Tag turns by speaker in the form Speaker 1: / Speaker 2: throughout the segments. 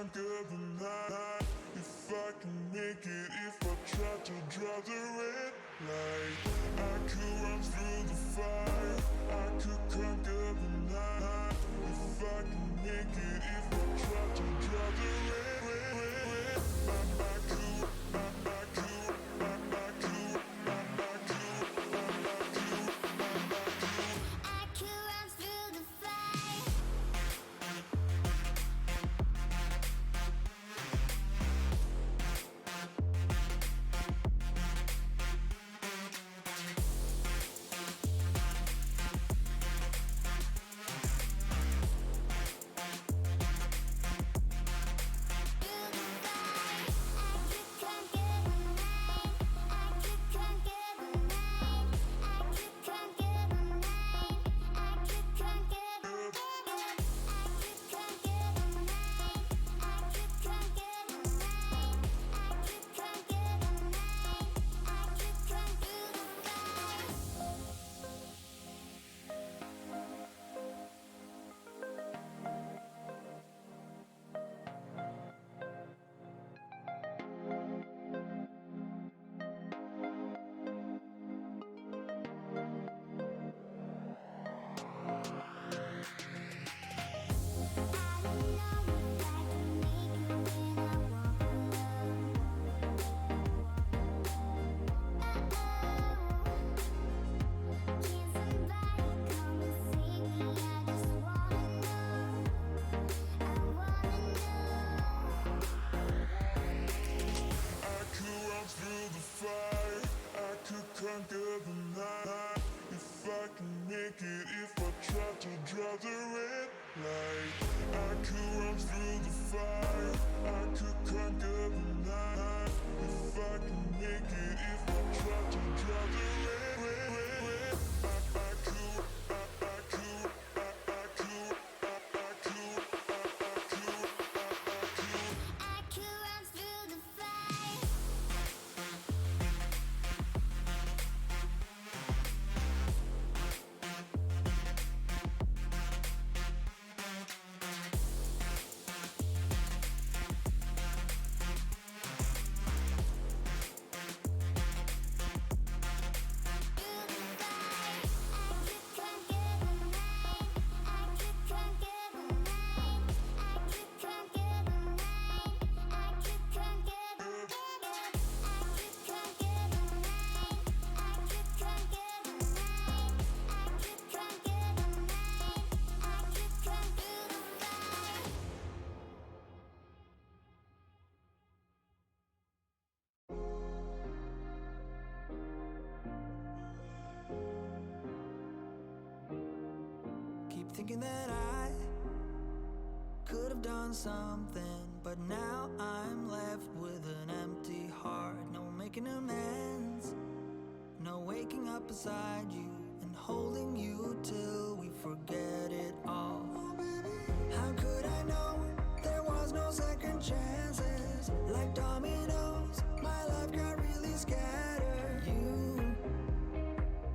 Speaker 1: conquer the night. If I can make it, if I try to draw the red light, I could run through the fire, I could conquer the night. If I can make it, if I try to draw the red, I could, I could, I could, I could,
Speaker 2: I could run through the fire.
Speaker 1: conquer the night. If I can make it, if I try to draw the red light, I could run through the fire, I could conquer the night. If I can make it, if I try to draw the red, I could, I could, I could, I could,
Speaker 2: I could run through the fire.
Speaker 3: Keep thinking that I could have done something, but now I'm left with an empty heart. No making amends, no waking up beside you and holding you till we forget it all. How could I know there was no second chances? Like dominoes, my life got really scattered. You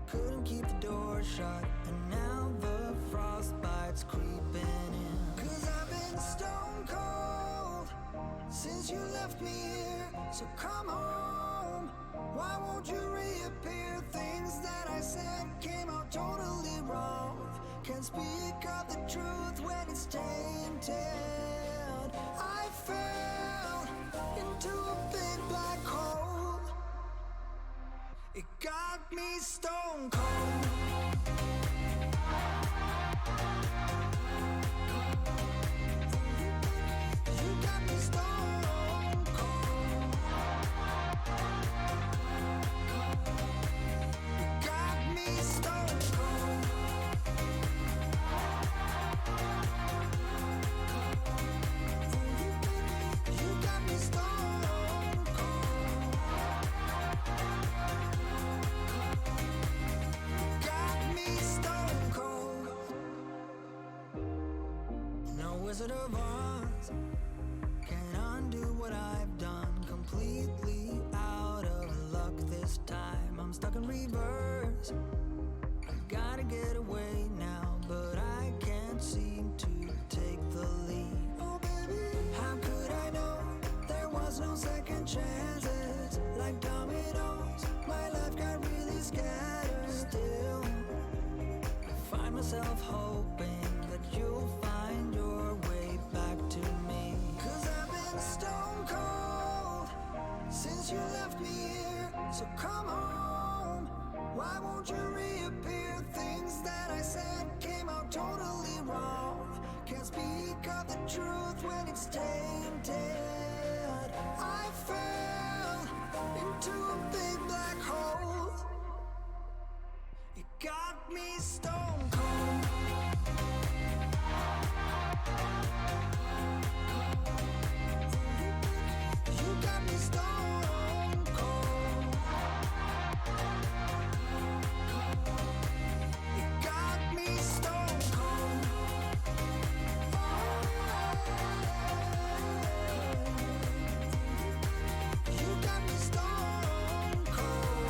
Speaker 3: couldn't keep the door shut, and now the frostbite's creeping in. 'Cause I've been stone cold since you left me here, so come home. Why won't you reappear? Things that I said came out totally wrong. Can't speak of the truth when it's tainted. I fell into a big black hole. It got me stone cold. You got me stone cold. You got me stone cold. You got me stone cold. Got me stone cold. No Wizard of Oz can undo what I've done. Completely out of luck this time. I'm stuck in reverse. I gotta get away now, but I can't seem to take the lead. Oh baby, how could was no second chances. Like dominoes, my life got really scattered. Still, I find myself hoping that you'll find your way back to me. 'Cause I've been stone cold since you left me here. So come home, why won't you reappear? Things that I said came out totally wrong. Can't speak of the truth when it's tainted. I fell into a big black hole. It got me stone cold. You got me stone cold. It got me stone cold. You got me stone cold.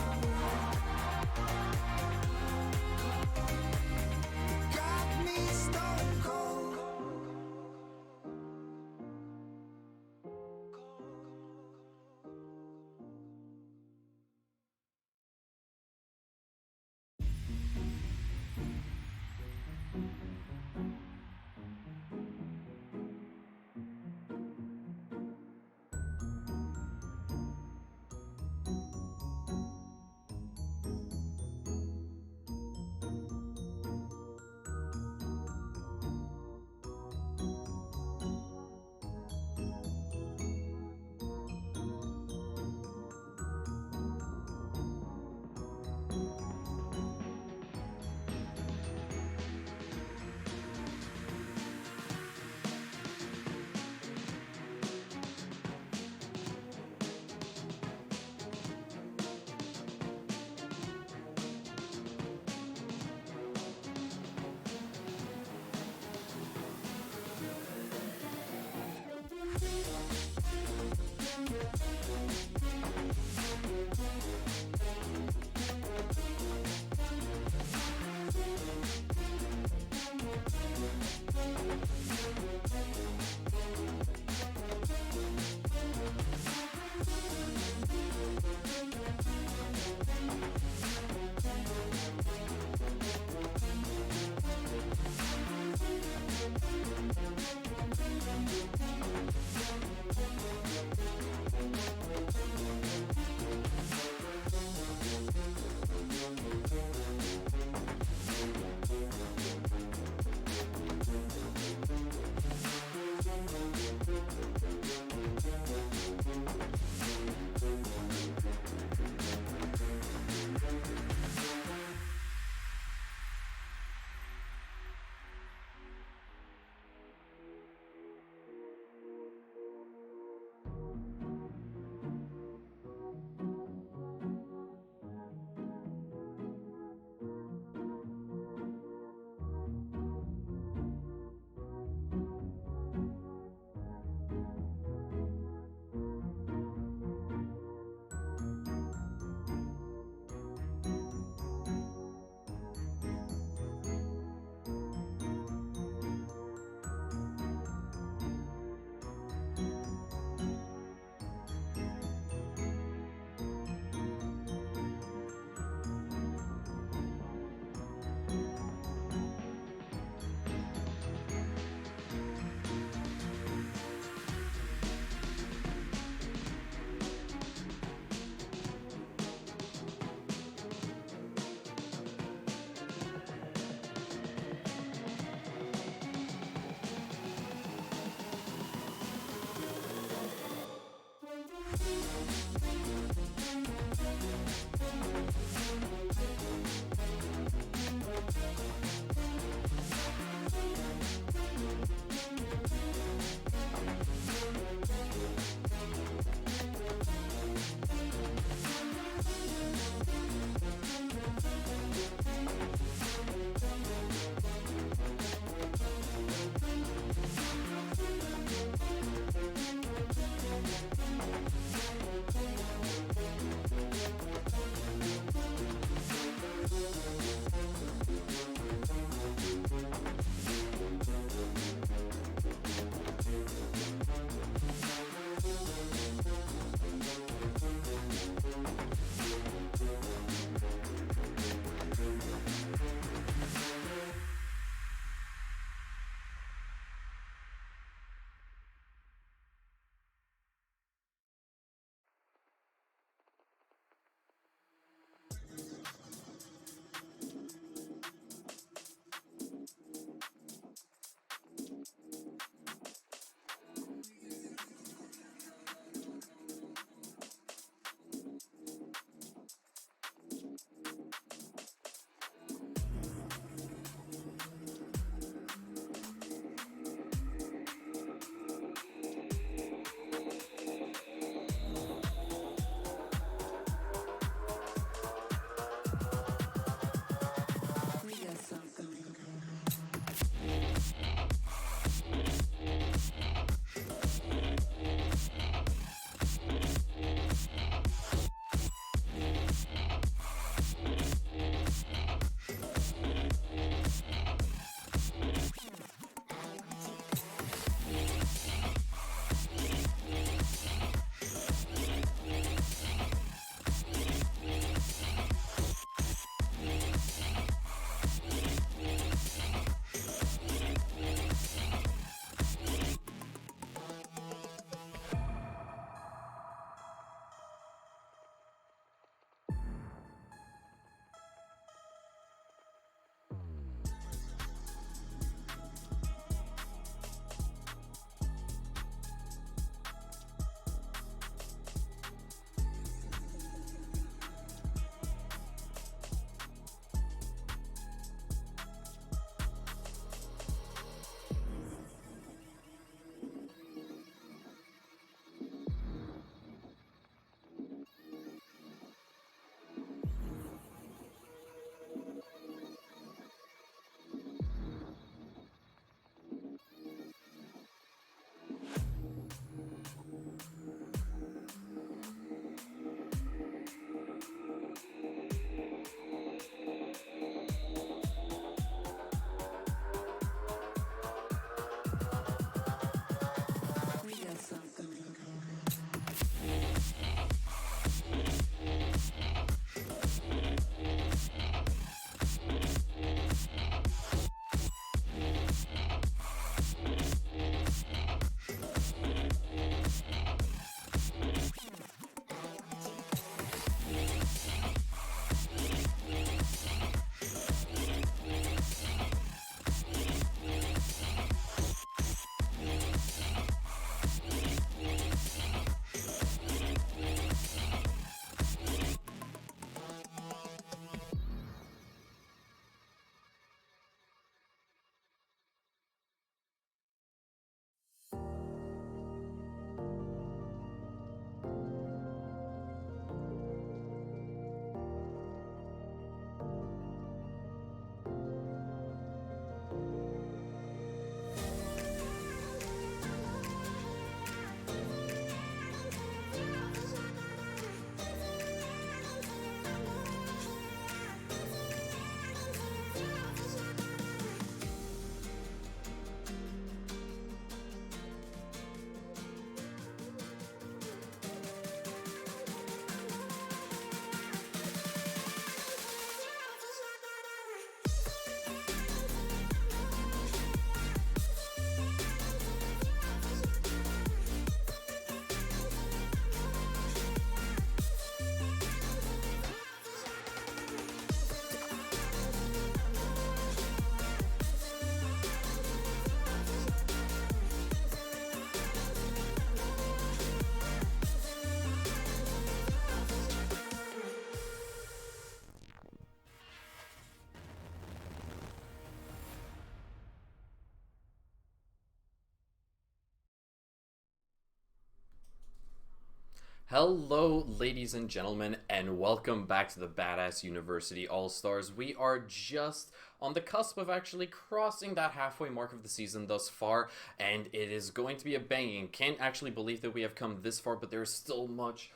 Speaker 4: Hello, ladies and gentlemen, and welcome back to the Badass University All-Stars. We are just on the cusp of actually crossing that halfway mark of the season thus far, and it is going to be a banging. Can't actually believe that we have come this far, but there's still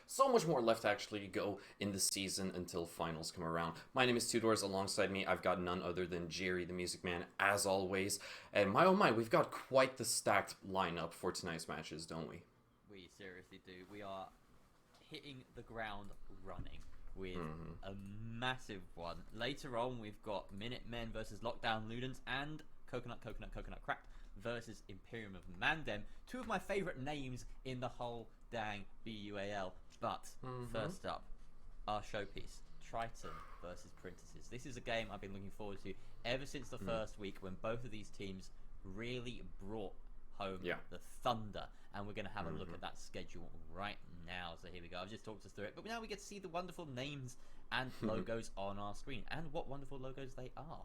Speaker 4: so much more left to actually go in the season until finals come around. My name is Tudors. Alongside me, I've got none other than Jerry, the Music Man, as always. And my oh my, we've got quite the stacked lineup for tonight's matches, don't we?
Speaker 5: We seriously do. We are hitting the ground running with a massive one. Later on, we've got Minutemen versus Lockdown Ludens and Coconut Crap versus Imperium of Mandem. Two of my favourite names in the whole dang BUAL. But first up, our showpiece, Triton versus Princesses. This is a game I've been looking forward to ever since the first week when both of these teams really brought home the thunder. And we're going to have a look at that schedule right now. So here we go. I've just talked us through it. But now we get to see the wonderful names and logos on our screen. And what wonderful logos they are.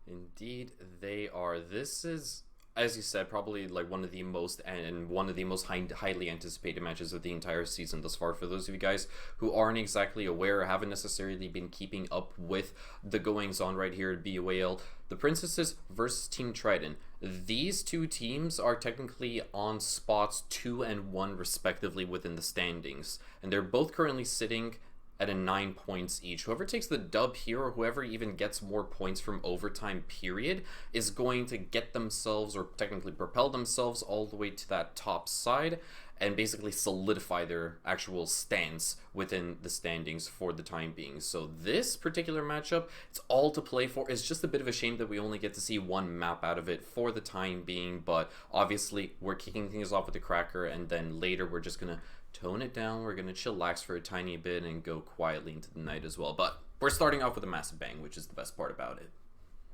Speaker 4: Indeed, they are. This is, as you said, probably like one of the most highly anticipated matches of the entire season thus far. For those of you guys who aren't exactly aware or haven't necessarily been keeping up with the goings on right here at BUAL, the Princesses versus Team Triton. These two teams are technically on spots 2 and 1 respectively within the standings, and they're both currently sitting at a 9 points each. Whoever takes the dub here, or whoever even gets more points from overtime period, is going to get themselves, or technically propel themselves, all the way to that top side, and basically solidify their actual stance within the standings for the time being. So this particular matchup, it's all to play for. It's just a bit of a shame that we only get to see one map out of it for the time being, but obviously we're kicking things off with the cracker, and then later we're just gonna tone it down, we're gonna chillax for a tiny bit and go quietly into the night as well. But we're starting off with a massive bang, which is the best part about it.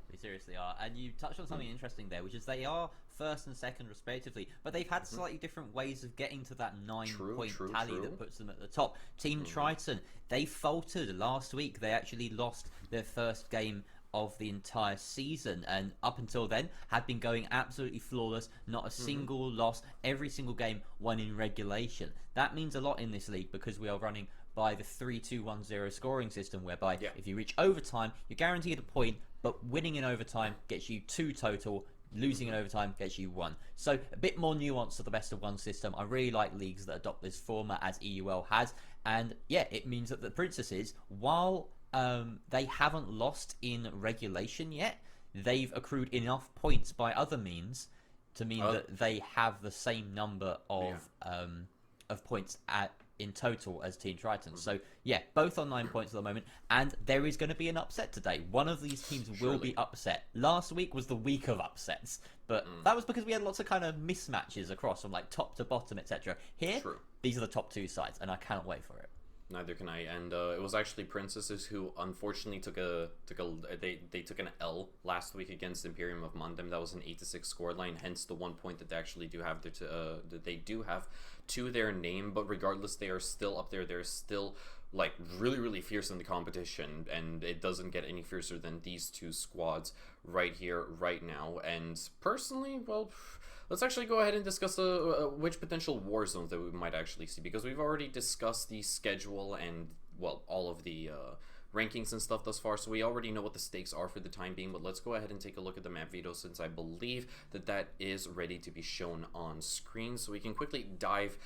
Speaker 5: They seriously are. And you touched on something interesting there, which is they are first and second respectively, but they've had slightly different ways of getting to that 9-point tally that puts them at the top. Team Triton, they faltered last week. They actually lost their first game of the entire season, and up until then had been going absolutely flawless, not a single loss, every single game won in regulation. That means a lot in this league because we are running by the 3-2-1-0 scoring system, whereby if you reach overtime, you're guaranteed a point, but winning in overtime gets you 2 total, losing in overtime gets you 1. So a bit more nuance to the best of 1 system. I really like leagues that adopt this format as EUL has, and yeah, it means that the Princesses, while they haven't lost in regulation yet, they've accrued enough points by other means to mean that they have the same number of points in total as Team Triton. So yeah, both on 9 points at the moment, and there is going to be an upset today. One of these teams will be upset. Last week was the week of upsets, but that was because we had lots of kind of mismatches across from like top to bottom, etc. Here, these are the top 2 sides, and I cannot wait for it.
Speaker 4: Neither can I, and it was actually Princesses who unfortunately took an L last week against Imperium of Mandem. That was an 8-6 scoreline, hence the 1 point that they actually do have to their name. But regardless, they are still up there. They're still like really fierce in the competition, and it doesn't get any fiercer than these 2 squads right here, right now. And personally, well, let's actually go ahead and discuss which potential war zones that we might actually see, because we've already discussed the schedule and, well, all of the rankings and stuff thus far, so we already know what the stakes are for the time being. But let's go ahead and take a look at the map Veto, since I believe that is ready to be shown on screen, so we can quickly dive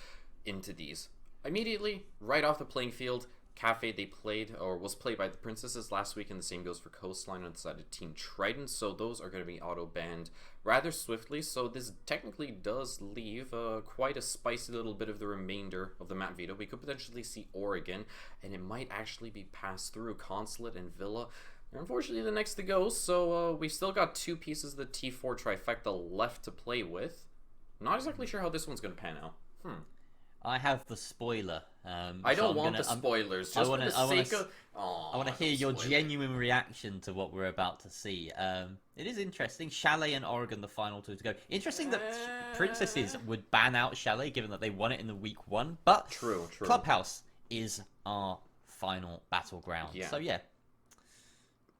Speaker 4: into these. Immediately, right off the playing field, Cafe, they was played by the Princesses last week, and the same goes for Coastline on the side of Team Triton, so those are going to be auto-banned rather swiftly. So this technically does leave quite a spicy little bit of the remainder of the map Veto. We could potentially see Oregon, and it might actually be passed through Consulate and Villa. They're unfortunately the next to go, so we've still got 2 pieces of the T4 trifecta left to play with. Not exactly sure how this one's going to pan out.
Speaker 5: I have the spoiler.
Speaker 4: I don't want the spoilers. Just for the sake of...
Speaker 5: I want to hear your genuine reaction to what we're about to see. It is interesting. Chalet and Oregon, the final 2 to go. Interesting that Princesses would ban out Chalet, given that they won it in the week 1. But
Speaker 4: true.
Speaker 5: Clubhouse is our final battleground. So yeah.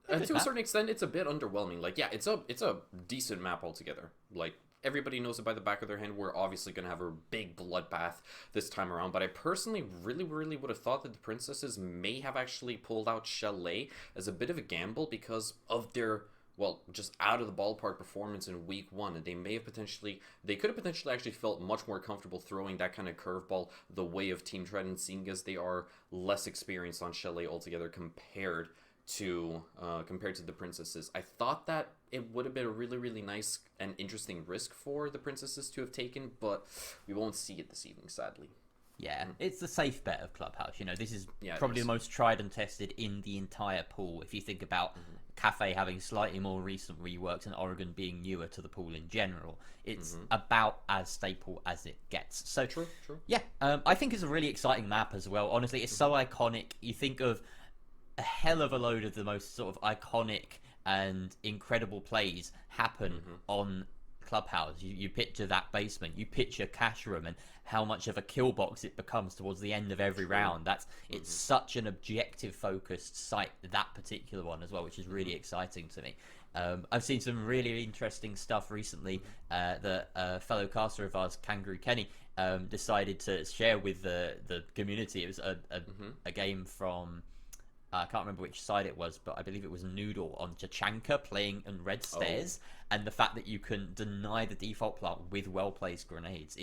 Speaker 4: To a certain extent, it's a bit underwhelming. Like, yeah, it's a decent map altogether. Like, everybody knows it by the back of their hand. We're obviously going to have a big bloodbath this time around, but I personally really would have thought that the Princesses may have actually pulled out Chalet as a bit of a gamble because of their, well, just out of the ballpark performance in week 1, and they could have potentially actually felt much more comfortable throwing that kind of curveball the way of Team Triton, seeing as they are less experienced on Chalet altogether compared to the Princesses. I thought that it would have been a really nice and interesting risk for the Princesses to have taken, but we won't see it this evening, sadly.
Speaker 5: Yeah, it's the safe bet of Clubhouse. You know, this is probably the most tried and tested in the entire pool. If you think about Cafe having slightly more recent reworks and Oregon being newer to the pool in general, it's about as staple as it gets. So
Speaker 4: True.
Speaker 5: Yeah, I think it's a really exciting map as well. Honestly, it's so iconic. You think of a hell of a load of the most sort of iconic and incredible plays happen on Clubhouse. You picture that basement, you picture Cash Room, and how much of a kill box it becomes towards the end of every round. It's such an objective focused site, that particular one as well, which is really exciting to me. I've seen some really interesting stuff recently that a fellow caster of ours, Kangaroo Kenny, decided to share with the community. It was a game from I can't remember which side it was, but I believe it was Noodle on Tachanka playing in Red Stairs, and the fact that you can deny the default plant with well-placed grenades.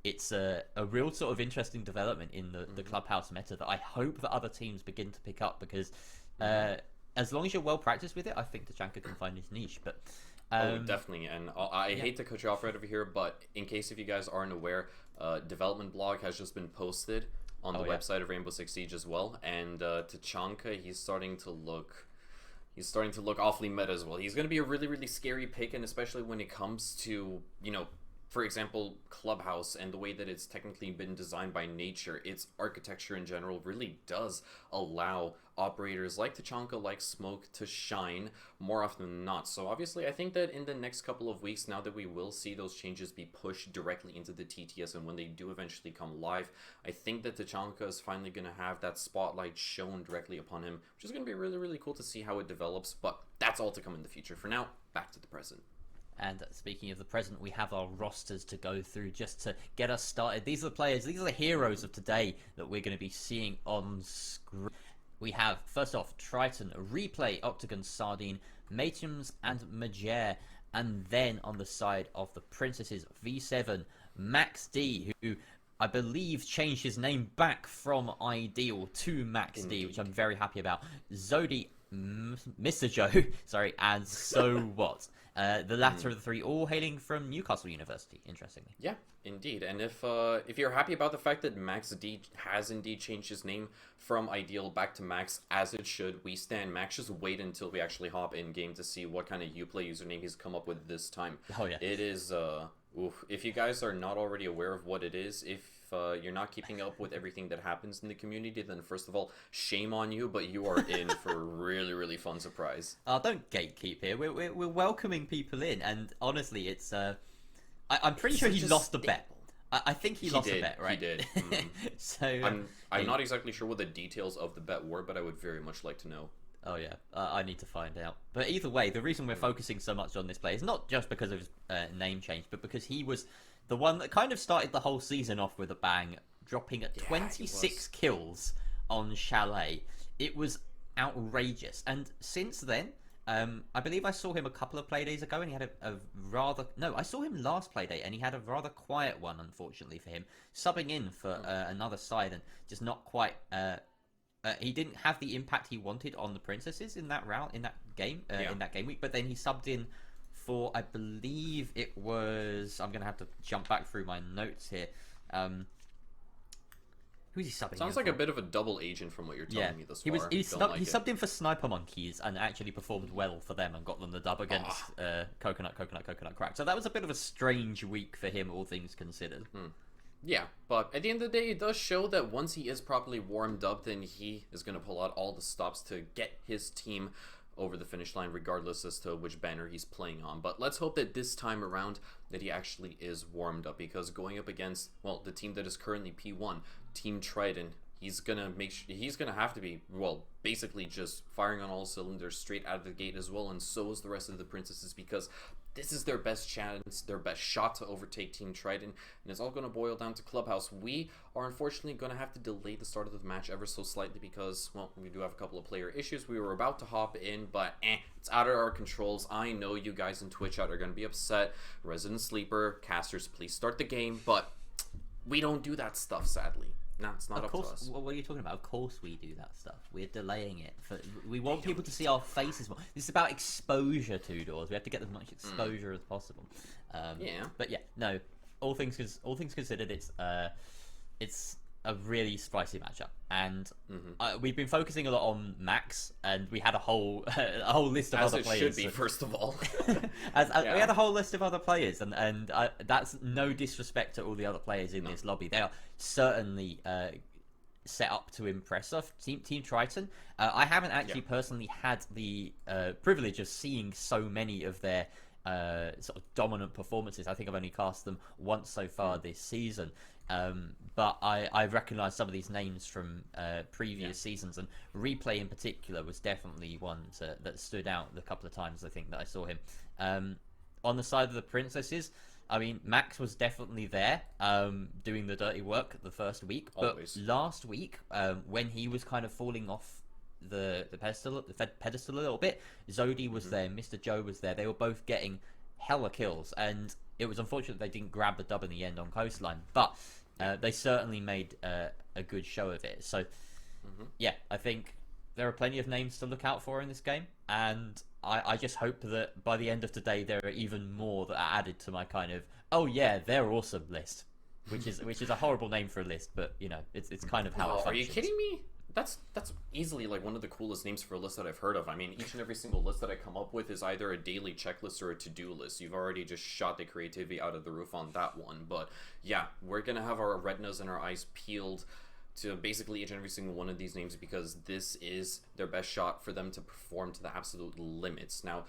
Speaker 5: It's a real sort of interesting development in the Clubhouse meta that I hope that other teams begin to pick up, because as long as you're well-practiced with it, I think Tachanka can find his niche. But
Speaker 4: definitely, and I hate to cut you off right over here, but in case if you guys aren't aware, development blog has just been posted on the website of Rainbow Six Siege as well, and Tachanka, he's starting to look awfully meta as well. He's going to be a really scary pick, and especially when it comes to, you know, for example, Clubhouse and the way that it's technically been designed by nature, its architecture in general really does allow operators like Tachanka, like Smoke, to shine more often than not. So obviously, I think that in the next couple of weeks, now that we will see those changes be pushed directly into the TTS, and when they do eventually come live, I think that Tachanka is finally going to have that spotlight shown directly upon him, which is going to be really cool to see how it develops, but that's all to come in the future. For now, back to the present.
Speaker 5: And speaking of the present, we have our rosters to go through just to get us started. These are the players, these are the heroes of today that we're going to be seeing on screen. We have, first off, Triton, Replay, Octagon, Sardine, Matiums, and Majer. And then on the side of the Princesses, V7, Max D, who I believe changed his name back from Ideal to Max D, which I'm very happy about. Zodi, Mr. Joe, sorry, and So What. The latter of the three, all hailing from Newcastle University, interestingly.
Speaker 4: Yeah, indeed. And if you're happy about the fact that Max D has indeed changed his name from Ideal back to Max, as it should, we stand Max. Just wait until we actually hop in game to see what kind of Uplay username he's come up with this time.
Speaker 5: Oh yeah.
Speaker 4: It is if you guys are not already aware of what it is, if you're not keeping up with everything that happens in the community, then first of all, shame on you, but you are in for a really fun surprise.
Speaker 5: Don't gatekeep here. We're welcoming people in, and honestly, it's I'm pretty sure he lost the bet. I think he lost the bet, right?
Speaker 4: He did.
Speaker 5: So
Speaker 4: I'm not exactly sure what the details of the bet were, but I would very much like to know.
Speaker 5: Oh yeah, I need to find out. But either way, the reason we're focusing so much on this player is not just because of his name change, but because he was the one that kind of started the whole season off with a bang, dropping at 26 kills on Chalet. It was outrageous. And since then, I believe I saw him a couple of Playdays ago, and he had a rather... No, I saw him last Playdate, and he had a rather quiet one, unfortunately for him, subbing in for another side and just not quite... he didn't have the impact he wanted on the Princesses in that round, in that game week, but then he subbed in for, I believe it was... I'm going to have to jump back through my notes here. Who's he subbing
Speaker 4: Sounds like a bit of a double agent from what you're telling me thus far.
Speaker 5: He subbed in for Sniper Monkeys and actually performed well for them and got them the dub against Coconut Crack. So that was a bit of a strange week for him, all things considered.
Speaker 4: Yeah, but at the end of the day, it does show that once he is properly warmed up, then he is going to pull out all the stops to get his team over the finish line, regardless as to which banner he's playing on. But let's hope that this time around that he actually is warmed up, because going up against, well, the team that is currently P1, Team Triton, he's gonna he's gonna have to be, well, basically just firing on all cylinders straight out of the gate as well, and so is the rest of the princesses, because this is their best chance, their best shot to overtake Team Triton, and it's all going to boil down to Clubhouse. We are unfortunately going to have to delay the start of the match ever so slightly because, well, we do have a couple of player issues. We were about to hop in, but it's out of our controls. I know you guys in Twitch chat are going to be upset. Resident Sleeper, casters, please start the game, but we don't do that stuff, sadly. No, it's not up to us.
Speaker 5: What are you talking about? Of course we do that stuff. We're delaying it. We want people to see our faces more. This is about exposure, Two Doors. We have to get as much exposure as possible.
Speaker 4: Yeah.
Speaker 5: But yeah, no. All things considered, it's a really spicy matchup, and we've been focusing a lot on Max, and we had a whole list of other players.
Speaker 4: As it should be, first of all.
Speaker 5: We had a whole list of other players, and that's no disrespect to all the other players in this lobby. They are certainly set up to impress us. Team Triton. I haven't actually personally had the privilege of seeing so many of their sort of dominant performances. I think I've only cast them once so far this season. But I recognise some of these names from previous seasons, and Replay in particular was definitely one that stood out the couple of times I think that I saw him. On the side of the princesses, I mean, Max was definitely there doing the dirty work the first week, but last week when he was kind of falling off the pedestal a little bit, Zodi was there, Mr. Joe was there. They were both getting hella kills, and it was unfortunate they didn't grab the dub in the end on Coastline, but they certainly made a good show of it. So yeah, I think there are plenty of names to look out for in this game, and I just hope that by the end of today there are even more that are added to my kind of, oh yeah, they're awesome list, which is a horrible name for a list, but you know, it's kind of how it functions.
Speaker 4: Are you kidding me? That's easily like one of the coolest names for a list that I've heard of. I mean, each and every single list that I come up with is either a daily checklist or a to-do list. You've already just shot the creativity out of the roof on that one. But yeah, we're going to have our retinas and our eyes peeled to basically each and every single one of these names, because this is their best shot for them to perform to the absolute limits. Now,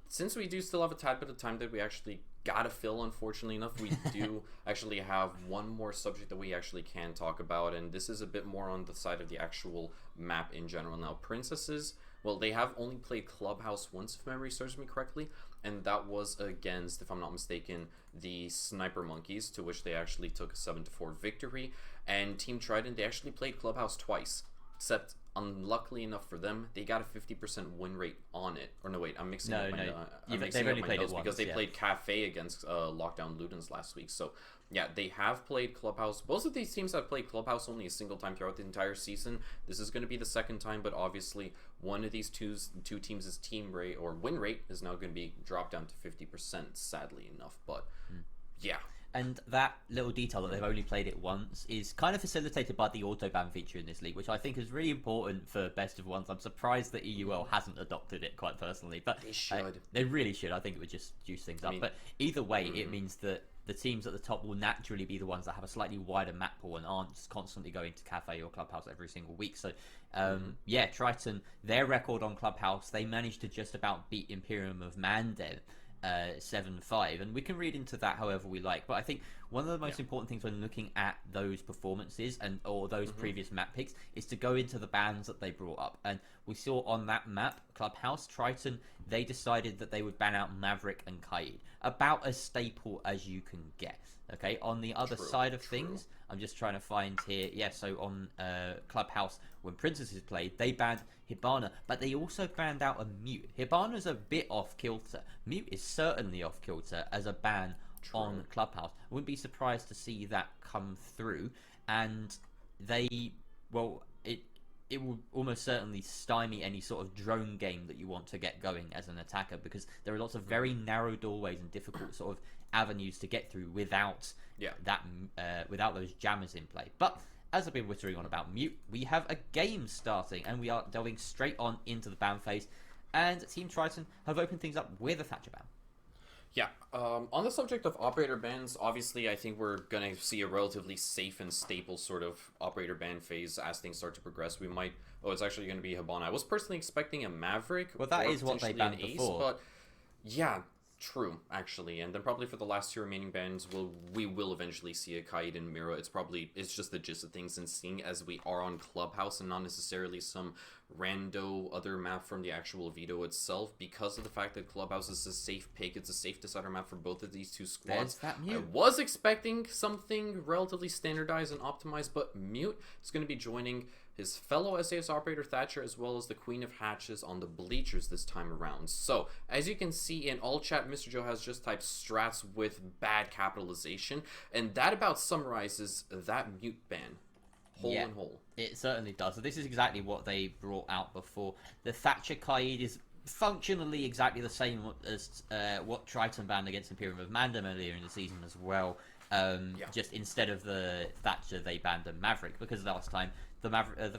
Speaker 4: since we do still have a tad bit of time that we actually gotta fill, unfortunately enough, we do actually have one more subject that we actually can talk about, and this is a bit more on the side of the actual map in general. Now, princesses, well, they have only played Clubhouse once, if memory serves me correctly, and that was against, if I'm not mistaken, the Sniper Monkeys, to which they actually took a 7-4 victory. And Team Triton, they actually played Clubhouse twice, except unluckily enough for them, they got a 50% win rate on it. Or no, wait, I'm mixing up my notes because they played Cafe against Lockdown Ludens last week. So yeah, they have played Clubhouse. Both of these teams have played Clubhouse only a single time throughout the entire season. This is going to be the second time, but obviously one of these two teams' team rate or win rate is now going to be dropped down to 50%, sadly enough. But yeah.
Speaker 5: And that little detail that they've only played it once is kind of facilitated by the auto ban feature in this league, which I think is really important for best of ones. I'm surprised that EUL hasn't adopted it, quite personally, but
Speaker 4: they should.
Speaker 5: They really should. I think it would just juice things up. But either way, it means that the teams at the top will naturally be the ones that have a slightly wider map pool and aren't just constantly going to Cafe or Clubhouse every single week. So yeah, Triton, their record on Clubhouse, they managed to just about beat Imperium of Mandev 7-5, and we can read into that however we like, but I think one of the most important things when looking at those performances or those previous map picks is to go into the bans that they brought up. And we saw on that map, Clubhouse, Triton, they decided that they would ban out Maverick and Kaid, about as staple as you can get. Okay, on the other side of things, I'm just trying to find here, so on Clubhouse, when Princesses played, they banned Hibana, but they also banned out a Mute. Hibana's a bit off kilter. Mute is certainly off kilter as a ban on Clubhouse. I wouldn't be surprised to see that come through, and they, well, it will almost certainly stymie any sort of drone game that you want to get going as an attacker, because there are lots of very narrow doorways and difficult sort of avenues to get through without without those jammers in play. But as I've been whittering on about Mute, we have a game starting, and we are delving straight on into the ban phase, and Team Triton have opened things up with a Thatcher ban.
Speaker 4: Yeah, on the subject of operator bans, obviously I think we're going to see a relatively safe and stable sort of operator ban phase as things start to progress. We might, it's actually going to be Hibana. I was personally expecting a Maverick.
Speaker 5: Well, that is what they banned before.
Speaker 4: But yeah, True, actually, and then probably for the last two remaining bands, we will eventually see a Kaid and Mira. It's just the gist of things, and seeing as we are on Clubhouse and not necessarily some rando other map from the actual Veto itself, because of the fact that Clubhouse is a safe pick, it's a safe decider map for both of these two squads. I was expecting something relatively standardized and optimized, but Mute is going to be joining his fellow SAS operator Thatcher, as well as the Queen of Hatches on the bleachers this time around. So, as you can see in all chat, Mr. Joe has just typed strats with bad capitalization, and that about summarizes that Mute ban. Whole and whole.
Speaker 5: It certainly does. So this is exactly what they brought out before. The Thatcher Kaid is functionally exactly the same as what Triton banned against Imperium of Mandem earlier in the season as well. Just instead of the Thatcher, they banned the Maverick, because last time the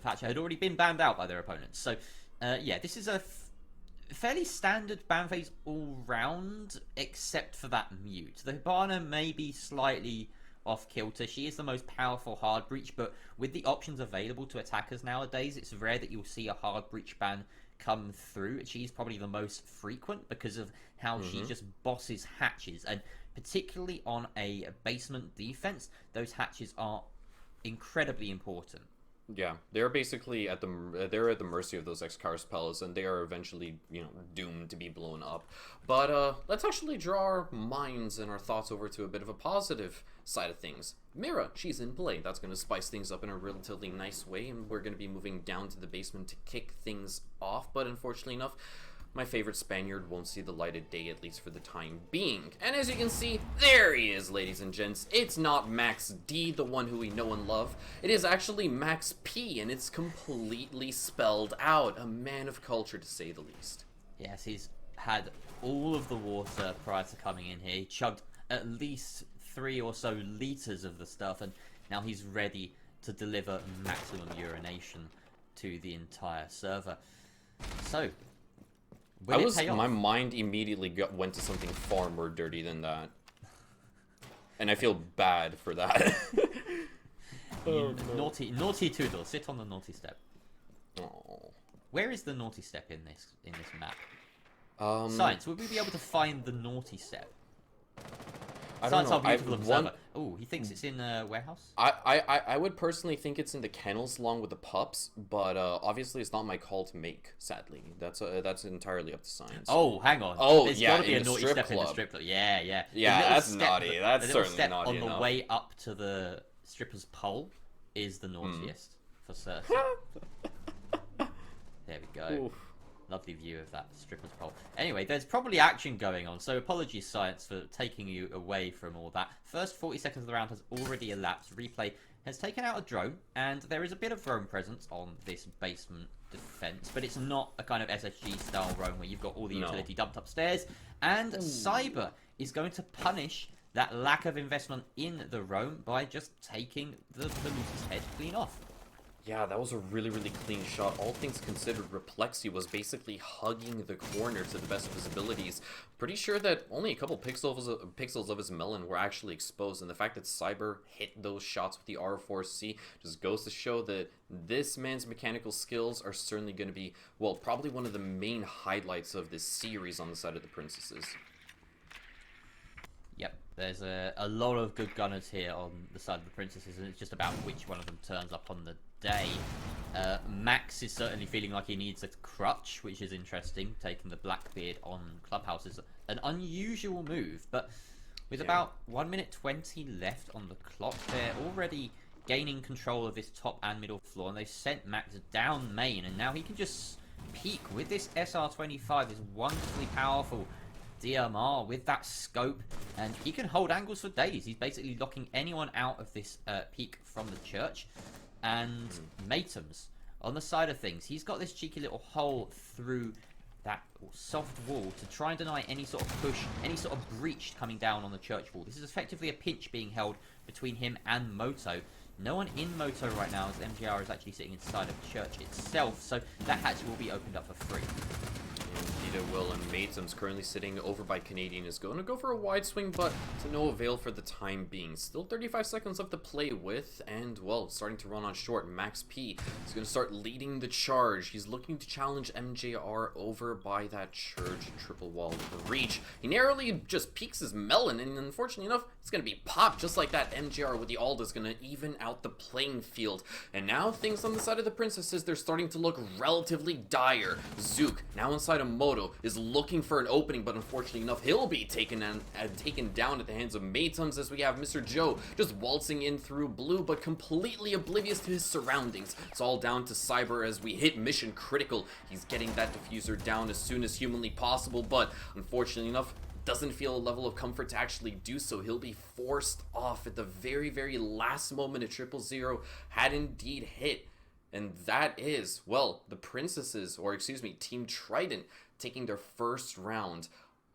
Speaker 5: Thatcher had already been banned out by their opponents. So, this is a fairly standard ban phase all round, except for that Mute. The Hibana may be slightly off kilter. She is the most powerful hard breach, but with the options available to attackers nowadays, it's rare that you'll see a hard breach ban come through. She's probably the most frequent because of how she just bosses hatches, and particularly on a basement defense, those hatches are incredibly important.
Speaker 4: Yeah, they're basically at the mercy of those X-Car spells, and they are eventually, doomed to be blown up. But let's actually draw our minds and our thoughts over to a bit of a positive side of things. Mira, she's in play. That's going to spice things up in a relatively nice way, and we're going to be moving down to the basement to kick things off. But unfortunately enough, my favorite Spaniard won't see the light of day, at least for the time being. And as you can see, there he is, ladies and gents. It's not Max D, the one who we know and love. It is actually Max P, and it's completely spelled out. A man of culture, to say the least.
Speaker 5: Yes, he's had all of the water prior to coming in here. He chugged at least 3 or so liters of the stuff, and now he's ready to deliver maximum urination to the entire server. So,
Speaker 4: my mind immediately went to something far more dirty than that, and I feel bad for that.
Speaker 5: Oh, no. Naughty Toodle, sit on the naughty step.
Speaker 4: Oh.
Speaker 5: Where is the naughty step in this map? Science, would we be able to find the naughty step?
Speaker 4: I don't know.
Speaker 5: Beautiful observer. Oh, he thinks it's in a warehouse?
Speaker 4: I would personally think it's in the kennels along with the pups, but obviously it's not my call to make, sadly. That's entirely up to science.
Speaker 5: Oh, hang on.
Speaker 4: Oh,
Speaker 5: There's
Speaker 4: yeah,
Speaker 5: gotta be
Speaker 4: in
Speaker 5: a
Speaker 4: the
Speaker 5: naughty
Speaker 4: strip
Speaker 5: step
Speaker 4: club.
Speaker 5: in the strip club. Yeah.
Speaker 4: Yeah, that's naughty. That's certainly
Speaker 5: step
Speaker 4: naughty
Speaker 5: on
Speaker 4: enough.
Speaker 5: the way up to the stripper's pole is the naughtiest, for certain. There we go.
Speaker 4: Oof.
Speaker 5: Lovely view of that stripper's pole. Anyway, there's probably action going on, so apologies, Science, for taking you away from all that. First 40 seconds of the round has already elapsed. Replay has taken out a drone, and there is a bit of drone presence on this basement defense, but it's not a kind of SSG-style drone where you've got all the utility dumped upstairs, and Cyber is going to punish that lack of investment in the roam by just taking the Lucy's head clean off.
Speaker 4: Yeah, that was a really, really clean shot. All things considered, Replexi was basically hugging the corner to the best of his abilities. Pretty sure that only a couple pixels of his melon were actually exposed, and the fact that Cyber hit those shots with the R4C just goes to show that this man's mechanical skills are certainly going to be, well, probably one of the main highlights of this series on the side of the Princesses.
Speaker 5: Yep, there's a lot of good gunners here on the side of the Princesses, and it's just about which one of them turns up on the day. Max is certainly feeling like he needs a crutch, which is interesting. Taking the Blackbeard on Clubhouse is an unusual move, but with about 1 minute 20 left on the clock, they're already gaining control of this top and middle floor, and they've sent Max down main, and now he can just peek with this SR25, this wonderfully powerful DMR with that scope, and he can hold angles for days. He's basically locking anyone out of this peak from the church. And Matems, on the side of things, he's got this cheeky little hole through that soft wall to try and deny any sort of push, any sort of breach coming down on the church wall. This is effectively a pinch being held between him and Moto. No one in Moto right now, as MGR is actually sitting inside of church itself, so that hatch will be opened up for free.
Speaker 4: Indeed it will, and Matem's currently sitting over by Canadian is going to go for a wide swing, but to no avail for the time being. Still 35 seconds left to play with, and, well, starting to run on short. Max P is going to start leading the charge. He's looking to challenge MJR over by that Church triple wall breach. He narrowly just peeks his melon, and unfortunately enough, it's going to be popped just like that. MJR with the ult is going to even out the playing field. And now things on the side of the Princesses, they're starting to look relatively dire. Zook, now inside of Moto, is looking for an opening, but unfortunately enough, he'll be taken down at the hands of Matems, as we have Mr. Joe just waltzing in through blue, but completely oblivious to his surroundings. It's all down to Cyber as we hit mission critical. He's getting that diffuser down as soon as humanly possible, but unfortunately enough, doesn't feel a level of comfort to actually do so. He'll be forced off at the very, very last moment. A 000 had indeed hit. And that is, well, the Princesses, or excuse me, Team Triton, taking their first round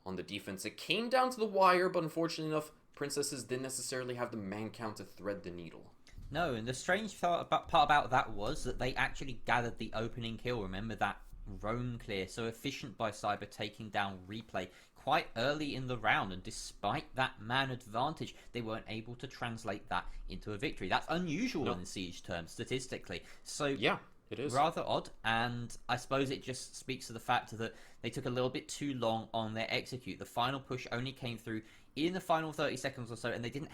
Speaker 4: on the defense. It came down to the wire, but unfortunately enough, Princesses didn't necessarily have the man count to thread the needle.
Speaker 5: No, and the strange part about that was that they actually gathered the opening kill. Remember that roam clear, so efficient by Cyber, taking down Replay quite early in the round, and despite that man advantage, they weren't able to translate that into a victory. That's unusual in Siege terms, statistically. So
Speaker 4: yeah, it is
Speaker 5: rather odd, and I suppose it just speaks to the fact that they took a little bit too long on their execute. The final push only came through in the final 30 seconds or so, and they didn't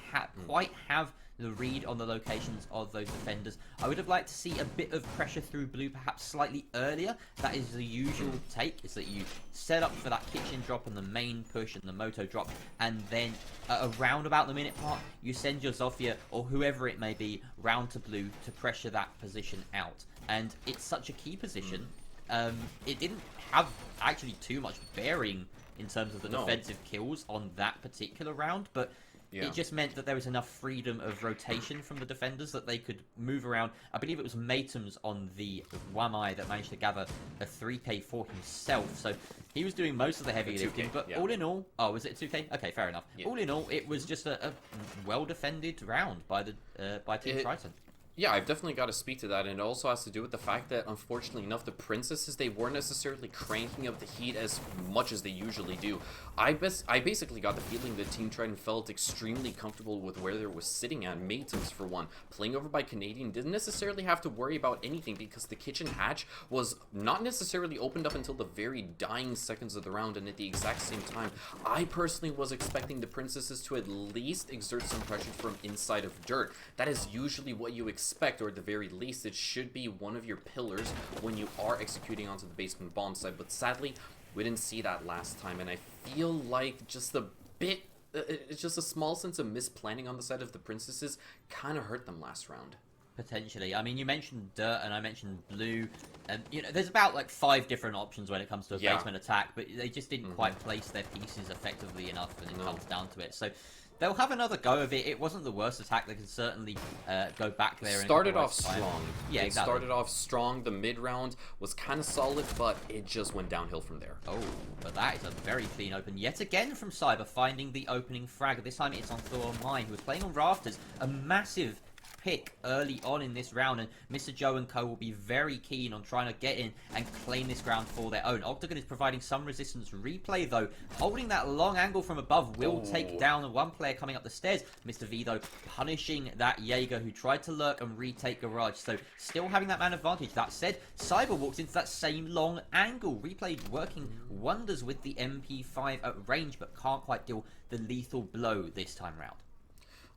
Speaker 5: quite have the read on the locations of those defenders. I would have liked to see a bit of pressure through blue, perhaps slightly earlier. That is the usual take, is that you set up for that kitchen drop and the main push and the moto drop, and then around about the minute mark, you send your Zofia or whoever it may be round to blue to pressure that position out. And it's such a key position. It didn't have actually too much bearing in terms of the defensive kills on that particular round, but it just meant that there was enough freedom of rotation from the defenders that they could move around. I believe it was Matems on the Wamai that managed to gather a 3k for himself, so he was doing most of the heavy lifting, but all in all... Oh, was it 2k? Okay, fair enough. All in all, it was just a well-defended round by Team Triton.
Speaker 4: Yeah, I've definitely got to speak to that, and it also has to do with the fact that, unfortunately enough, the Princesses, they weren't necessarily cranking up the heat as much as they usually do. I basically got the feeling that Team Triton felt extremely comfortable with where they were sitting at. Matems, for one, playing over by Canadian, didn't necessarily have to worry about anything because the kitchen hatch was not necessarily opened up until the very dying seconds of the round, and at the exact same time, I personally was expecting the Princesses to at least exert some pressure from inside of dirt. That is usually what you expect, or at the very least, it should be one of your pillars when you are executing onto the basement bomb side, but sadly, we didn't see that last time, and I feel like just a bit, it's just a small sense of misplanning on the side of the Princesses kind of hurt them last round.
Speaker 5: Potentially. I mean, you mentioned dirt and I mentioned blue, and you know, there's about like 5 different options when it comes to a basement attack, but they just didn't quite place their pieces effectively enough when it comes down to it. So they'll have another go of it. It wasn't the worst attack. They can certainly go back there.
Speaker 4: Started off strong.
Speaker 5: Yeah, exactly.
Speaker 4: Started off strong. The mid round was kind of solid, but it just went downhill from there.
Speaker 5: Oh, but that is a very clean open yet again from Cyber, finding the opening frag. This time it's on Thor Mine, who was playing on Rafters. A massive pick early on in this round, and Mr. Joe and co will be very keen on trying to get in and claim this ground for their own. Octagon is providing some resistance. Replay, though, holding that long angle from above, will take down the one player coming up the stairs. Mr. Veto punishing that Jaeger who tried to lurk and retake Garage, so still having that man advantage. That said, Cyber walks into that same long angle. Replay working wonders with the MP5 at range, but can't quite deal the lethal blow this time round.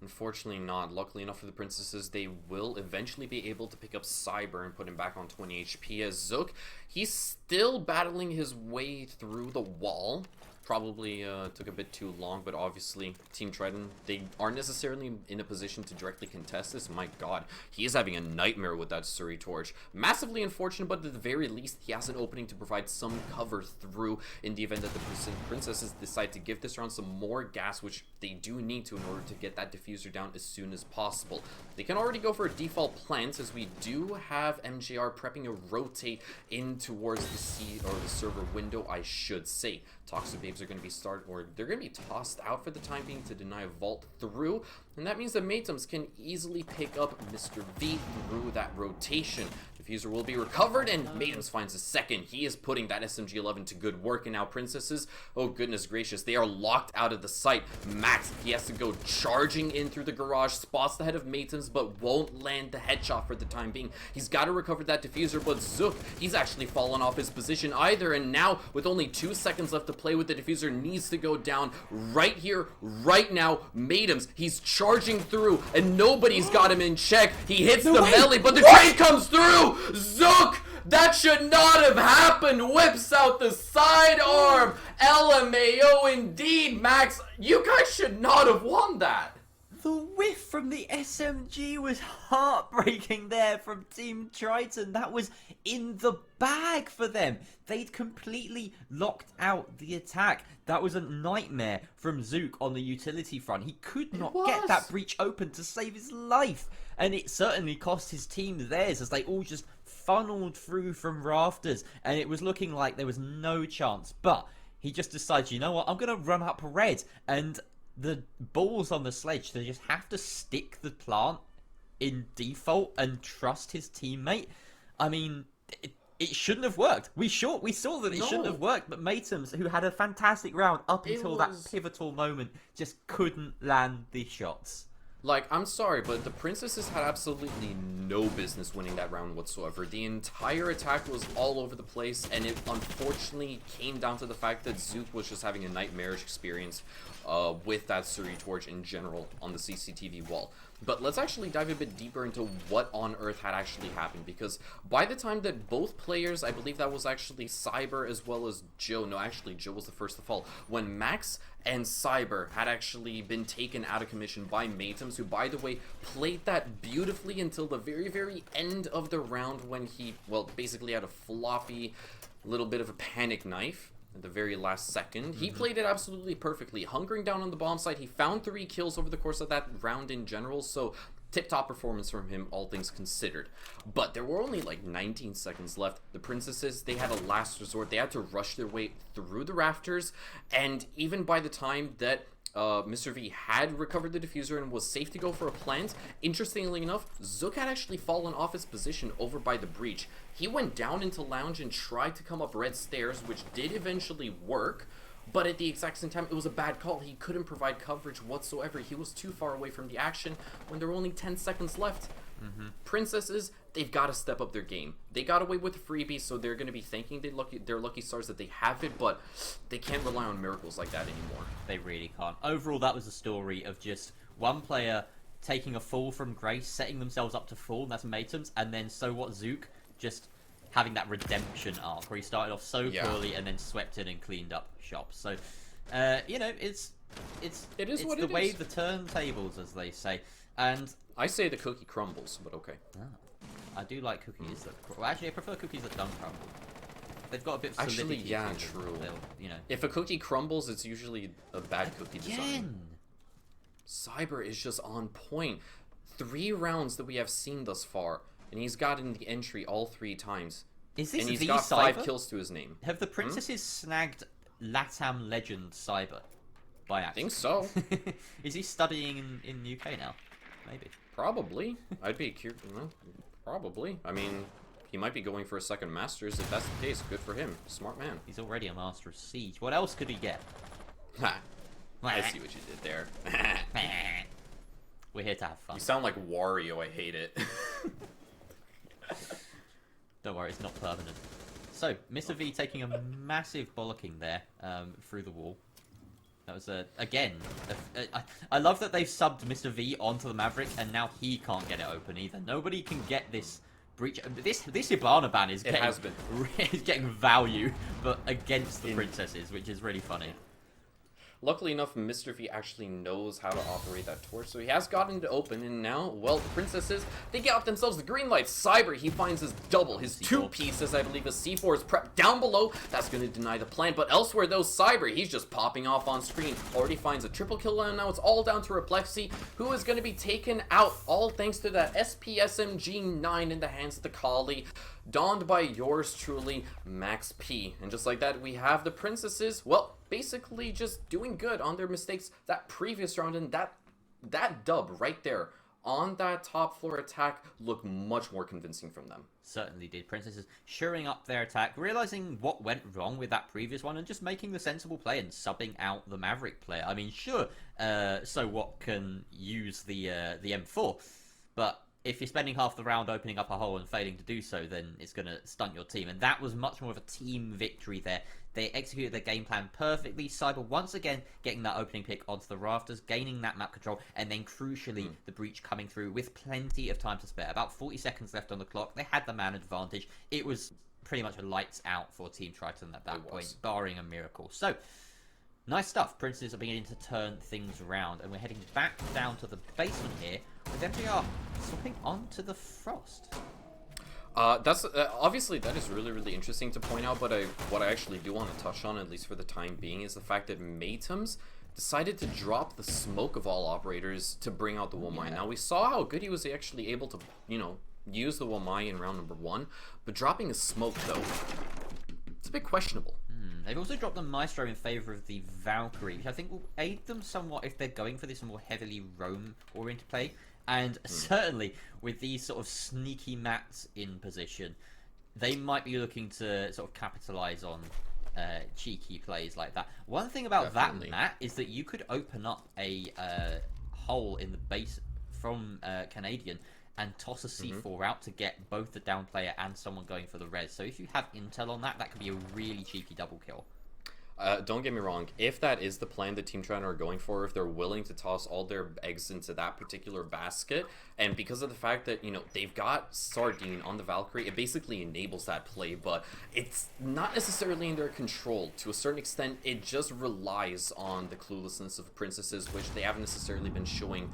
Speaker 4: Unfortunately not. Luckily enough for the Princesses, they will eventually be able to pick up Cyber and put him back on 20 HP. As Zook, he's still battling his way through the wall. Probably took a bit too long, but obviously Team Triton, they aren't necessarily in a position to directly contest this. My god, he is having a nightmare with that Suri Torch. Massively unfortunate, but at the very least, he has an opening to provide some cover through in the event that the Princesses decide to give this round some more gas, which they do need to in order to get that diffuser down as soon as possible. They can already go for a default plant, as we do have MJR prepping a rotate in towards the sea, or the server window, I should say. Toxic Babes are going to be they're going to be tossed out for the time being to deny a vault through, and that means that Matems can easily pick up Mr. V through that rotation. Diffuser will be recovered, and Matems finds a second. He is putting that SMG-11 to good work, and now Princesses, oh goodness gracious, they are locked out of the sight. Max, he has to go charging in through the garage, spots the head of Matems, but won't land the headshot for the time being. He's got to recover that Diffuser, but Zook, he's actually fallen off his position either, and now, with only 2 seconds left to play with, the Diffuser needs to go down right here, right now. Matems, he's charging through, and nobody's got him in check. He hits the melee, but the trade comes through! Zook! That should not have happened! Whips out the sidearm! LMAO indeed, Max! You guys should not have won that!
Speaker 5: The whiff from the SMG was heartbreaking there from Team Triton. That was in the bag for them. They'd completely locked out the attack. That was a nightmare from Zook on the utility front. He could not get that breach open to save his life. And it certainly cost his team theirs as they all just funneled through from rafters. And it was looking like there was no chance. But he just decided, you know what, I'm going to run up red. And the balls on the sledge, they just have to stick the plant in default and trust his teammate. I mean, it shouldn't have worked. We saw that it shouldn't have worked, but Matems, who had a fantastic round up until that pivotal moment, just couldn't land the shots.
Speaker 4: Like, I'm sorry, but the Princesses had absolutely no business winning that round whatsoever. The entire attack was all over the place, and it unfortunately came down to the fact that Zook was just having a nightmarish experience with that Suri Torch in general on the CCTV wall. But let's actually dive a bit deeper into what on earth had actually happened, because by the time that both players, I believe that was actually Cyber as well as Joe, no, actually Joe was the first to fall, when Max and Cyber had actually been taken out of commission by Matems, who, by the way, played that beautifully until the very, very end of the round when he, well, basically had a floppy little bit of a panic knife at the very last second. He played it absolutely perfectly. Hunkering down on the bomb site, he found 3 kills over the course of that round in general, so tip-top performance from him, all things considered. But there were only like 19 seconds left. The Princesses, they had a last resort. They had to rush their way through the rafters, and even by the time that Mr. V had recovered the diffuser and was safe to go for a plant, interestingly enough, Zook had actually fallen off his position over by the breach. He went down into lounge and tried to come up red stairs, which did eventually work, but at the exact same time, it was a bad call. He couldn't provide coverage whatsoever. He was too far away from the action when there were only 10 seconds left. Princesses, they've got to step up their game. They got away with freebie, so they're going to be thanking their lucky stars that they have it, but they can't rely on miracles like that anymore.
Speaker 5: They really can't. Overall, that was a story of just one player taking a fall from grace, setting themselves up to fall, and that's Matems, and then So What Zook just having that redemption arc where he started off so poorly and then swept in and cleaned up shop. So, you know, it's the way of the turntables, as they say. And
Speaker 4: I say the cookie crumbles, but okay.
Speaker 5: I do like cookies that... Well, actually, I prefer cookies that don't crumble. They've got a bit of solidity.
Speaker 4: Actually, yeah, true.
Speaker 5: You know.
Speaker 4: If a cookie crumbles, it's usually a bad cookie design. Cyber is just on point. 3 rounds that we have seen thus far, and he's gotten the entry all 3 times.
Speaker 5: Is this
Speaker 4: and he's
Speaker 5: the
Speaker 4: got
Speaker 5: Cyber?
Speaker 4: 5 kills to his name.
Speaker 5: Have the Princesses snagged LATAM legend Cyber by accident?
Speaker 4: I think so.
Speaker 5: Is he studying in UK now? Maybe.
Speaker 4: Probably. I'd be curious. Probably. I mean, he might be going for a second Masters. If that's the case, good for him. Smart man.
Speaker 5: He's already a Master of Siege. What else could he get?
Speaker 4: Ha. I see what you did there.
Speaker 5: We're here to have fun.
Speaker 4: You sound like Wario. I hate it.
Speaker 5: Don't worry, it's not permanent. So, Mr. V taking a massive bollocking there through the wall. That was, again, I love that they've subbed Mr. V onto the Maverick, and now he can't get it open either. Nobody can get this breach. This Ibana ban is getting value, but against the Princesses, which is really funny.
Speaker 4: Luckily enough, Mr. V actually knows how to operate that torch, so he has gotten it open, and now, well, the Princesses, they got themselves the green light. Cyber, he finds his double, his 2 pieces, I believe, a C4 is prepped down below. That's going to deny the plant, but elsewhere, though, Cyber, he's just popping off on screen. Already finds a triple kill, and now it's all down to Replexy, who is going to be taken out, all thanks to that SPSMG-9 in the hands of the Collie, donned by yours truly, Max P. And just like that, we have the Princesses, well, basically just doing good on their mistakes that previous round, and that dub right there on that top floor attack looked much more convincing from them.
Speaker 5: Certainly did. Princesses shoring up their attack, realizing what went wrong with that previous one, and just making the sensible play and subbing out the Maverick player. I mean, sure, so what can use the M4, but if you're spending half the round opening up a hole and failing to do so, then it's going to stunt your team. And that was much more of a team victory there. They executed their game plan perfectly. Cyber once again getting that opening pick onto the rafters, gaining that map control, and then crucially the breach coming through with plenty of time to spare. About 40 seconds left on the clock. They had the man advantage. It was pretty much a lights out for Team Triton at that point, barring a miracle. So, nice stuff. Princes are beginning to turn things around, and we're heading back down to the basement here with MJR swapping onto the Frost.
Speaker 4: That's obviously that is really interesting to point out, but what I actually do want to touch on, at least for the time being, is the fact that Matems decided to drop the smoke of all operators to bring out the Womai. Now we saw how good he was actually able to, use the Womai in round number 1, but dropping a smoke though, it's a bit questionable.
Speaker 5: They've also dropped the Maestro in favor of the Valkyrie, which I think will aid them somewhat if they're going for this more heavily roam-oriented play. And certainly, with these sort of sneaky mats in position, they might be looking to sort of capitalize on cheeky plays like that. One thing about that mat is that you could open up a hole in the base from Canadian and toss a C4 out to get both the down player and someone going for the res. So if you have intel on that, that could be a really cheeky double kill.
Speaker 4: Don't get me wrong, if that is the plan that Team Triton are going for, if they're willing to toss all their eggs into that particular basket, and because of the fact that, they've got Sardine on the Valkyrie, it basically enables that play, but it's not necessarily in their control. To a certain extent, it just relies on the cluelessness of Princesses, which they haven't necessarily been showing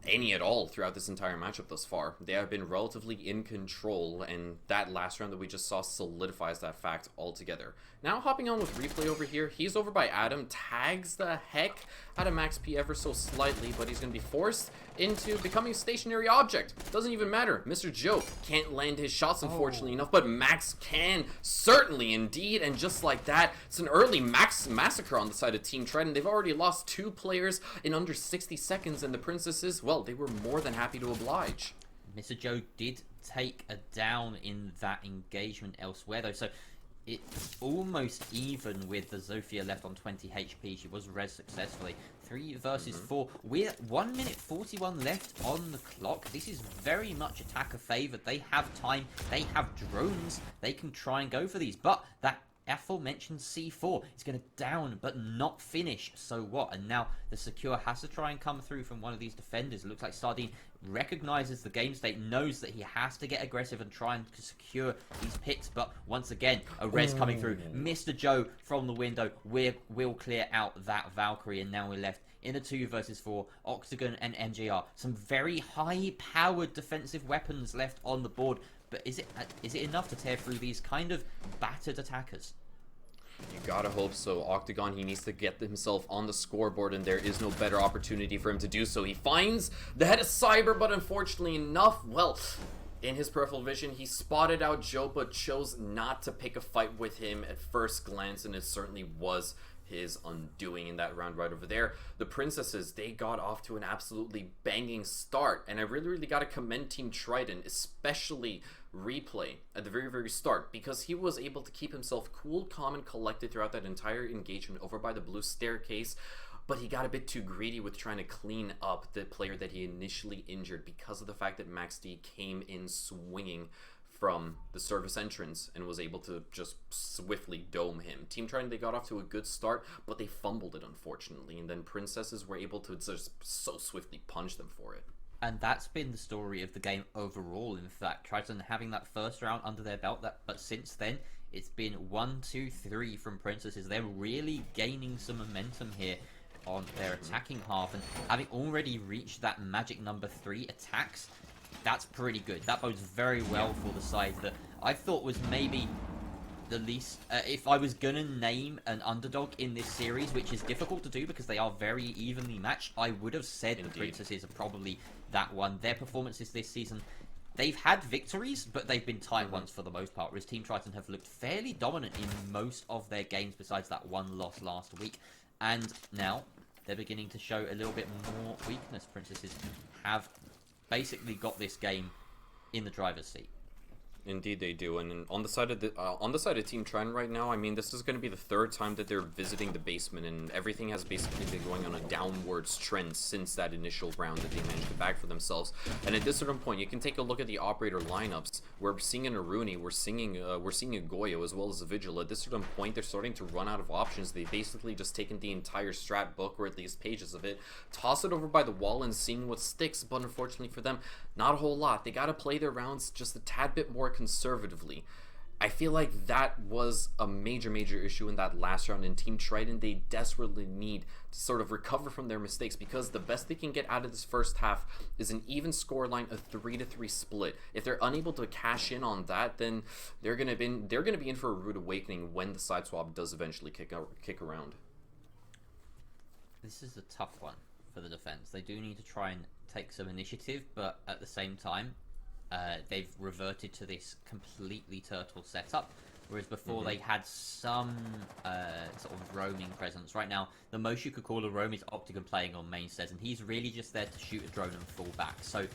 Speaker 4: any at all throughout this entire matchup thus far. They have been relatively in control, and that last round that we just saw solidifies that fact altogether. Now hopping on with Replay over here, he's over by Adam, tags the heck out of Max P ever so slightly, but he's going to be forced into becoming a stationary object. Doesn't even matter. Mr. Joe can't land his shots, unfortunately enough, but Max can, certainly indeed, and just like that, it's an early Max massacre on the side of Team Triton. They've already lost 2 players in under 60 seconds, and the Princesses, well, they were more than happy to oblige.
Speaker 5: Mr. Joe did take a down in that engagement elsewhere, though, so it's almost even with the Zofia left on 20 HP. She was res successfully. 3 versus 4. We're 1 minute 41 left on the clock. This is very much attacker favored. They have time. They have drones. They can try and go for these. But that aforementioned C4 is going to down but not finish. So what? And now the secure has to try and come through from one of these defenders. It looks like Sardine recognizes the game state, knows that he has to get aggressive and try and secure these picks, but once again a res coming through. Mr. Joe from the window will clear out that Valkyrie, and now we're left in a 2 versus 4, Octagon and MJR. Some very high powered defensive weapons left on the board, but is it enough to tear through these kind of battered attackers?
Speaker 4: You gotta hope so. Octagon, he needs to get himself on the scoreboard, and there is no better opportunity for him to do so. He finds the head of Cyber, but unfortunately enough, well, in his peripheral vision, he spotted out Joe, but chose not to pick a fight with him at first glance, and it certainly was his undoing in that round right over there. The Princesses, they got off to an absolutely banging start, and I really gotta commend Team Triton, especially Replay at the very start, because he was able to keep himself cool, calm, and collected throughout that entire engagement over by the blue staircase. But he got a bit too greedy with trying to clean up the player that he initially injured, because of the fact that Max D came in swinging from the service entrance and was able to just swiftly dome him. Team Triton, they got off to a good start, but they fumbled it, unfortunately, and then Princesses were able to just so swiftly punch them for it.
Speaker 5: And that's been the story of the game overall. In fact, Triton having that first round under their belt, but since then it's been 1, 2, 3 from Princesses. They're really gaining some momentum here on their attacking half, and having already reached that magic number 3 attacks, that's pretty good. That bodes very well for the side that I thought was maybe the least, if I was gonna name an underdog in this series, which is difficult to do because they are very evenly matched, I would have said the Princesses are probably that one. Their performances this season, they've had victories, but they've been tight ones for the most part, whereas Team Triton have looked fairly dominant in most of their games besides that one loss last week. And now they're beginning to show a little bit more weakness. Princesses have basically got this game in the driver's seat.
Speaker 4: Indeed, they do. And on the side of Team Triton right now, I mean, this is going to be the third time that they're visiting the basement, and everything has basically been going on a downwards trend since that initial round that they managed to bag for themselves. And at this certain point, you can take a look at the operator lineups. We're seeing an Aruni, we're seeing a Goyo as well as a Vigil. At this certain point, they're starting to run out of options. They've basically just taken the entire strat book, or at least pages of it, toss it over by the wall, and seeing what sticks. But unfortunately for them, not a whole lot. They got to play their rounds just a tad bit more conservatively. I feel like that was a major issue in that last round. In Team Triton, they desperately need to sort of recover from their mistakes, because the best they can get out of this first half is an even scoreline, a 3-3 split. If they're unable to cash in on that, then they're gonna be in for a rude awakening when the side swap does eventually kick around.
Speaker 5: This is a tough one for the defense. They do need to try and take some initiative, but at the same time, they've reverted to this completely turtle setup, whereas before they had some sort of roaming presence. Right now, the most you could call a roam is Octagon playing on main stairs, and he's really just there to shoot a drone and fall back. So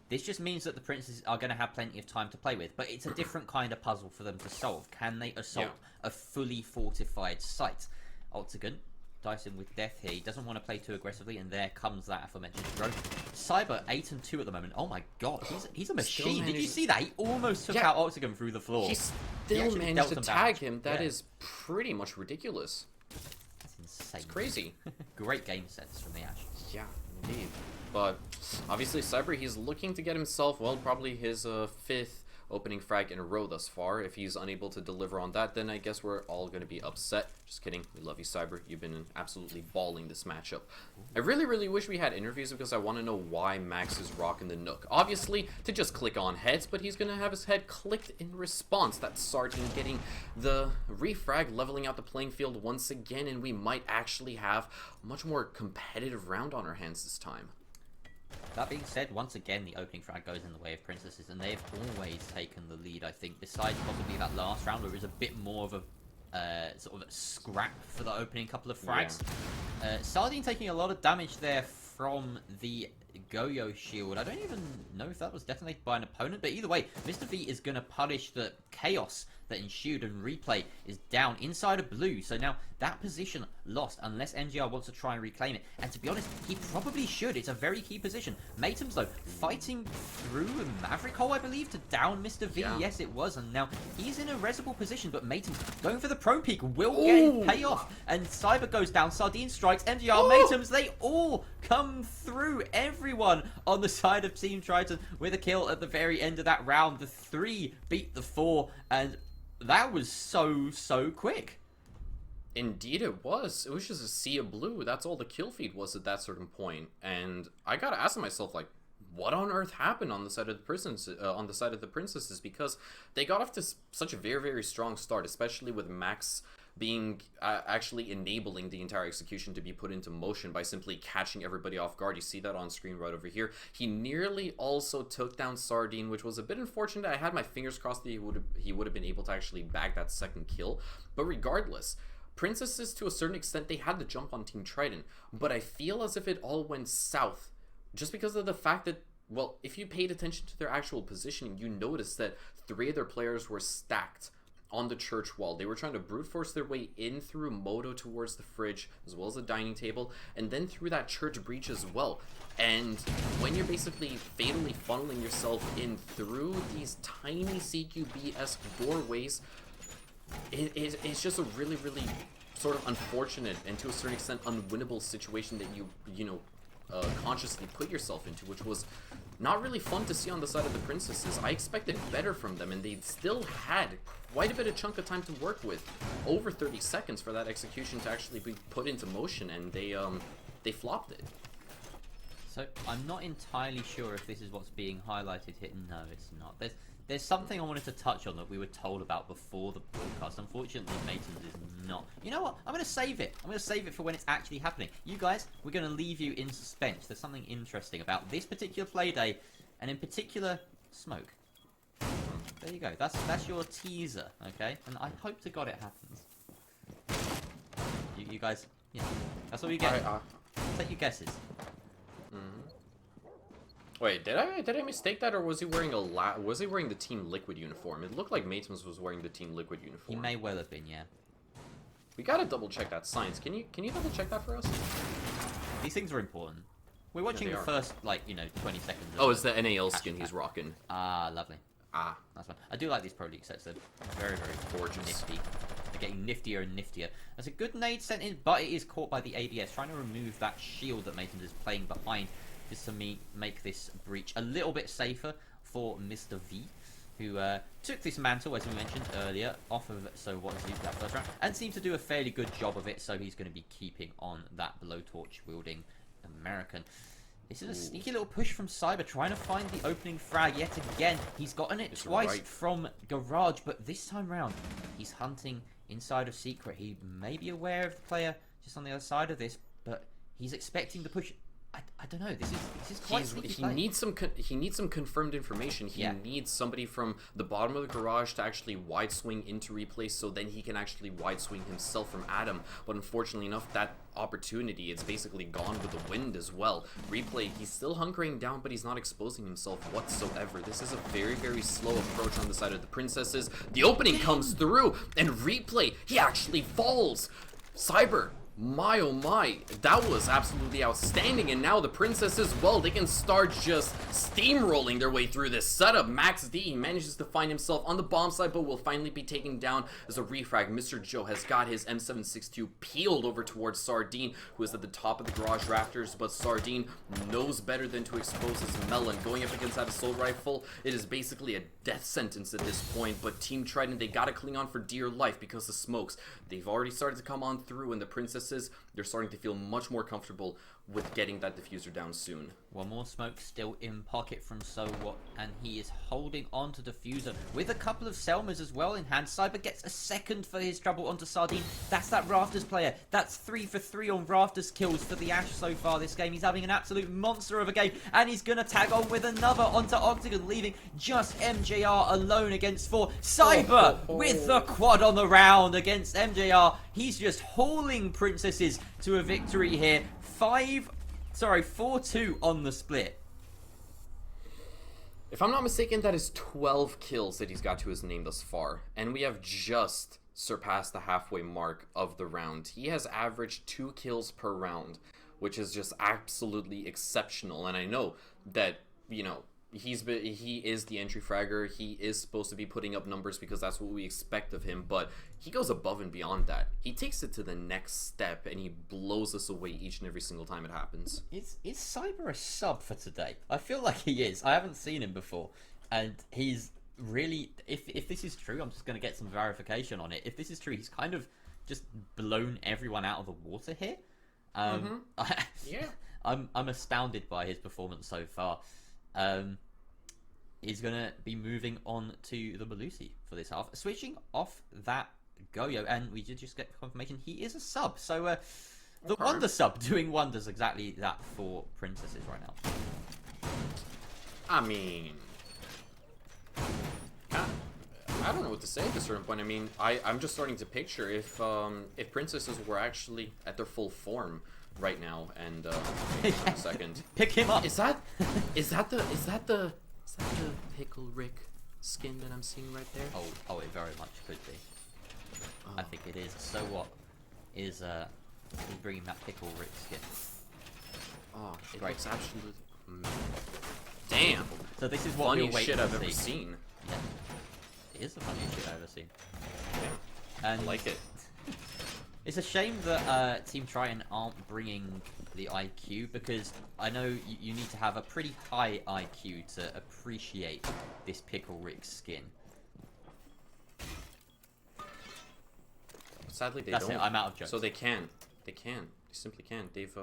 Speaker 5: this just means that the princes are going to have plenty of time to play with, but it's a different kind of puzzle for them to solve. Can they assault a fully fortified site? Octagon Dyson with death here. He doesn't want to play too aggressively, and there comes that aforementioned drone. Cyber 8-2 at the moment. Oh my god, he's a machine. Did you see that? He almost took out Octagon through the floor.
Speaker 4: He still managed to tag him. That is pretty much ridiculous.
Speaker 5: That's insane.
Speaker 4: It's crazy.
Speaker 5: Great game sense from the Ash.
Speaker 4: Yeah, indeed. But obviously Cyber, he's looking to get himself, well, probably his 5th opening frag in a row thus far. If he's unable to deliver on that, then I guess we're all going to be upset. Just kidding. We love you, Cyber. You've been absolutely balling this matchup. I really wish we had interviews, because I want to know why Max is rocking the Nook. Obviously, to just click on heads, but he's going to have his head clicked in response. That's Sardine getting the refrag, leveling out the playing field once again, and we might actually have a much more competitive round on our hands this time.
Speaker 5: That being said, once again, the opening frag goes in the way of Princesses, and they've always taken the lead, I think, besides possibly that last round, where it was a bit more of a sort of a scrap for the opening couple of frags. Yeah. Sardine taking a lot of damage there from the Goyo shield. I don't even know if that was detonated by an opponent, but either way, Mr. V is going to punish the chaos that ensued, and Replay is down inside of blue. So now that position lost, unless NGR wants to try and reclaim it. And to be honest, he probably should. It's a very key position. Matems, though, fighting through a Maverick hole, I believe, to down Mr. V. Yeah. Yes, it was. And now he's in a resible position, but Matems going for the prone peak will get payoff. And Cyber goes down. Sardine strikes. NGR, Matems, they all come through. Everyone on the side of Team Triton with a kill at the very end of that round. The 3 beat the 4, and that was so quick.
Speaker 4: Indeed it was. It was just a sea of blue. That's all the kill feed was at that certain point. And I gotta ask myself, like, what on earth happened on the side of the princesses? Because they got off to such a very strong start, especially with Max being actually enabling the entire execution to be put into motion by simply catching everybody off guard. You see that on screen right over here. He nearly also took down Sardine, which was a bit unfortunate. I had my fingers crossed that he would have been able to actually bag that second kill. But regardless, Princesses, to a certain extent, they had the jump on Team Triton, but I feel as if it all went south just because of the fact that, well, if you paid attention to their actual positioning, you noticed that 3 of their players were stacked on the church wall. They were trying to brute force their way in through Moto towards the fridge, as well as the dining table, and then through that church breach as well. And when you're basically fatally funneling yourself in through these tiny CQB-esque doorways, it's just a really sort of unfortunate and to a certain extent unwinnable situation that you know consciously put yourself into, which was not really fun to see on the side of the princesses. I expected better from them, and they still had quite a bit of chunk of time to work with, over 30 seconds for that execution to actually be put into motion, and they flopped it.
Speaker 5: So I'm not entirely sure if this is what's being highlighted here. No, it's not. There's something I wanted to touch on that we were told about before the broadcast. Unfortunately, Matins is not. You know what? I'm going to save it. I'm going to save it for when it's actually happening. You guys, we're going to leave you in suspense. There's something interesting about this particular Playday, and in particular, Smoke. There you go. That's your teaser, okay? And I hope to God it happens. You guys, yeah, that's all you get. Take your guesses.
Speaker 4: Wait, did I mistake that, or was he wearing the Team Liquid uniform? It looked like Matens was wearing the Team Liquid uniform.
Speaker 5: He may well have been, yeah.
Speaker 4: We gotta double check that science. Can you double check that for us?
Speaker 5: These things are important. We're watching the first, like, 20 seconds.
Speaker 4: Oh, it's the NAL skin he's rocking.
Speaker 5: Ah, lovely.
Speaker 4: Ah,
Speaker 5: that's fine. I do like these Pro League sets. They're very, very gorgeous. Nifty. They're getting niftier and niftier. That's a good nade sent in, but it is caught by the ADS, trying to remove that shield that Matens is playing behind, just to make this breach a little bit safer for Mr. V, who took this mantle, as we mentioned earlier, off of that first round, and seems to do a fairly good job of it, so he's going to be keeping on that blowtorch wielding American. This is a sneaky little push from Cyber, trying to find the opening frag yet again. He's gotten it twice from Garage, but this time round, he's hunting inside of Secret. He may be aware of the player just on the other side of this, but he's expecting the push. I don't know. This is quite sneaky
Speaker 4: he
Speaker 5: play.
Speaker 4: needs some confirmed information. He needs somebody from the bottom of the garage to actually wide swing into replay, so then he can actually wide swing himself from Adam. But unfortunately enough, that opportunity, it's basically gone with the wind as well. Replay, he's still hunkering down, but he's not exposing himself whatsoever. This is a very, very slow approach on the side of the Princesses. The opening comes through, and Replay, he actually falls. Cyber, my oh my, that was absolutely outstanding. And now the Princesses, well, they can start just steamrolling their way through this setup. Max D manages to find himself on the bomb side, but will finally be taken down as a refrag. Mr. Joe has got his M762 peeled over towards Sardine, who is at the top of the garage rafters, but Sardine knows better than to expose his melon. Going up against that assault rifle, it is basically a death sentence at this point, but Team Triton, they gotta cling on for dear life because the smokes, they've already started to come on through, and the Princesses, they're starting to feel much more comfortable with getting that diffuser down soon.
Speaker 5: One more smoke still in pocket from SoWhat, and he is holding on to diffuser with a couple of Selmas as well in hand. Cyber gets a second for his trouble onto Sardine. That's that Rafters player. That's 3 for 3 on Rafters kills for the Ash so far this game. He's having an absolute monster of a game, and he's gonna tag on with another onto Octagon, leaving just MJR alone against 4. Cyber with the quad on the round against MJR. He's just hauling Princesses to a victory here. 4-2 on the split.
Speaker 4: If I'm not mistaken, that is 12 kills that he's got to his name thus far, and we have just surpassed the halfway mark of the round. He has averaged 2 kills per round, which is just absolutely exceptional. And I know that, he is the entry fragger. He is supposed to be putting up numbers because that's what we expect of him, but he goes above and beyond that. He takes it to the next step, and he blows us away each and every single time it happens.
Speaker 5: Is Cyber a sub for today? I feel like he is. I haven't seen him before, and he's really, if this is true, I'm just going to get some verification on it. If this is true, he's kind of just blown everyone out of the water here. Yeah. I'm astounded by his performance so far. Is going to be moving on to the Malusi for this half. Switching off that Goyo, and we did just get confirmation he is a sub. So the Wonder sub doing wonders exactly that for Princesses right now.
Speaker 4: I mean, I don't know what to say at a certain point. I mean, I'm just starting to picture if Princesses were actually at their full form right now, and wait a second.
Speaker 5: Pick him up.
Speaker 4: Is that the Pickle Rick skin that I'm seeing right there?
Speaker 5: Oh, it very much could be. I think it is. SoWhat is bringing that Pickle Rick skin.
Speaker 4: Oh, it looks absolutely damn.
Speaker 5: So this is what we're waiting
Speaker 4: shit
Speaker 5: to
Speaker 4: I've ever
Speaker 5: see.
Speaker 4: seen.
Speaker 5: Yeah, it is the funniest shit I've ever seen.
Speaker 4: Yeah,
Speaker 5: and
Speaker 4: I like it.
Speaker 5: It's a shame that Team Triton aren't bringing the IQ, because I know you need to have a pretty high IQ to appreciate this Pickle Rick skin.
Speaker 4: Sadly, they
Speaker 5: That's
Speaker 4: don't.
Speaker 5: it, I'm out of jokes.
Speaker 4: So they can. They simply can. They've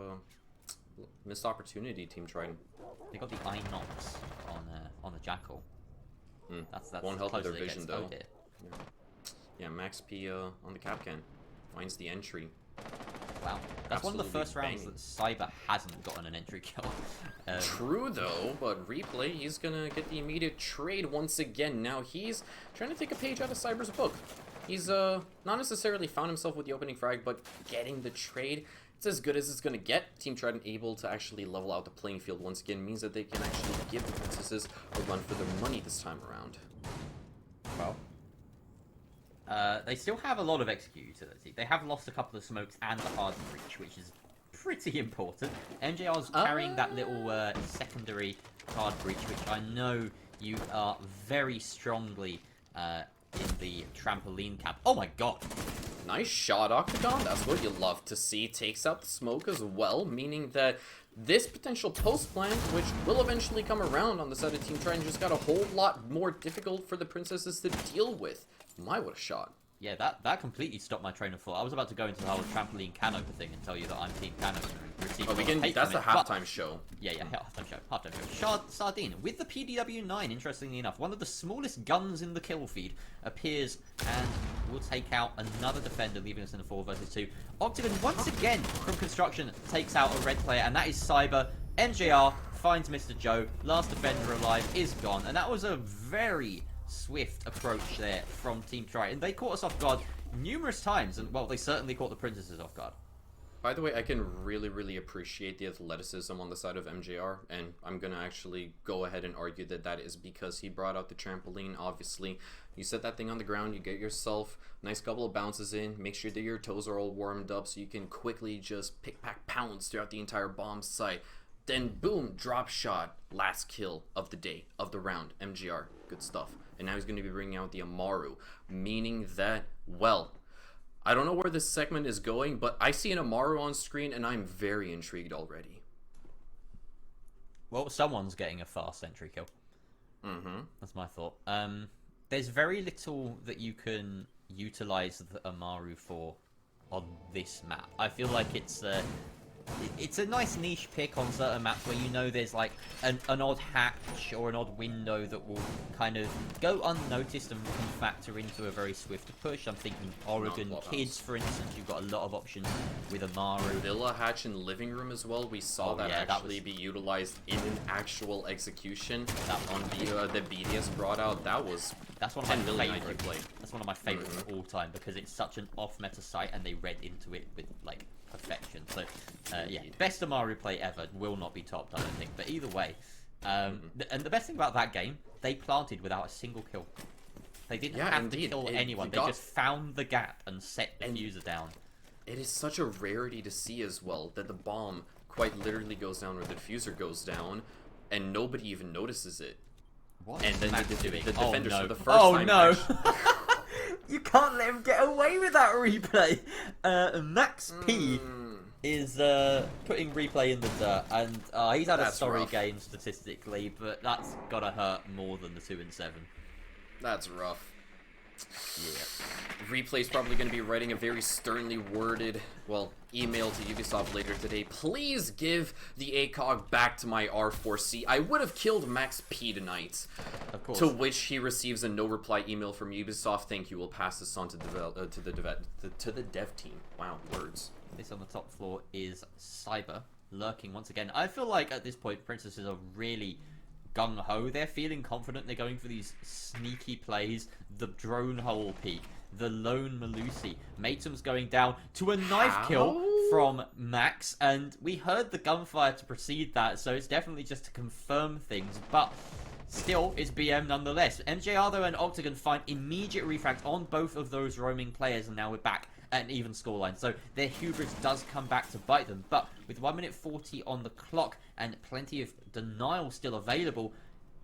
Speaker 4: missed opportunity, Team Triton.
Speaker 5: They got the Inox on the Jackal. That's
Speaker 4: won't help with their
Speaker 5: close as it
Speaker 4: vision
Speaker 5: gets
Speaker 4: though.
Speaker 5: here.
Speaker 4: Yeah, Max P on the Capcan finds the entry.
Speaker 5: Wow, that's one of the
Speaker 4: Absolutely
Speaker 5: first rounds that Cyber hasn't gotten an entry kill.
Speaker 4: True though, but Replay, he's gonna get the immediate trade once again. Now he's trying to take a page out of Cyber's book. He's not necessarily found himself with the opening frag, but getting the trade. it's as good as it's going to get. Team Triton able to actually level out the playing field once again means that they can actually give the princesses a run for their money this time around.
Speaker 5: Well, they still have a lot of execute utility. They have lost a couple of smokes and the hard breach, which is pretty important. MJR's carrying that little secondary hard breach, which I know you are very strongly in the trampoline camp. Oh my god!
Speaker 4: Nice shot, Octagon. That's what you love to see. Takes out the smoke as well, meaning that this potential post plan, which will eventually come around on the side of Team Triton, just got a whole lot more difficult for the princesses to deal with. My, what a shot.
Speaker 5: Yeah, that completely stopped my train of thought. I was about to go into the whole trampoline canoe thing and tell you that I'm Team Canoe and receive
Speaker 4: that's the halftime show.
Speaker 5: Yeah, halftime show. Sardine, with the PDW-9, interestingly enough, one of the smallest guns in the kill feed, appears and will take out another defender, leaving us in a 4 versus 2. Octagon, once again, from construction, takes out a red player, and that is Cyber. MJR finds Mr. Joe. Last defender alive is gone, and that was a very swift approach there from Team Triton. They caught us off guard numerous times, and well, they certainly caught the princesses off guard.
Speaker 4: By the way, I can really appreciate the athleticism on the side of MJR, and I'm gonna actually go ahead and argue that that is because he brought out the trampoline. Obviously, you set that thing on the ground, you get yourself a nice couple of bounces in, make sure that your toes are all warmed up so you can quickly just pick, pack, pounds throughout the entire bomb site. Then boom, drop shot, last kill of the day, of the round. MGR, good stuff. And now he's going to be bringing out the Amaru, meaning that, well, I don't know where this segment is going, but I see an Amaru on screen, and I'm very intrigued already.
Speaker 5: Well, someone's getting a fast entry kill. That's my thought. There's very little that you can utilize the Amaru for on this map. I feel like it's a nice niche pick on certain maps where you know there's like an odd hatch or an odd window that will kind of go unnoticed and can factor into a very swift push. I'm thinking Oregon Kids, for instance. You've got a lot of options with Amaru.
Speaker 4: Villa hatch in living room as well. We saw that be utilized in an actual execution. That on the BDS brought out.
Speaker 5: That's one of my favorites. That's one of my favorites of all time because it's such an off-meta site and they read into it with like perfection. So yeah, best Amaru play ever, will not be topped, I don't think. But either way, and the best thing about that game, they planted without a single kill. They didn't have to kill anyone. They just found the gap and set the diffuser down.
Speaker 4: It is such a rarity to see as well that the bomb quite literally goes down or the diffuser goes down and nobody even notices it.
Speaker 5: What?
Speaker 4: And then the defenders for the first
Speaker 5: Oh
Speaker 4: time
Speaker 5: no! You can't let him get away with that replay. Max P is putting replay in the dirt, and he's had a sorry game statistically, but that's gotta hurt more than the 2 and 7.
Speaker 4: That's rough.
Speaker 5: Yeah.
Speaker 4: Replay's probably going to be writing a very sternly worded, well, email to Ubisoft later today. Please give the ACOG back to my R4C. I would have killed Max P tonight.
Speaker 5: Of course.
Speaker 4: To which he receives a no reply email from Ubisoft. Thank you. We'll pass this on to the dev team. Wow, words.
Speaker 5: This on the top floor is Cyber lurking once again. I feel like at this point princesses are really gung-ho. They're feeling confident. They're going for these sneaky plays. The drone hole peek. The lone Malusi. Matum's going down to a knife kill from Max. And we heard the gunfire to precede that. So it's definitely just to confirm things. But still, it's BM nonetheless. MJR though and Octagon find immediate refract on both of those roaming players. And now we're back at an even scoreline. So their hubris does come back to bite them. But with 1 minute 40 on the clock and plenty of denial still available,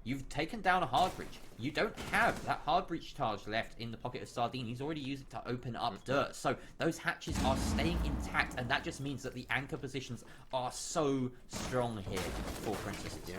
Speaker 5: you've taken down a hard breach. You don't have that hard breach charge left in the pocket of Sardine. He's already used it to open up dirt. So those hatches are staying intact, and that just means that the anchor positions are so strong here for Princesses.
Speaker 4: Yeah.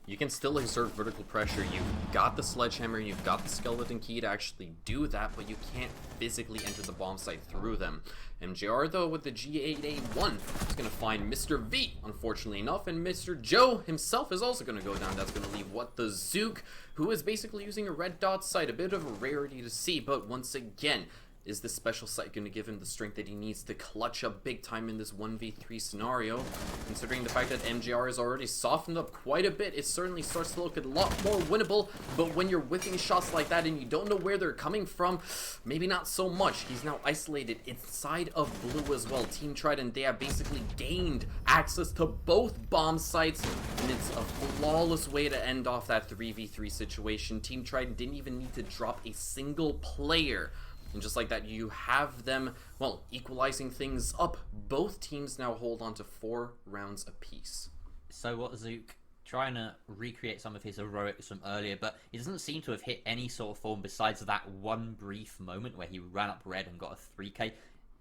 Speaker 4: You can still exert vertical pressure. You've got the sledgehammer, you've got the skeleton key to actually do that, but you can't physically enter the bomb site through them. MJR, though, with the G8A1 is going to find Mr. V, unfortunately enough, and Mr. Joe himself is also going to go down. That's going to leave the Zook, who is basically using a red dot sight. A bit of a rarity to see, but once again, Is this special sight going to give him the strength that he needs to clutch up big time in this 1v3 scenario? Considering the fact that MJR has already softened up quite a bit, it certainly starts to look a lot more winnable. But when you're whiffing shots like that and you don't know where they're coming from, maybe not so much. He's now isolated inside of blue as well. Team Triton, they have basically gained access to both bomb sites, and it's a flawless way to end off that 3v3 situation. Team Triton didn't even need to drop a single player. And just like that, you have them, well, equalizing things up. Both teams now hold on to 4 rounds apiece.
Speaker 5: So what, Zook? Trying to recreate some of his heroics from earlier, but he doesn't seem to have hit any sort of form besides that one brief moment where he ran up red and got a 3k.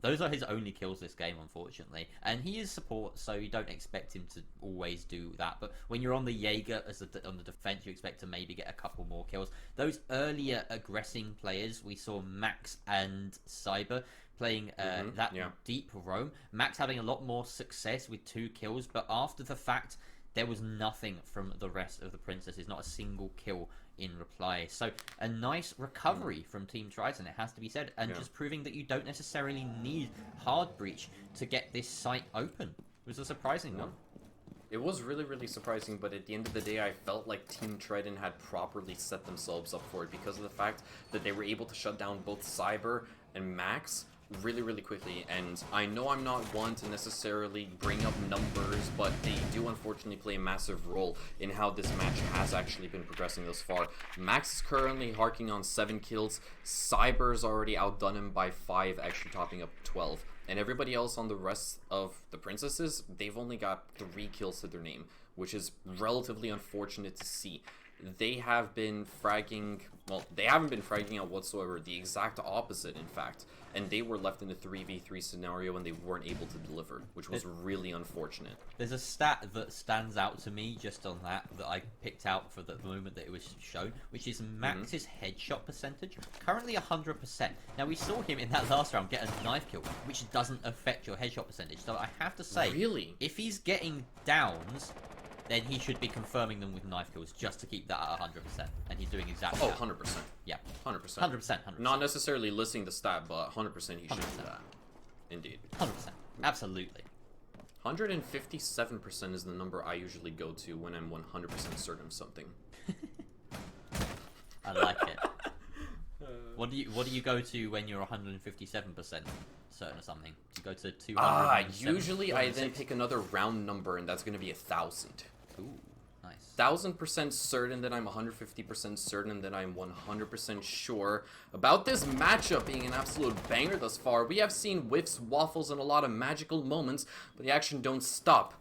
Speaker 5: Those are his only kills this game, unfortunately. And he is support, so you don't expect him to always do that. But when you're on the Jaeger on the defense, you expect to maybe get a couple more kills. Those earlier aggressing players, we saw Max and Cyber playing deep roam. Max having a lot more success with 2 kills, but after the fact, there was nothing from the rest of the princesses, not a single kill in reply. So a nice recovery from Team Triton, it has to be said, and just proving that you don't necessarily need hard breach to get this site open. It was a surprising one.
Speaker 4: It was really, really surprising, but at the end of the day, I felt like Team Triton had properly set themselves up for it because of the fact that they were able to shut down both Cyber and Max really, really quickly. And I know I'm not one to necessarily bring up numbers, but they do unfortunately play a massive role in how this match has actually been progressing thus far. Max is currently harking on 7 kills. Cyber's already outdone him by 5, actually topping up 12. And everybody else on the rest of the princesses, they've only got 3 kills to their name, which is relatively unfortunate to see. They have been fragging, well, they haven't been fragging out whatsoever, the exact opposite, in fact. And they were left in a 3v3 scenario and they weren't able to deliver, which was really unfortunate.
Speaker 5: There's a stat that stands out to me just on that I picked out for the moment that it was shown, which is Max's headshot percentage. Currently 100%. Now, we saw him in that last round get a knife kill, which doesn't affect your headshot percentage. So I have to say, if he's getting downs, then he should be confirming them with knife kills just to keep that at 100%. And he's doing exactly that.
Speaker 4: 100%.
Speaker 5: Yeah.
Speaker 4: 100%.
Speaker 5: 100%.
Speaker 4: Not necessarily listing the stat, but 100% he should do that. Indeed.
Speaker 5: 100%. Absolutely.
Speaker 4: 157% is the number I usually go to when I'm 100% certain of something.
Speaker 5: I like it. What do you go to when you're 157% certain of something? Do you go to 200?
Speaker 4: Usually I then pick another round number, and that's going to be 1,000.
Speaker 5: Ooh, nice.
Speaker 4: 1,000% certain that I'm 150% certain that I'm 100% sure about this matchup being an absolute banger thus far. We have seen whiffs, waffles, and a lot of magical moments, but the action don't stop.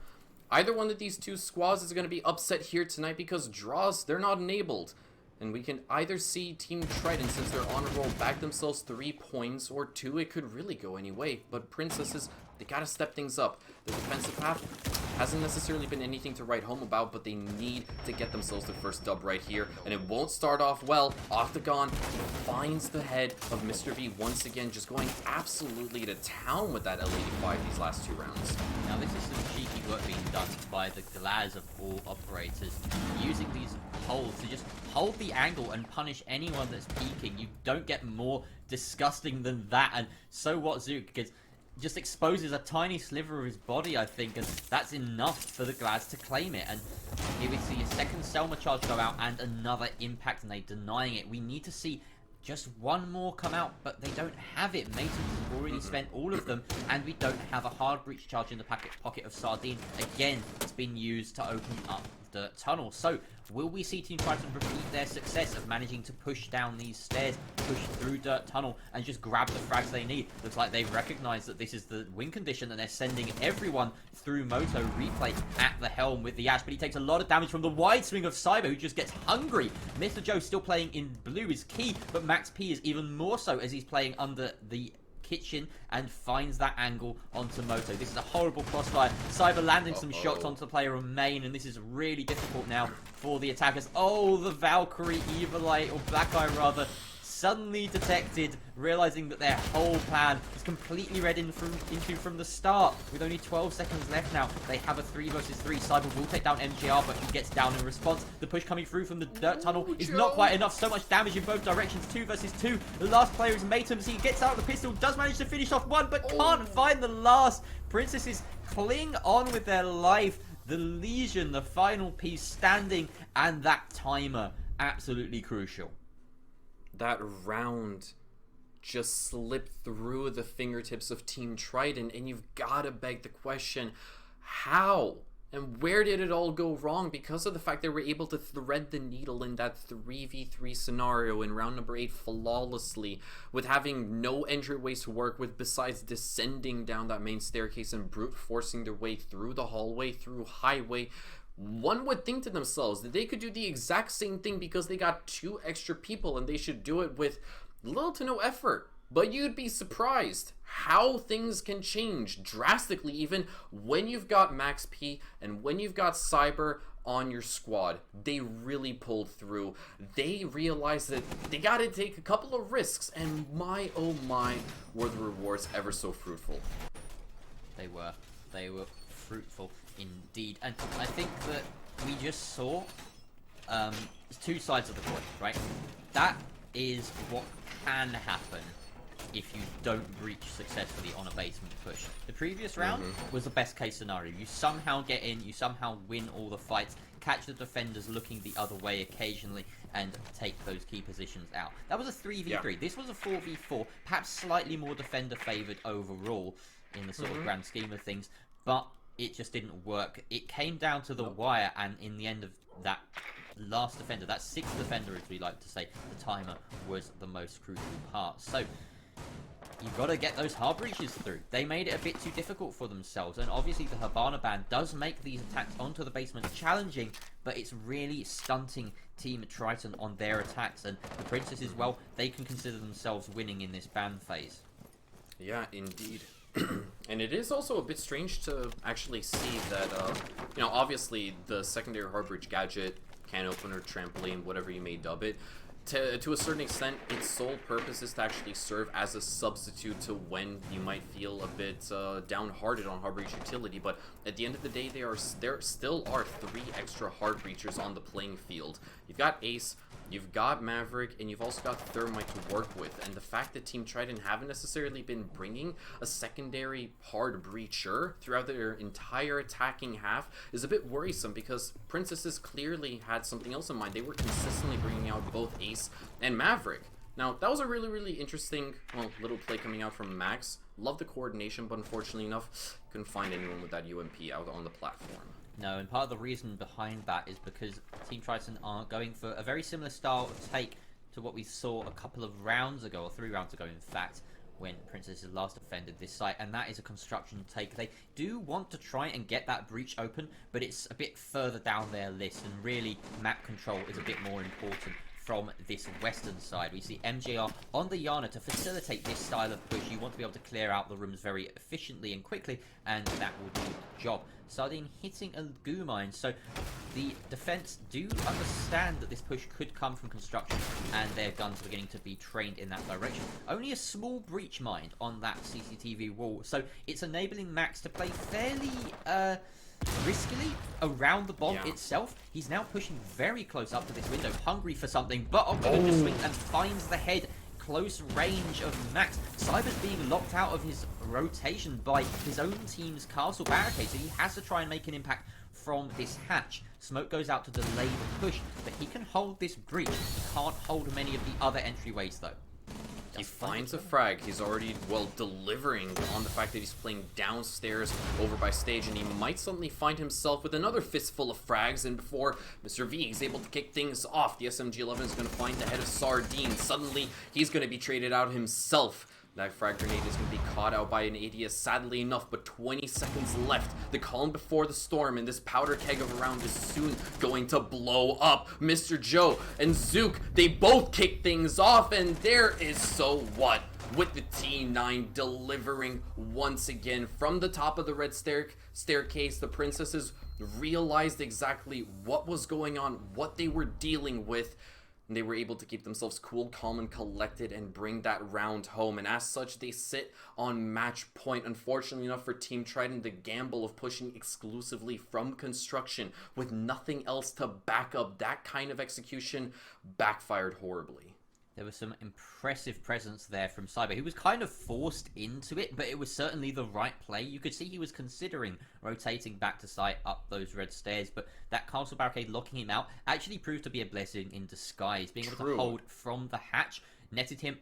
Speaker 4: Either one of these two squads is going to be upset here tonight because draws, they're not enabled. And we can either see Team Triton, since they're on a roll, back themselves 3 points, or 2, it could really go any way. But Princesses, they gotta step things up. The defensive half hasn't necessarily been anything to write home about, but they need to get themselves the first dub right here. And it won't start off well. Octagon finds the head of Mr. V once again, just going absolutely to town with that L85 these last 2 rounds.
Speaker 5: Now this is some cheeky work being done by the glads of all operators, using these holes to just hold the angle and punish anyone that's peeking. You don't get more disgusting than that. And so what, Zook gets just exposes a tiny sliver of his body, I think, and that's enough for the glads to claim it. And here we see a second Selma charge go out and another impact, and they denying it. We need to see just one more come out, but they don't have it. Masons has already spent all of them, and we don't have a hard breach charge in the pocket of Sardine. Again, it's been used to open up the tunnel. So will we see Team Triton repeat their success of managing to push down these stairs, push through Dirt Tunnel, and just grab the frags they need? Looks like they've recognized that this is the win condition, and they're sending everyone through Moto. Replay at the helm with the Ash, but he takes a lot of damage from the wide swing of Cyber, who just gets hungry. Mr. Joe still playing in blue is key, but Max P is even more so as he's playing under the kitchen and finds that angle onto Moto. This is a horrible crossfire. Cyber landing some shots onto the player on main, and this is really difficult now for the attackers. Oh, the Valkyrie Evilite, or Black Eye rather, suddenly detected, realizing that their whole plan was completely read into from the start. With only 12 seconds left now, they have a 3 versus 3. Cyber will take down MGR, but he gets down in response. The push coming through from the dirt tunnel is not quite enough. So much damage in both directions. 2 versus 2. The last player is Maytems. He gets out of the pistol, does manage to finish off one, but can't find the last. Princesses cling on with their life. The Legion, the final piece standing, and that timer, absolutely crucial.
Speaker 4: That round just slipped through the fingertips of Team Triton, and you've got to beg the question, how? And where did it all go wrong? Because of the fact they were able to thread the needle in that 3v3 scenario in round number 8 flawlessly, with having no entryways to work with besides descending down that main staircase and brute forcing their way through the hallway, through highway. One would think to themselves that they could do the exact same thing because they got 2 extra people and they should do it with little to no effort. But you'd be surprised how things can change drastically even when you've got Max P and when you've got Cyber on your squad. They really pulled through. They realized that they got to take a couple of risks, and my oh my were the rewards ever so fruitful.
Speaker 5: They were fruitful indeed, and I think that we just saw 2 sides of the coin, right? That is what can happen if you don't breach successfully on a basement push. The previous round was the best case scenario. You somehow get in, you somehow win all the fights, catch the defenders looking the other way occasionally, and take those key positions out. That was a 3v3. Yeah. This was a 4v4, perhaps slightly more defender favored overall in the sort of grand scheme of things, but it just didn't work. It came down to the wire, and in the end of that last defender, that 6th defender as we like to say, the timer was the most crucial part. So you've got to get those hard breaches through. They made it a bit too difficult for themselves, and obviously the Habana ban does make these attacks onto the basement challenging, but it's really stunting Team Triton on their attacks, and the Princesses, well, they can consider themselves winning in this ban phase.
Speaker 4: Yeah, indeed. And it is also a bit strange to actually see that, you know, obviously the secondary hard breach gadget, can opener, trampoline, whatever you may dub it, to a certain extent, its sole purpose is to actually serve as a substitute to when you might feel a bit downhearted on hard breach utility. But at the end of the day, there still are 3 extra hard breachers on the playing field. You've got Ace, you've got Maverick, and you've also got Thermite to work with. And the fact that Team Triton haven't necessarily been bringing a secondary hard breacher throughout their entire attacking half is a bit worrisome, because Princesses clearly had something else in mind. They were consistently bringing out both Ace and Maverick. Now, that was a really, really interesting, well, little play coming out from Max. Love the coordination, but unfortunately enough, couldn't find anyone with that UMP out on the platform.
Speaker 5: No, and part of the reason behind that is because Team Triton are going for a very similar style of take to what we saw a couple of rounds ago, or 3 rounds ago in fact, when Princesses last defended this site, and that is a construction take. They do want to try and get that breach open, but it's a bit further down their list, and really map control is a bit more important from this western side. We see MJR on the Yana to facilitate this style of push. You want to be able to clear out the rooms very efficiently and quickly, and that will do the job. Sardine hitting a goo mine, so the defense do understand that this push could come from construction, and their guns are beginning to be trained in that direction. Only a small breach mine on that CCTV wall, so it's enabling Max to play fairly riskily around the bomb itself. He's now pushing very close up to this window, hungry for something, but Optimum just swings and finds the head. Close range of Max. Cyber's being locked out of his rotation by his own team's castle barricade, so he has to try and make an impact from this hatch. Smoke goes out to delay the push, but he can hold this breach. He can't hold many of the other entryways though.
Speaker 4: He finds a frag. He's already, well, delivering on the fact that he's playing downstairs over by stage, and he might suddenly find himself with another fistful of frags, and before Mr. V is able to kick things off, the SMG-11 is going to find the head of Sardine. Suddenly, he's going to be traded out himself. That frag grenade is going to be caught out by an ADS, sadly enough, but 20 seconds left. The calm before the storm, and this powder keg of a round is soon going to blow up. Mr. Joe and Zook, they both kick things off, and there is so what? With the T9 delivering once again from the top of the red staircase, the Princesses realized exactly what was going on, what they were dealing with. and they were able to keep themselves cool, calm, and collected and bring that round home. And as such, they sit on match point. Unfortunately enough for Team Triton, the gamble of pushing exclusively from construction with nothing else to back up that kind of execution backfired horribly.
Speaker 5: There was some impressive presence there from Cyber. He was kind of forced into it, but it was certainly the right play. You could see he was considering rotating back to site up those red stairs, but that castle barricade locking him out actually proved to be a blessing in disguise. Being able to hold from the hatch netted him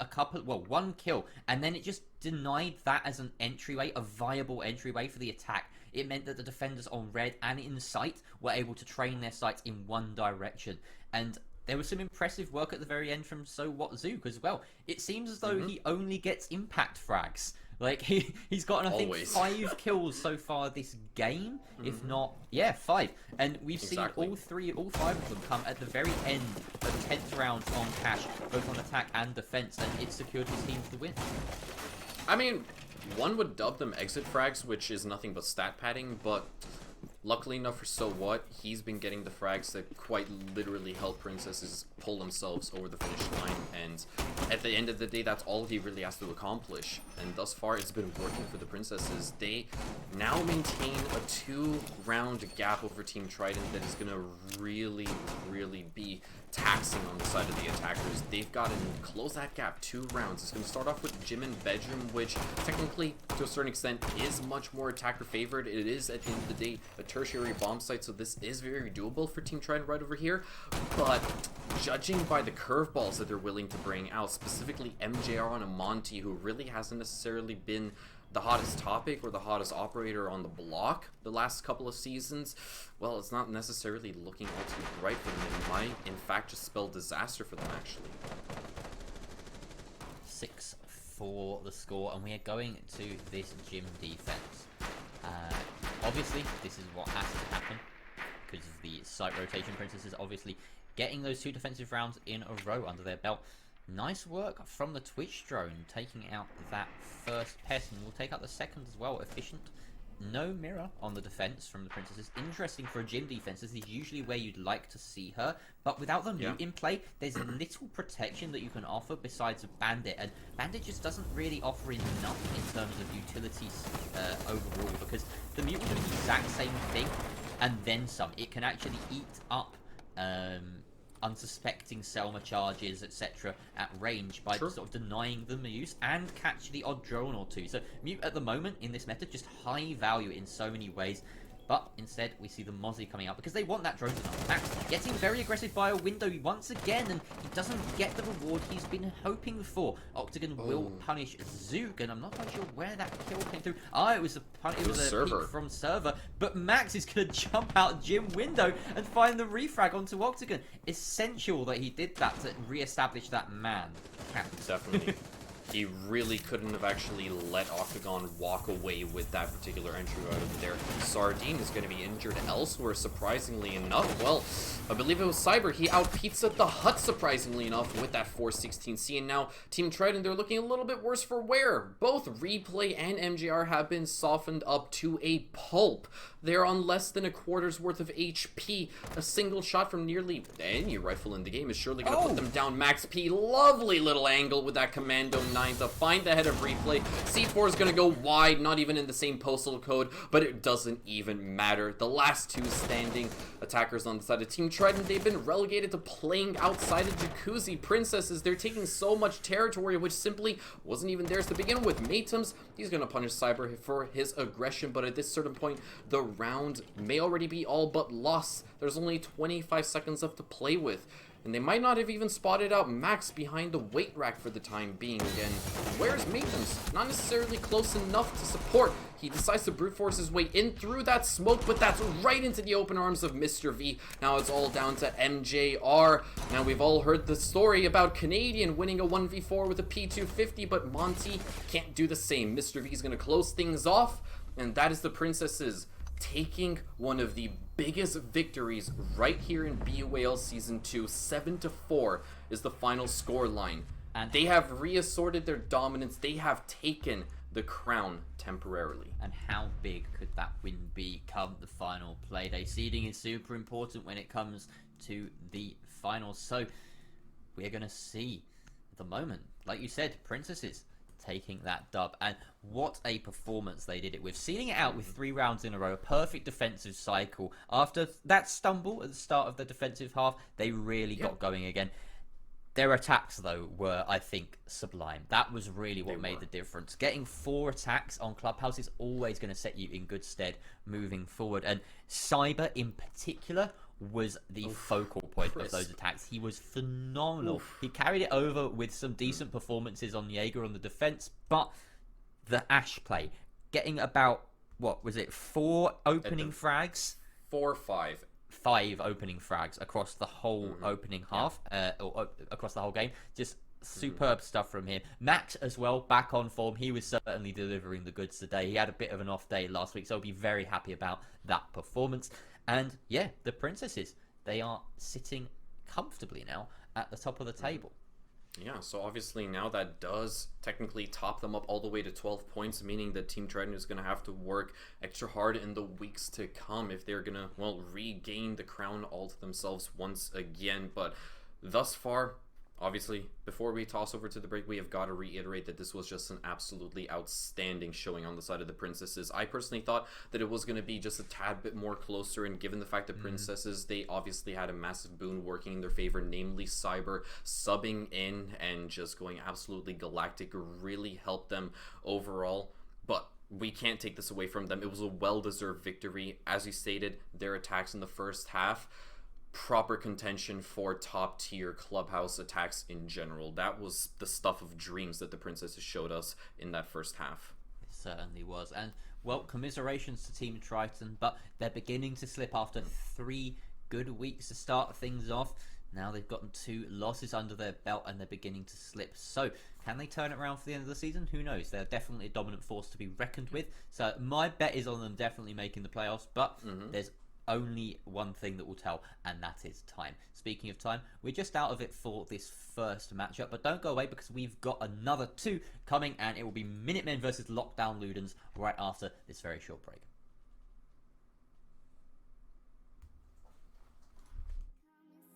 Speaker 5: one kill, and then it just denied that as an entryway, a viable entryway for the attack. It meant that the defenders on red and in sight were able to train their sights in one direction, and there was some impressive work at the very end from So What Zook as well. It seems as though he only gets impact frags. Like, he's gotten, I think, 5 kills so far this game, if not, 5. And we've seen all 5 of them come at the very end of 10th round on Cash, both on attack and defense, and it secured his team the win.
Speaker 4: I mean, one would dub them exit frags, which is nothing but stat padding, but luckily enough for So What, he's been getting the frags that quite literally help Princesses pull themselves over the finish line, and at the end of the day, that's all he really has to accomplish, and thus far it's been working for the Princesses. They now maintain a 2-round gap over Team Triton that is going to really be taxing on the side of the attackers. They've got to close that gap 2 rounds. It's going to start off with Gym and Bedroom, which technically, to a certain extent, is much more attacker favored. It is, at the end of the day, a tertiary bomb site, so this is very doable for Team Triton right over here. But judging by the curveballs that they're willing to bring out, specifically MJR on a Monty, who really hasn't necessarily been the hottest topic or the hottest operator on the block the last couple of seasons, well, it's not necessarily looking all too bright for them. It might, in fact, just spell disaster for them, actually.
Speaker 5: 6 for the score, and we are going to this Gym defense. Obviously, this is what has to happen because of the site rotation. Princesses obviously getting those 2 defensive rounds in a row under their belt. Nice work from the Twitch drone, taking out that first pest, and we'll take out the second as well. Efficient. No mirror on the defense from the Princesses. Interesting for a Gym defense. This is usually where you'd like to see her, but without the mute in play, there's little protection that you can offer besides a Bandit, and Bandit just doesn't really offer enough in terms of utilities overall, because the mute will do the exact same thing and then some. It can actually eat up unsuspecting Selma charges, etc. at range by sort of denying them use and catch the odd drone or 2. So mute at the moment in this meta, just high value in so many ways. But instead, we see the Mozzie coming out because they want that drone to not attack. Getting very aggressive by a window once again, and he doesn't get the reward he's been hoping for. Octagon will punish Zook, and I'm not quite sure where that kill came through. It was a peek from server, but Max is going to jump out Gym window and find the refrag onto Octagon. Essential that he did that to re-establish that man.
Speaker 4: Definitely. He really couldn't have actually let Octagon walk away with that particular entry out of there. Sardine is going to be injured elsewhere, surprisingly enough. Well, I believe it was Cyber. He out-pizza the Hut, surprisingly enough, with that 416C. And now, Team Triton, they're looking a little bit worse for wear. Both Replay and MJR have been softened up to a pulp. They're on less than a quarter's worth of HP. A single shot from nearly any rifle in the game is surely going to put them down. Max P, lovely little angle with that Commando 9 to find the head of Replay. C4 is going to go wide, not even in the same postal code, but it doesn't even matter. The last 2 standing attackers on the side of Team Triton, they've been relegated to playing outside of Jacuzzi. Princesses, they're taking so much territory, which simply wasn't even theirs to begin with. Matems, he's going to punish Cyber for his aggression, but at this certain point, the round may already be all but lost. There's only 25 seconds left to play with, and they might not have even spotted out Max behind the weight rack for the time being. Again, where's Matems? Not necessarily close enough to support. He decides to brute force his way in through that smoke, but that's right into the open arms of Mr. V. Now it's all down to MJR. Now we've all heard the story about Canadian winning a 1v4 with a P250, but Monty can't do the same. Mr. V is going to close things off, and that is the Princesses taking one of the biggest victories right here in BUAL Season 2. 7-4 is the final score line. And they have reassorted their dominance. They have taken the crown temporarily.
Speaker 5: And how big could that win be come the final Playday? Seeding is super important when it comes to the finals. So we're going to see at the moment, like you said, Princesses taking that dub. And what a performance they did it with. Sealing it out with 3 rounds in a row, a perfect defensive cycle. After that stumble at the start of the defensive half, they really got going again. Their attacks, though, were, I think, sublime. That was really what made the difference. Getting 4 attacks on Clubhouse is always going to set you in good stead moving forward. And Cyber, in particular, was the focal point of those attacks. He was phenomenal. He carried it over with some decent performances on Jaeger on the defense, but the Ashe play, getting about, what was it, 4 opening frags?
Speaker 4: 4 or 5.
Speaker 5: 5 opening frags across the whole opening half, or across the whole game. Just superb stuff from him. Max as well, back on form. He was certainly delivering the goods today. He had a bit of an off day last week, so I'll be very happy about that performance. And yeah, the Princesses, they are sitting comfortably now at the top of the table.
Speaker 4: Yeah, so obviously now that does technically top them up all the way to 12 points, meaning that Team Triton is going to have to work extra hard in the weeks to come if they're going to, well, regain the crown all to themselves once again. But thus far, obviously, before we toss over to the break, we have got to reiterate that this was just an absolutely outstanding showing on the side of the Princesses. I personally thought that it was going to be just a tad bit more closer, and given the fact that Princesses, they obviously had a massive boon working in their favor, namely Cyber subbing in and just going absolutely galactic, really helped them overall. But we can't take this away from them. It was a well-deserved victory. As you stated, their attacks in the first half, proper contention for top tier Clubhouse attacks in general. That was the stuff of dreams that the Princesses showed us in that first half.
Speaker 5: It certainly was. And well, commiserations to Team Triton, but they're beginning to slip after 3 good weeks to start things off. Now they've gotten 2 losses under their belt and they're beginning to slip. So can they turn it around for the end of the season? Who knows? They're definitely a dominant force to be reckoned with. So my bet is on them definitely making the playoffs, but there's only one thing that will tell, and that is time. Speaking of time, we're just out of it for this first matchup, but don't go away because we've got another 2 coming, and it will be Minutemen versus Lockdown Ludens right after this very short break.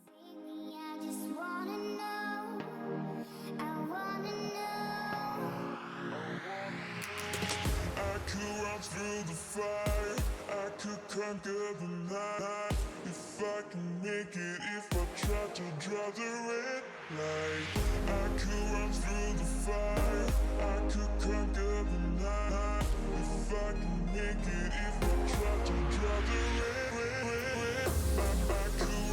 Speaker 2: I just wanna know. I wanna know.
Speaker 1: I could run through the fire, I could conquer the night. If I can make it, if I try to draw the red light. I could run through the fire, I could conquer the night. If I can make it, if I try to draw the red. I could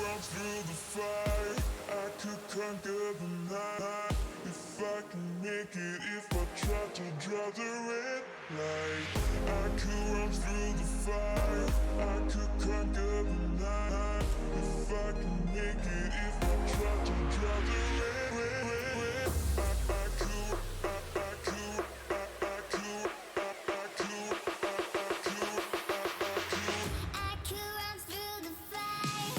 Speaker 2: run through the fire.
Speaker 1: Conquer the night. If I can make it, if I try to draw the red light. I could run through the fire, I could conquer the night. If I can make it, if I try to draw the red. I could.
Speaker 2: I could run through the fire.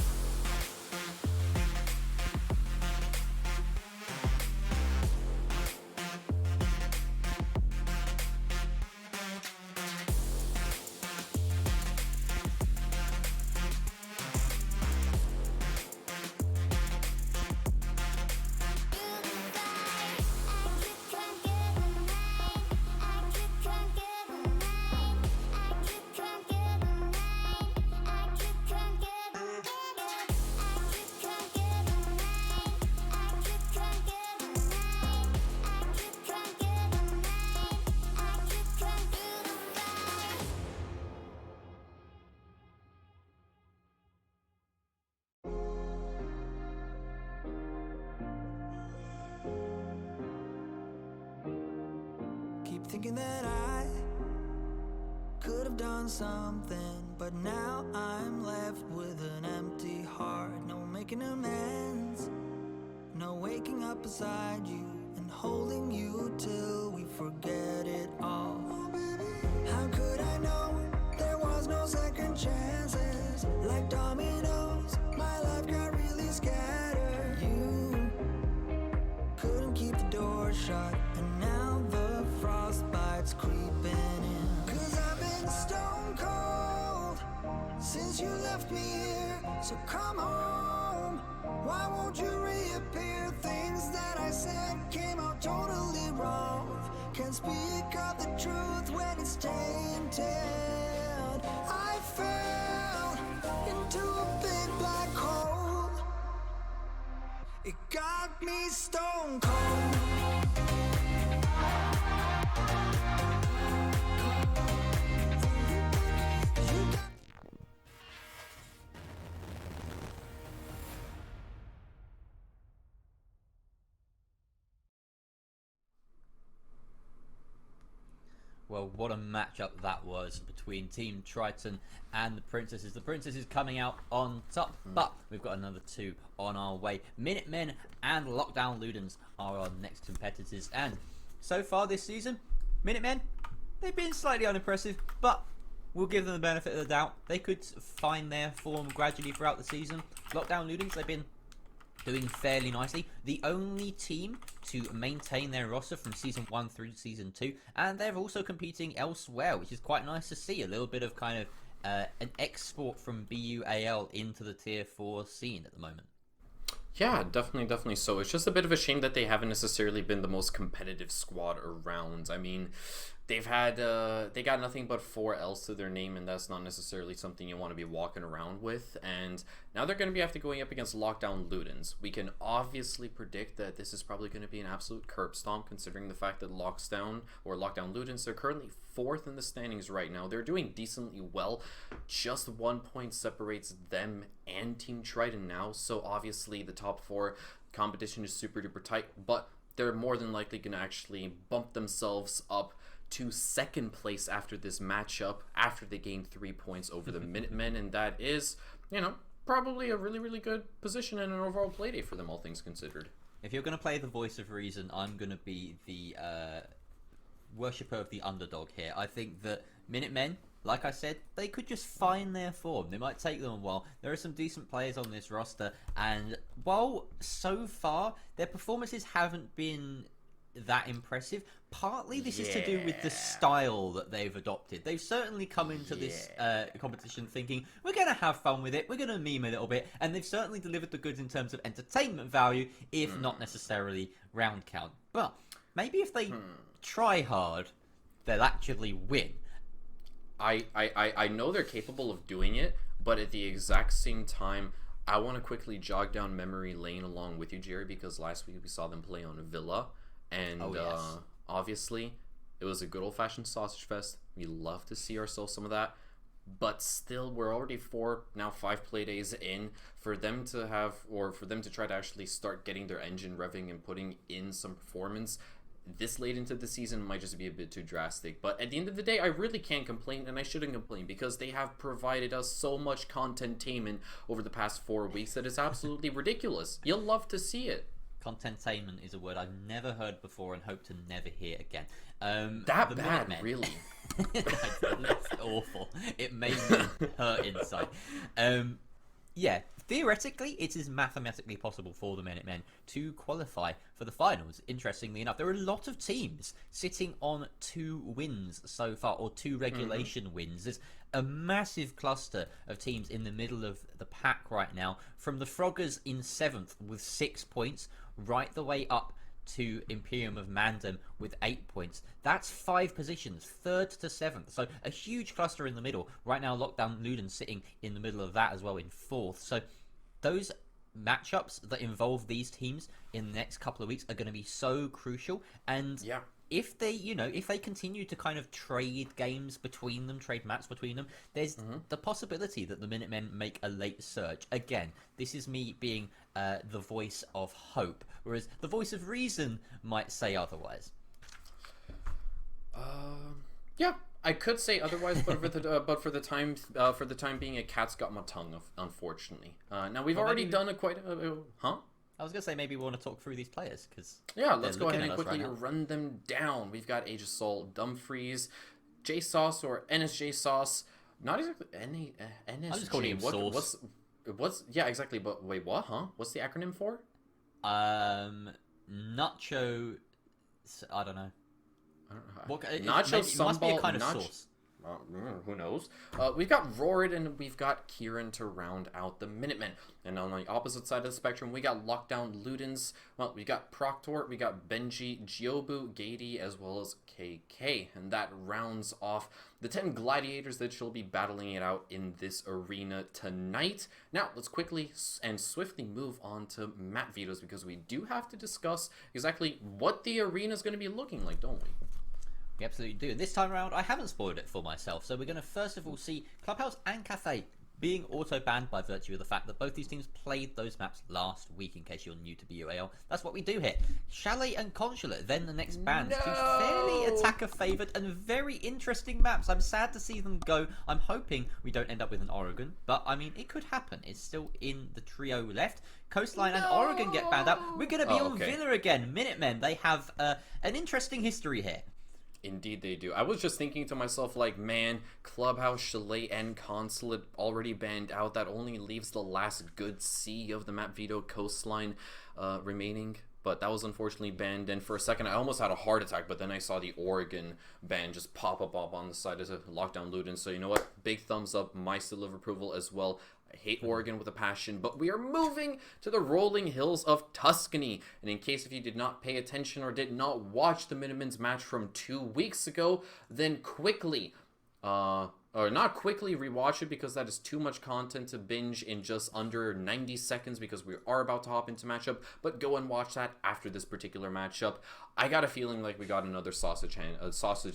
Speaker 3: thinking that I could have done something, but now I'm left with an empty heart. No making amends, no waking up beside you and holding you till we forget it all. How could I know there was no second chances? Like dominoes, my life got really scattered. You couldn't keep the door shut, and now the frostbite's creeping in. 'Cause I've been stone cold since you left me here. So come home, why won't you reappear? Things that I said came out totally wrong. Can't speak of the truth when it's tainted. I fell into a big black hole. It got me stone cold.
Speaker 5: Well, what a matchup that was between Team Triton and the Princesses. The Princesses coming out on top, but we've got another two on our way. Minutemen and Lockdown Ludens are our next competitors. And so far this season, Minutemen, they've been slightly unimpressive, but we'll give them the benefit of the doubt. They could find their form gradually throughout the season. Lockdown Ludens, they've been doing fairly nicely. The only team to maintain their roster from Season 1 through Season 2. And they're also competing elsewhere, which is quite nice to see. A little bit of kind of an export from BUAL into the Tier 4 scene at the moment.
Speaker 4: Yeah, definitely so. It's just a bit of a shame that they haven't necessarily been the most competitive squad around. I mean, they've had they got nothing but 4 L's to their name, and that's not necessarily something you want to be walking around with. And now they're going to be after going up against Lockdown Ludens. We can obviously predict that this is probably going to be an absolute curb stomp, considering the fact that Lockdown Ludens, they're currently 4th in the standings right now. They're doing decently well. Just 1 point separates them and Team Triton now. So obviously the top 4 competition is super duper tight, but they're more than likely going to actually bump themselves up to 2nd place after this matchup, after they gain 3 points over the Minutemen, and that is, you know, probably a really good position and an overall playday for them, all things considered.
Speaker 5: If you're going to play the voice of reason, I'm going to be the worshipper of the underdog here. I think that Minutemen, like I said, they could just find their form. They might take them a while. There are some decent players on this roster, and while so far their performances haven't been that impressive, partly this is to do with the style that they've adopted. They've certainly come into this competition thinking, we're going to have fun with it, we're going to meme a little bit, and they've certainly delivered the goods in terms of entertainment value, if not necessarily round count. But maybe if they try hard, they'll actually win.
Speaker 4: I know they're capable of doing it, but at the exact same time, I want to quickly jog down memory lane along with you, Jerry, because last week we saw them play on Villa. And obviously, it was a good old-fashioned sausage fest. We love to see ourselves some of that. But still, we're already 4, now 5 play days in. For them to have, or for them to try to actually start getting their engine revving and putting in some performance this late into the season might just be a bit too drastic. But at the end of the day, I really can't complain, and I shouldn't complain, because they have provided us so much content-tainment over the past 4 weeks that it's absolutely ridiculous. You'll love to see it.
Speaker 5: Contentainment is a word I've never heard before and hope to never hear again.
Speaker 4: That bad, really?
Speaker 5: That's awful. It made me hurt inside. Yeah, theoretically, it is mathematically possible for the Minutemen to qualify for the finals. Interestingly enough, there are a lot of teams sitting on 2 wins so far, or 2 regulation wins. There's a massive cluster of teams in the middle of the pack right now, from the Froggers in 7th with 6 points, right the way up to Imperium of Mandem with 8 points. That's 5 positions, 3rd to 7th. So a huge cluster in the middle. Right now, Lockdown Luden sitting in the middle of that as well in 4th. So those matchups that involve these teams in the next couple of weeks are going to be so crucial. And if they continue to kind of trade games between them, trade maps between them, there's the possibility that the Minutemen make a late surge. Again, this is me being the voice of hope, whereas the voice of reason might say otherwise.
Speaker 4: Yeah, I could say otherwise, but for the time being, a cat's got my tongue. Unfortunately, now we've already done huh?
Speaker 5: I was gonna say maybe we want to talk through these players because
Speaker 4: yeah, let's go ahead and quickly run them down. We've got Age of Soul, Dumfries, J Sauce or NSJ Sauce. Not exactly NSJ.
Speaker 5: I'm just calling him Sauce.
Speaker 4: What's yeah exactly? But wait, what? Huh? What's the acronym for?
Speaker 5: Nacho. I don't know.
Speaker 4: Nacho
Speaker 5: it must be a kind of sauce.
Speaker 4: Who knows? We've got Rorid and we've got Kieran to round out the Minutemen. And on the opposite side of the spectrum, we got Lockdown Ludens. Well, we got Proctor, we got Benji, Giobu, Gady, as well as KK. And that rounds off the 10 gladiators that shall be battling it out in this arena tonight. Now, let's quickly and swiftly move on to map vetoes because we do have to discuss exactly what the arena is going to be looking like, don't we?
Speaker 5: We absolutely do. And this time around, I haven't spoiled it for myself. So we're going to first of all see Clubhouse and Cafe being auto-banned by virtue of the fact that both these teams played those maps last week, in case you're new to BUAL. That's what we do here. Chalet and Consulate, then the next bans. Two fairly attacker-favoured and very interesting maps. I'm sad to see them go. I'm hoping we don't end up with an Oregon, but I mean, it could happen. It's still in the trio left. Coastline and Oregon get banned out. We're going to be on Villa again. Minutemen, they have an interesting history here.
Speaker 4: Indeed they do. I was just thinking to myself, like, man, Clubhouse, Chalet, and Consulate already banned out. That only leaves the last good C of the map veto, Coastline, remaining. But that was unfortunately banned. And for a second, I almost had a heart attack. But then I saw the Oregon ban just pop up on the side as a Lockdown Ludens. So you know what? Big thumbs up. My seal of approval as well. I hate Oregon with a passion, but we are moving to the rolling hills of Tuscany. And in case if you did not pay attention or did not watch the Minutemen's match from 2 weeks ago, then quickly, or not quickly rewatch it because that is too much content to binge in just under 90 seconds because we are about to hop into matchup, but go and watch that after this particular matchup. I got a feeling like we got another sausage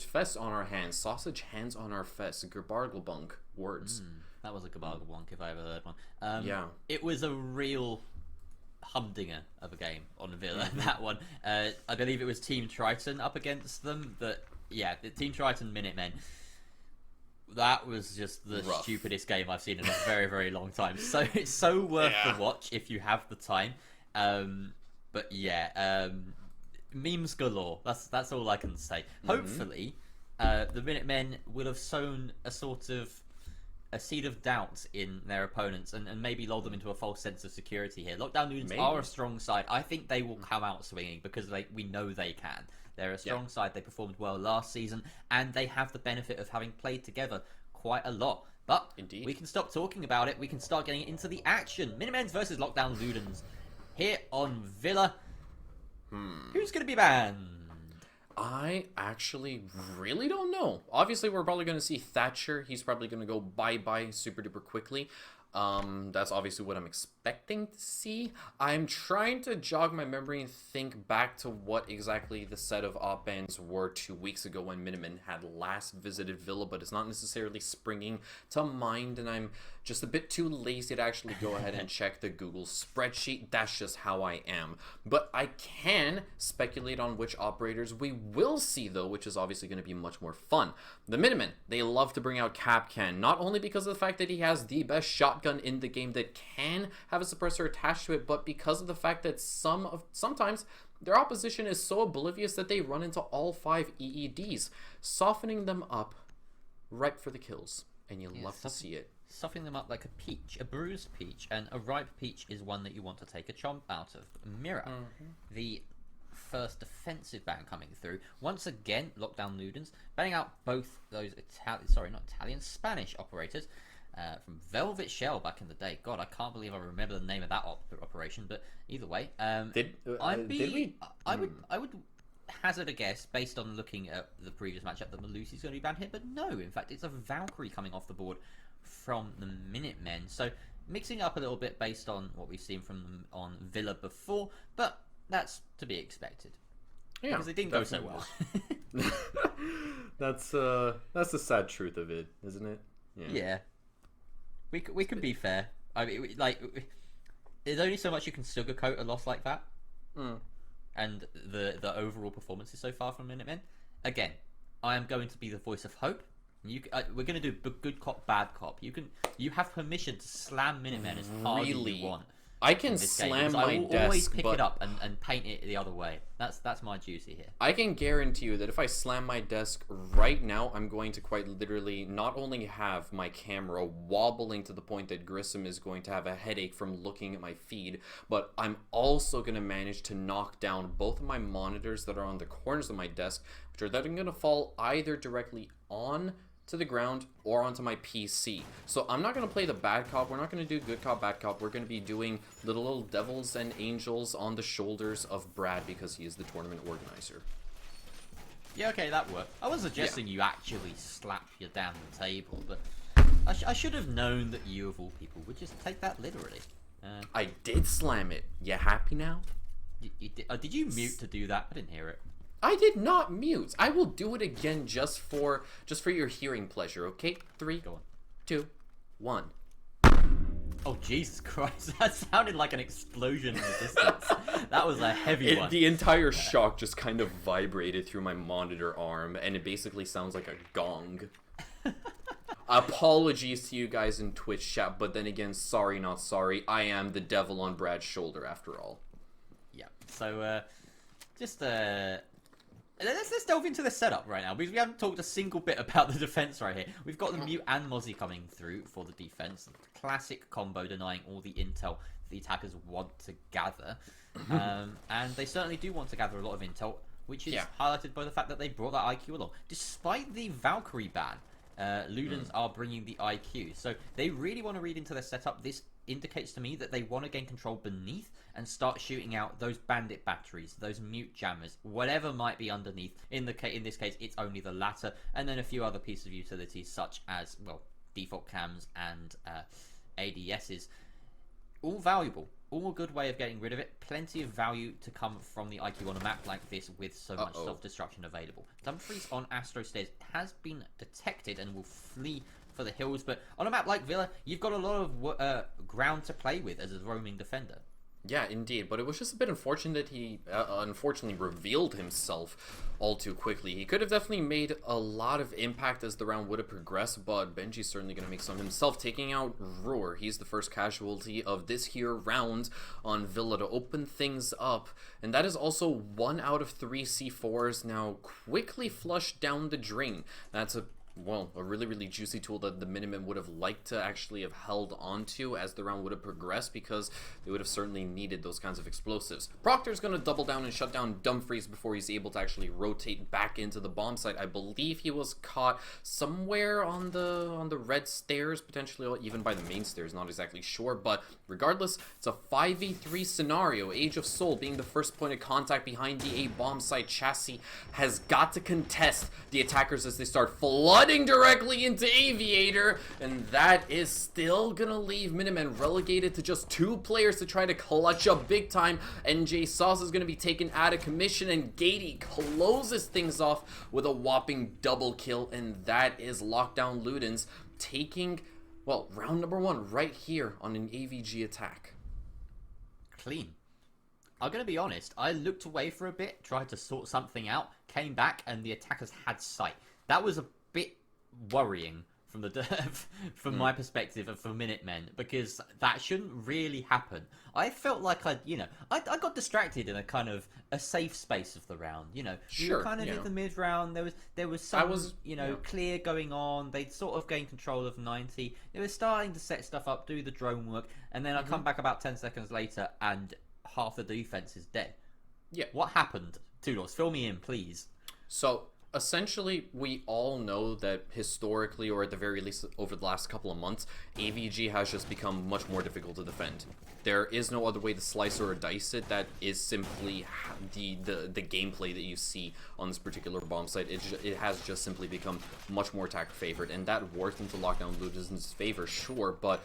Speaker 4: fest on our hands. Sausage hands on our fest. Gerbarglebunk words.
Speaker 5: That was a Gabarglebonk if I ever heard one.
Speaker 4: Yeah.
Speaker 5: It was a real humdinger of a game on Villa, that one. I believe it was Team Triton up against them. The Team Triton Minutemen. That was just the stupidest game I've seen in a very, very long time. So it's so worth the watch if you have the time. But yeah, memes galore. That's all I can say. Hopefully, the Minutemen will have sown a sort of a seed of doubt in their opponents and maybe lull them into a false sense of security here. Lockdown Ludens are a strong side. I think they will come out swinging because we know they can. They're a strong side. They performed well last season and they have the benefit of having played together quite a lot. But we can stop talking about it. We can start getting into the action. Minutemen versus Lockdown Ludens here on Villa. Who's going to be banned?
Speaker 4: I actually really don't know. Obviously, we're probably going to see Thatcher. He's probably going to go bye-bye super duper quickly. That's obviously what I'm expecting to see. I'm trying to jog my memory and think back to what exactly the set of op bans were 2 weeks ago when Minutemen had last visited Villa, but it's not necessarily springing to mind, and I'm just a bit too lazy to actually go ahead and check the Google spreadsheet. That's just how I am. But I can speculate on which operators we will see, though, which is obviously going to be much more fun. The Minutemen, they love to bring out Capcan, not only because of the fact that he has the best shotgun in the game that can have a suppressor attached to it, but because of the fact that sometimes their opposition is so oblivious that they run into all 5 EEDs, softening them up ripe for the kills, and you love to see it.
Speaker 5: Softening them up like a peach, a bruised peach, and a ripe peach is one that you want to take a chomp out of. Mirror, the first defensive ban coming through. Once again, Lockdown Ludens banning out both those Spanish operators from Velvet Shell back in the day. God, I can't believe I remember the name of that operation. But either way, I would hazard a guess based on looking at the previous matchup that Malusi's going to be banned here. But no, in fact, it's a Valkyrie coming off the board from the Minutemen. So mixing up a little bit based on what we've seen from them on Villa before, but that's to be expected. Yeah, because it didn't go so well.
Speaker 4: That's the sad truth of it, isn't it?
Speaker 5: Yeah. We can be fair. I mean, like, there's only so much you can sugarcoat a loss like that. And the overall performances so far from Minutemen. Again, I am going to be the voice of hope. We're going to do good cop, bad cop. You have permission to slam Minutemen as hard as you want.
Speaker 4: I can slam my desk,
Speaker 5: I always pick it up and paint it the other way. That's my duty here.
Speaker 4: I can guarantee you that if I slam my desk right now, I'm going to quite literally not only have my camera wobbling to the point that Grissom is going to have a headache from looking at my feed, but I'm also going to manage to knock down both of my monitors that are on the corners of my desk, which are then going to fall either directly on to the ground or onto my PC. So I'm not going to play the bad cop. We're not going to do good cop, bad cop. We're going to be doing little devils and angels on the shoulders of Brad because he is the tournament organizer.
Speaker 5: Yeah, okay, that worked. I was suggesting you actually slap your damn table, but I should have known that you, of all people, would just take that literally.
Speaker 4: I did slam it. You happy now?
Speaker 5: Did you mute to do that? I didn't hear it.
Speaker 4: I did not mute. I will do it again just for your hearing pleasure, okay? 3, 2, 1.
Speaker 5: Oh, Jesus Christ. That sounded like an explosion in the distance. That was a heavy one.
Speaker 4: The entire shock just kind of vibrated through my monitor arm, and it basically sounds like a gong. Apologies to you guys in Twitch chat, but then again, sorry not sorry. I am the devil on Brad's shoulder after all.
Speaker 5: Yeah, so, Let's delve into the setup right now, because we haven't talked a single bit about the defense right here. We've got the Mute and Mozzie coming through for the defense. Classic combo denying all the intel the attackers want to gather. And they certainly do want to gather a lot of intel, which is highlighted by the fact that they brought that IQ along. Despite the Valkyrie ban, Ludens are bringing the IQ. So they really want to read into their setup. This indicates to me that they want to gain control beneath and start shooting out those bandit batteries, those mute jammers, whatever might be underneath. In this case, it's only the latter, and then a few other pieces of utilities such as, well, default cams and ADSs. All valuable, all a good way of getting rid of it. Plenty of value to come from the IQ on a map like this with so much self-destruction available. Dumfries on Astro Stairs has been detected and will flee for the hills, but on a map like Villa, you've got a lot of ground to play with as a roaming defender.
Speaker 4: Yeah, indeed, but it was just a bit unfortunate that he unfortunately revealed himself all too quickly. He could have definitely made a lot of impact as the round would have progressed, but Benji's certainly going to make some himself, taking out Roar. He's the first casualty of this here round on Villa to open things up, and that is also 1 out of 3 C4s now quickly flushed down the drain. That's a really, really juicy tool that the Minutemen would have liked to actually have held onto as the round would have progressed, because they would have certainly needed those kinds of explosives. Proctor's going to double down and shut down Dumfries before he's able to actually rotate back into the bomb site. I believe he was caught somewhere on the red stairs, potentially even by the main stairs, not exactly sure, but regardless, it's a 5v3 scenario. Age of Soul being the first point of contact behind the A bomb site. Chassis has got to contest the attackers as they start flooding directly into Aviator, and that is still gonna leave Minutemen relegated to just 2 players to try to clutch up big time. NJ Sauce is gonna be taken out of commission, and Gatey closes things off with a whopping double kill, and that is Lockdown Ludens taking, well, round number 1 right here on an AVG attack.
Speaker 5: Clean. I'm gonna be honest, I looked away for a bit, tried to sort something out, came back, and the attackers had sight. That was a bit worrying from my perspective and for Minutemen, because that shouldn't really happen. I felt like I got distracted in a kind of a safe space of the round. We were kind of in the mid round. There was some clear going on. They'd sort of gained control of 90. They were starting to set stuff up, do the drone work, and then I come back about 10 seconds later and half the defense is dead.
Speaker 4: Yeah.
Speaker 5: What happened? Tudos, fill me in, please.
Speaker 4: So essentially, we all know that historically, or at the very least over the last couple of months, AVG has just become much more difficult to defend. There is no other way to slice or dice it. That is simply the gameplay that you see on this particular bomb site. It has just simply become much more attack favored, and that worked into Lockdown Ludens' favor, sure, but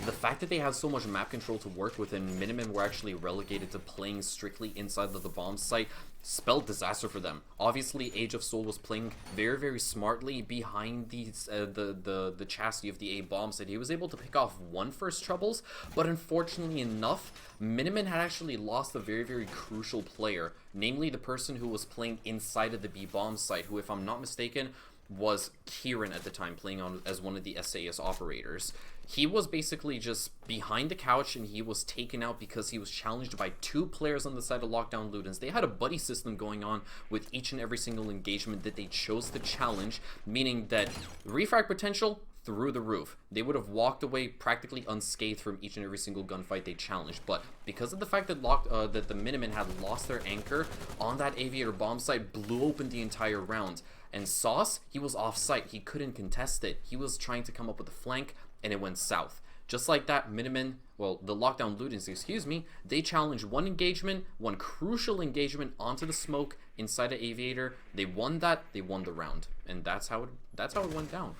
Speaker 4: the fact that they had so much map control to work with and Minutemen were actually relegated to playing strictly inside of the bomb site spelled disaster for them. Obviously, Age of Soul was playing very, very smartly behind the chassis of the A bomb site. He was able to pick off 1 first troubles, but unfortunately enough, Minutemen had actually lost a very, very crucial player, namely the person who was playing inside of the B bomb site, who, if I'm not mistaken, was Kieran at the time, playing on as one of the SAS operators. He was basically just behind the couch, and he was taken out because he was challenged by 2 players on the side of Lockdown Ludens. They had a buddy system going on with each and every single engagement that they chose to challenge, meaning that refrag potential through the roof. They would have walked away practically unscathed from each and every single gunfight they challenged, but because of the fact that that the Minutemen had lost their anchor on that Aviator bomb site, blew open the entire round. And Sauce, he was off site. He couldn't contest it. He was trying to come up with a flank, and it went south. Just like that, Minutemen, well, the Lockdown Ludens, excuse me, they challenged one engagement, one crucial engagement onto the smoke inside of Aviator. They won that. They won the round, and that's how it went down.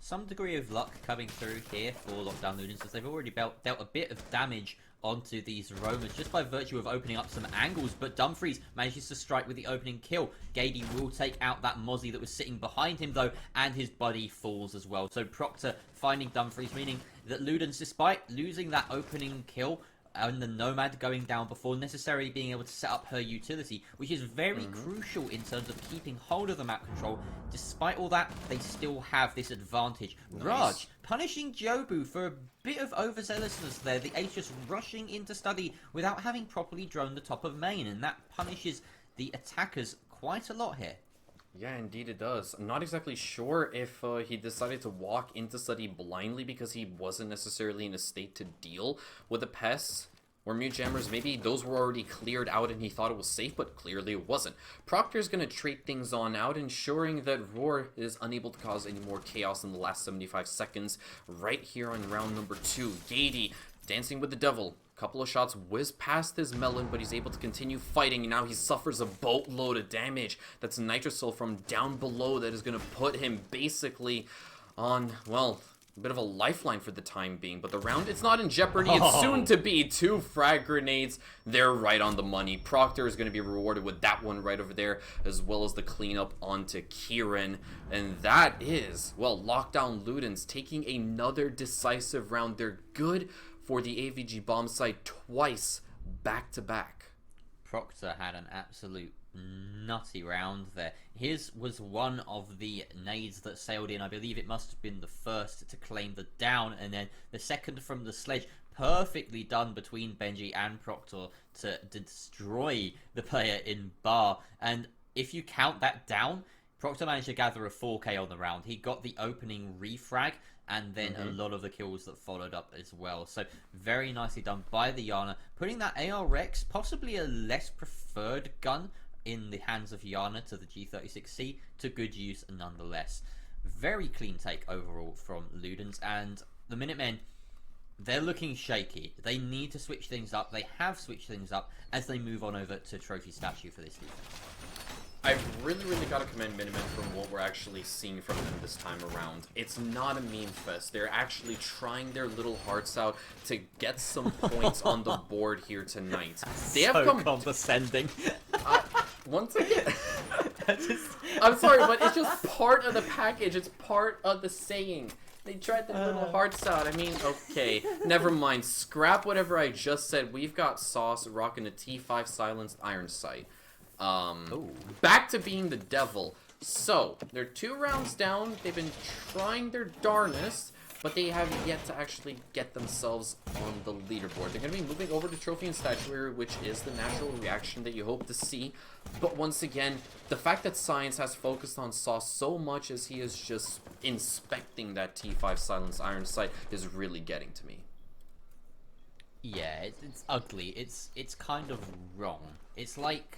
Speaker 5: Some degree of luck coming through here for Lockdown Ludens, as they've already dealt a bit of damage onto these roamers just by virtue of opening up some angles, but Dumfries manages to strike with the opening kill. Gady will take out that Mozzie that was sitting behind him though, and his buddy falls as well. So Proctor finding Dumfries, meaning that Ludens, despite losing that opening kill and the Nomad going down before necessarily being able to set up her utility, which is very crucial in terms of keeping hold of the map control. Despite all that, they still have this advantage. Nice. Raj punishing Jobu for a bit of overzealousness there. The Ace just rushing into study without having properly droned the top of main, and that punishes the attackers quite a lot here.
Speaker 4: Yeah, indeed it does. I'm not exactly sure if he decided to walk into study blindly because he wasn't necessarily in a state to deal with the pests or mute jammers. Maybe those were already cleared out and he thought it was safe, but clearly it wasn't. Proctor's going to trade things on out, ensuring that Roar is unable to cause any more chaos in the last 75 seconds right here on round number 2. Gady dancing with the devil. Couple of shots whiz past his melon, but he's able to continue fighting, and now he suffers a boatload of damage. That's Nitrosil from down below that is going to put him basically on, well, a bit of a lifeline for the time being. But the round, it's not in jeopardy. It's soon to be. 2 frag grenades. They're right on the money. Proctor is going to be rewarded with that one right over there, as well as the cleanup onto Kieran. And that is, well, Lockdown Ludens taking another decisive round. They're good for the AVG bomb site twice back to back.
Speaker 5: Proctor had an absolute nutty round there. His was one of the nades that sailed in. I believe it must have been the first to claim the down, and then the second from the sledge. Perfectly done between Benji and Proctor to destroy the player in bar. And if you count that down, Proctor managed to gather a 4k on the round. He got the opening refrag, and then a lot of the kills that followed up as well. So very nicely done by the Yana, putting that AR Rex, possibly a less preferred gun, in the hands of Yana to the G36C, to good use nonetheless. Very clean take overall from Ludens, and the Minutemen, they're looking shaky. They need to switch things up. They have switched things up as they move on over to Trophy Statue for this defense.
Speaker 4: I've really got to commend Minutemen from what we're actually seeing from them this time around. It's not a meme fest. They're actually trying their little hearts out to get some points on the board here tonight. They have come
Speaker 5: condescending.
Speaker 4: Once again, I'm sorry, but it's just part of the package. It's part of the saying. They tried their little hearts out. I mean, okay, never mind. Scrap whatever I just said. We've got Sauce rocking a T5 silenced iron sight. Back to being the devil. So, they're 2 rounds down. They've been trying their darnest, but they have yet to actually get themselves on the leaderboard. They're going to be moving over to Trophy and Statuary, which is the natural reaction that you hope to see. But once again, the fact that Science has focused on Sauce so much as he is just inspecting that T5 silenced iron sight is really getting to me.
Speaker 5: Yeah, it's ugly. It's kind of wrong. It's like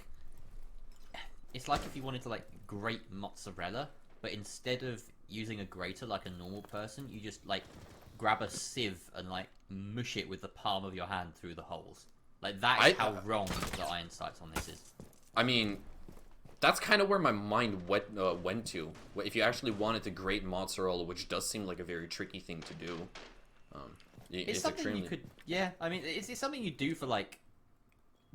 Speaker 5: if you wanted to like grate mozzarella, but instead of using a grater like a normal person, you just like grab a sieve and like mush it with the palm of your hand through the holes. Like that's how wrong the iron sights on this is. I
Speaker 4: mean, that's kind of where my mind went to. If you actually wanted to grate mozzarella, which does seem like a very tricky thing to do.
Speaker 5: It's something extremely... you could, yeah. I mean, it's something you do for like.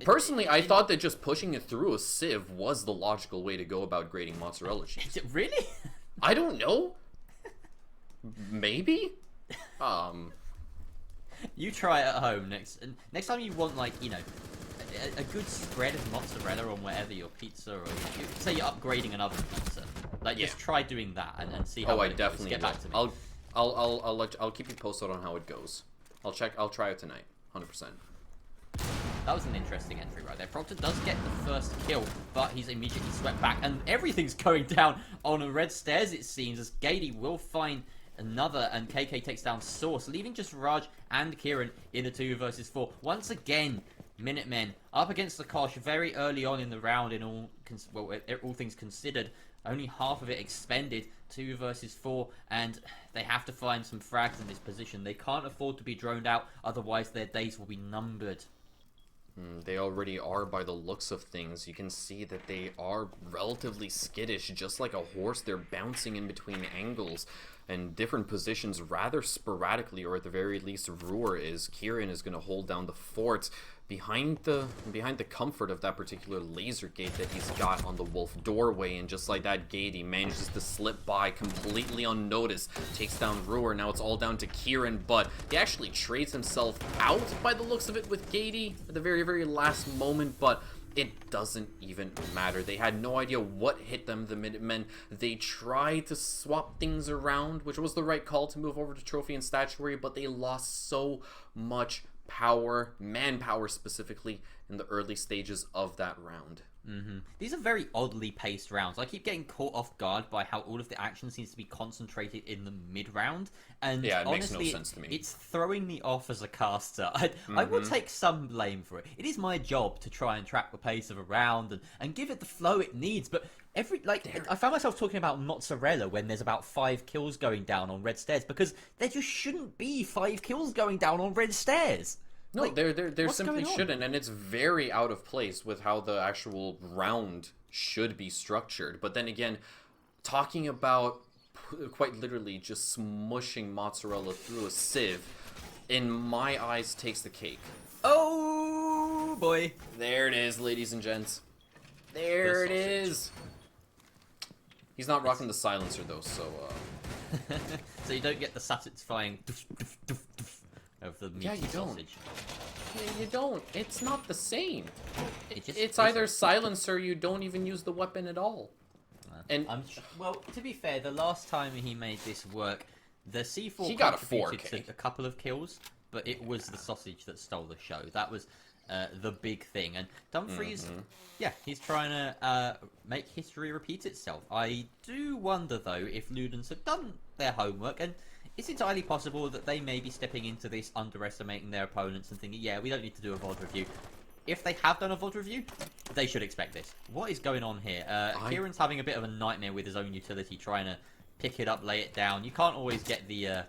Speaker 4: Personally, I thought that just pushing it through a sieve was the logical way to go about grating mozzarella cheese.
Speaker 5: Is it really?
Speaker 4: I don't know. Maybe?
Speaker 5: You try it at home next time you want, like, you know, a good spread of mozzarella on whatever your pizza, or say you're upgrading an oven pizza. Like, just try doing that and see how
Speaker 4: I
Speaker 5: it
Speaker 4: definitely
Speaker 5: goes. Get back to me.
Speaker 4: I'll keep you posted on how it goes. I'll try it tonight, 100%.
Speaker 5: That was an interesting entry right there. Proctor does get the first kill, but he's immediately swept back, and everything's going down on the red stairs, it seems, as Gady will find another, and KK takes down Source, leaving just Raj and Kieran in a 2 versus 4. Once again, Minutemen up against the Kosh very early on in the round, in all things considered. Only half of it expended, 2 versus 4, and they have to find some frags in this position. They can't afford to be droned out, otherwise their days will be numbered.
Speaker 4: They already are by the looks of things. You can see that they are relatively skittish, just like a horse. They're bouncing in between angles and different positions rather sporadically, or at the very least Ruhr is. Kieran is going to hold down the fort behind the comfort of that particular laser gate that he's got on the wolf doorway, and just like that, Gady manages to slip by completely unnoticed, takes down Ruhr. Now it's all down to Kieran, but he actually trades himself out by the looks of it with Gady at the very, very last moment, but it doesn't even matter. They had no idea what hit them, the Minutemen. They tried to swap things around, which was the right call to move over to Trophy and Statuary, but they lost so much power, manpower specifically, in the early stages of that round.
Speaker 5: These are very oddly paced rounds. I keep getting caught off guard by how all of the action seems to be concentrated in the mid-round, and
Speaker 4: yeah, it
Speaker 5: honestly,
Speaker 4: makes no sense to me.
Speaker 5: It's throwing me off as a caster. I will take some blame for it. It is my job to try and track the pace of a round and give it the flow it needs, but I found myself talking about mozzarella when there's about 5 kills going down on red stairs, because there just shouldn't be 5 kills going down on red stairs.
Speaker 4: No, there simply shouldn't, and it's very out of place with how the actual round should be structured. But then again, talking about quite literally just smushing mozzarella through a sieve, in my eyes, takes the cake.
Speaker 5: Oh boy.
Speaker 4: There it is, ladies and gents. There it is. He's not rocking the silencer though, so
Speaker 5: so you don't get the satisfying of the meaty sausage.
Speaker 4: Yeah, you don't. It's not the same. It's
Speaker 5: isn't.
Speaker 4: either silencer, you don't even use the weapon at all. And
Speaker 5: well, to be fair, the last time he made this work, the C4
Speaker 4: he got a
Speaker 5: contributed
Speaker 4: 4K.
Speaker 5: to a couple of kills, but it was the sausage that stole the show. That was the big thing. And Dumfries, yeah, he's trying to make history repeat itself. I do wonder, though, if Ludens have done their homework, and it's entirely possible that they may be stepping into this underestimating their opponents and thinking, yeah, we don't need to do a VOD review. If they have done a VOD review, they should expect this. What is going on here? Kieran's having a bit of a nightmare with his own utility, trying to pick it up, lay it down. You can't always get the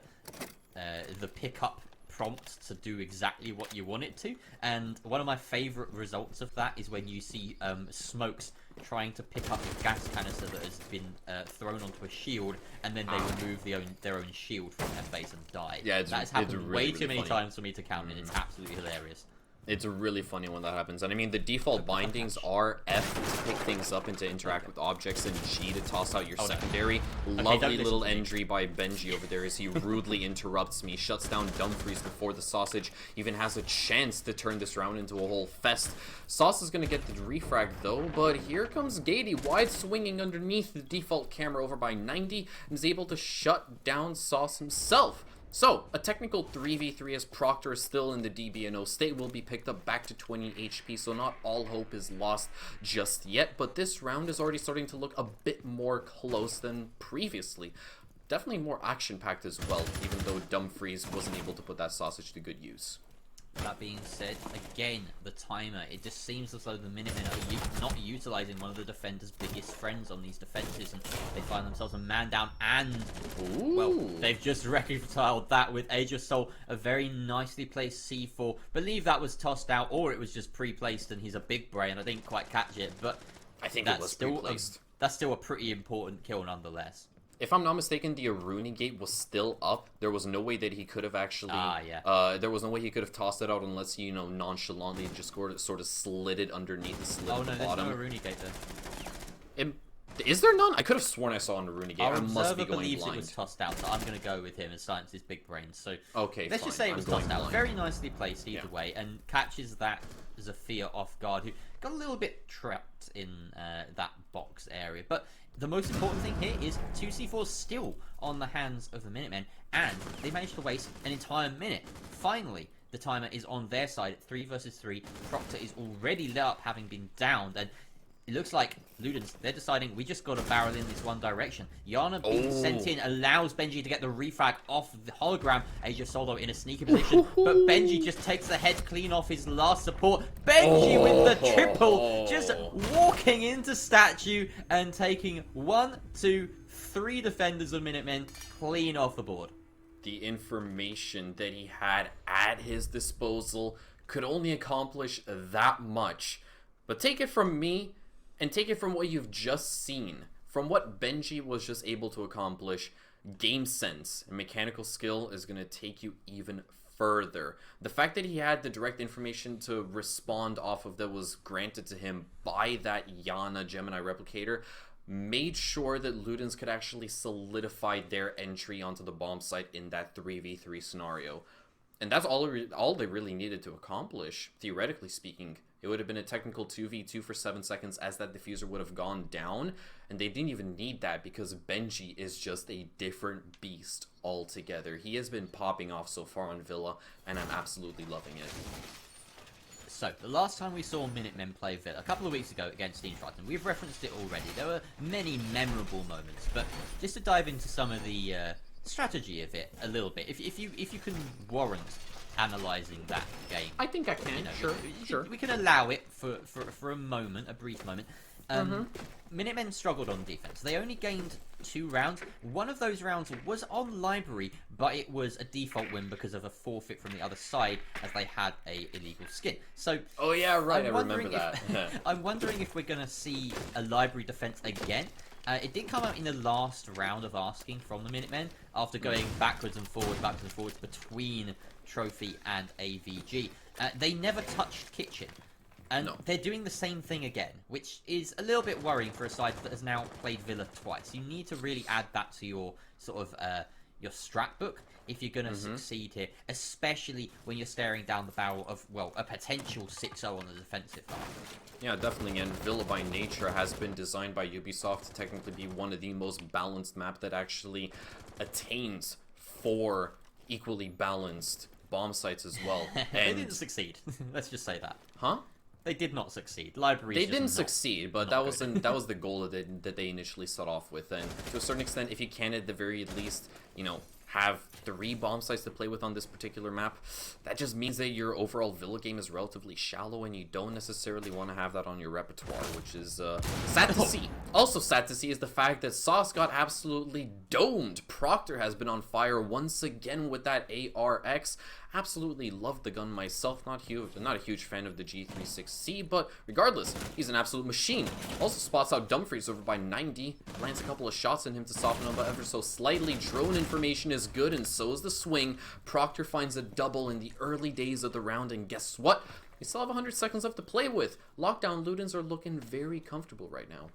Speaker 5: pickup prompt to do exactly what you want it to, and one of my favourite results of that is when you see Smokes trying to pick up a gas canister that has been thrown onto a shield, and then they remove their own shield from their face and die.
Speaker 4: Yeah,
Speaker 5: that's happened
Speaker 4: really,
Speaker 5: way too many
Speaker 4: funny.
Speaker 5: times for me to count, and it's absolutely hilarious.
Speaker 4: It's really funny when that happens. And I mean, the default bindings are F to pick things up and to interact with objects, and G to toss out your secondary. Lovely little entry by Benji over there as he rudely interrupts me, shuts down Dumfries before the sausage even has a chance to turn this round into a whole fest. Sauce is going to get the refrag though, but here comes Gady, wide swinging underneath the default camera over by 90, and is able to shut down Sauce himself. So, a technical 3v3 as Proctor is still in the DBNO state will be picked up back to 20 HP, so not all hope is lost just yet, but this round is already starting to look a bit more close than previously. Definitely more action-packed as well, even though Dumfries wasn't able to put that sausage to good use.
Speaker 5: That being said, again, the timer. It just seems as though the Minutemen are not utilising one of the defenders' biggest friends on these defences, and they find themselves a man down, and, well, they've just reconciled that with Age of Soul, a very nicely placed C4. Believe that was tossed out, or it was just pre-placed, and he's a big brain. I didn't quite catch it, but
Speaker 4: I think it was pre-placed.
Speaker 5: That's still a pretty important kill nonetheless.
Speaker 4: If I'm not mistaken, the Aruni gate was still up. There was no way that he could have actually... there was no way he could have tossed it out unless he, nonchalantly just sort of slid it underneath the slit at the bottom.
Speaker 5: Oh, no, there's no Aruni gate there.
Speaker 4: Is there none? I could have sworn I saw Naruni game.
Speaker 5: Our
Speaker 4: I must be
Speaker 5: observer
Speaker 4: going
Speaker 5: believes
Speaker 4: blind.
Speaker 5: it was tossed out, so I'm going to go with him and silence his big brain. So
Speaker 4: okay,
Speaker 5: let's
Speaker 4: fine.
Speaker 5: just say it was tossed out.
Speaker 4: Blind.
Speaker 5: Very nicely placed either way, and catches that Zafir off guard, who got a little bit trapped in that box area. But the most important thing here is 2C4 still on the hands of the Minutemen, and they managed to waste an entire minute. Finally, the timer is on their side, 3 versus 3. Proctor is already lit up, having been downed, and it looks like Ludens, they're deciding we just got to barrel in this one direction. Yana being sent in allows Benji to get the refrag off the hologram. Age of Solo in a sneaky position, but Benji just takes the head clean off his last support. Benji with the triple, just walking into statue and taking 1, 2, 3 defenders of Minutemen clean off the board.
Speaker 4: The information that he had at his disposal could only accomplish that much. But take it from me, and take it from what you've just seen, from what Benji was just able to accomplish, game sense and mechanical skill is going to take you even further. The fact that he had the direct information to respond off of that was granted to him by that Yana Gemini replicator made sure that Ludens could actually solidify their entry onto the bomb site in that 3v3 scenario. And that's all they really needed to accomplish, theoretically speaking. It would have been a technical 2v2 for 7 seconds as that diffuser would have gone down, and they didn't even need that because Benji is just a different beast altogether. He has been popping off so far on Villa, and I'm absolutely loving it.
Speaker 5: So, the last time we saw Minutemen play Villa, a couple of weeks ago against Team Triton, we've referenced it already. There were many memorable moments, but just to dive into some of the strategy of it a little bit, if you can warrant analysing that game.
Speaker 4: I think I can,
Speaker 5: you know,
Speaker 4: sure.
Speaker 5: We can allow it for a moment, a brief moment. Minutemen struggled on defense. They only gained 2 rounds. One of those rounds was on Library, but it was a default win because of a forfeit from the other side, as they had a illegal skin. So,
Speaker 4: oh yeah, right. I remember that.
Speaker 5: I'm wondering if we're going to see a Library defense again. It did come out in the last round of asking from the Minutemen after going backwards and forwards between Trophy and AVG. They never touched Kitchen. And they're doing the same thing again, which is a little bit worrying for a side that has now played Villa twice. You need to really add that to your sort of your strat book if you're going to succeed here, especially when you're staring down the barrel of, well, a potential 6-0 on the defensive half.
Speaker 4: Yeah, definitely, and Villa by nature has been designed by Ubisoft to technically be one of the most balanced maps that actually attains 4 equally balanced bomb sites as well. And
Speaker 5: they didn't succeed. Let's just say that.
Speaker 4: Huh?
Speaker 5: They did not succeed. Library.
Speaker 4: They didn't succeed, but that was the goal that they initially set off with. And to a certain extent, if you can at the very least, you know, have 3 bomb sites to play with on this particular map, that just means that your overall Villa game is relatively shallow, and you don't necessarily want to have that on your repertoire, which is sad to see. Also sad to see is the fact that Sauce got absolutely domed. Proctor has been on fire once again with that ARX. Absolutely loved the gun myself. Not a huge fan of the G36C, but regardless, he's an absolute machine. Also spots out Dumfries over by 90, lands a couple of shots in him to soften him ever so slightly. Drone information is good, and so is the swing. Proctor finds a double in the early days of the round, and guess what? We still have 100 seconds left to play with. Lockdown Ludens are looking very comfortable right now.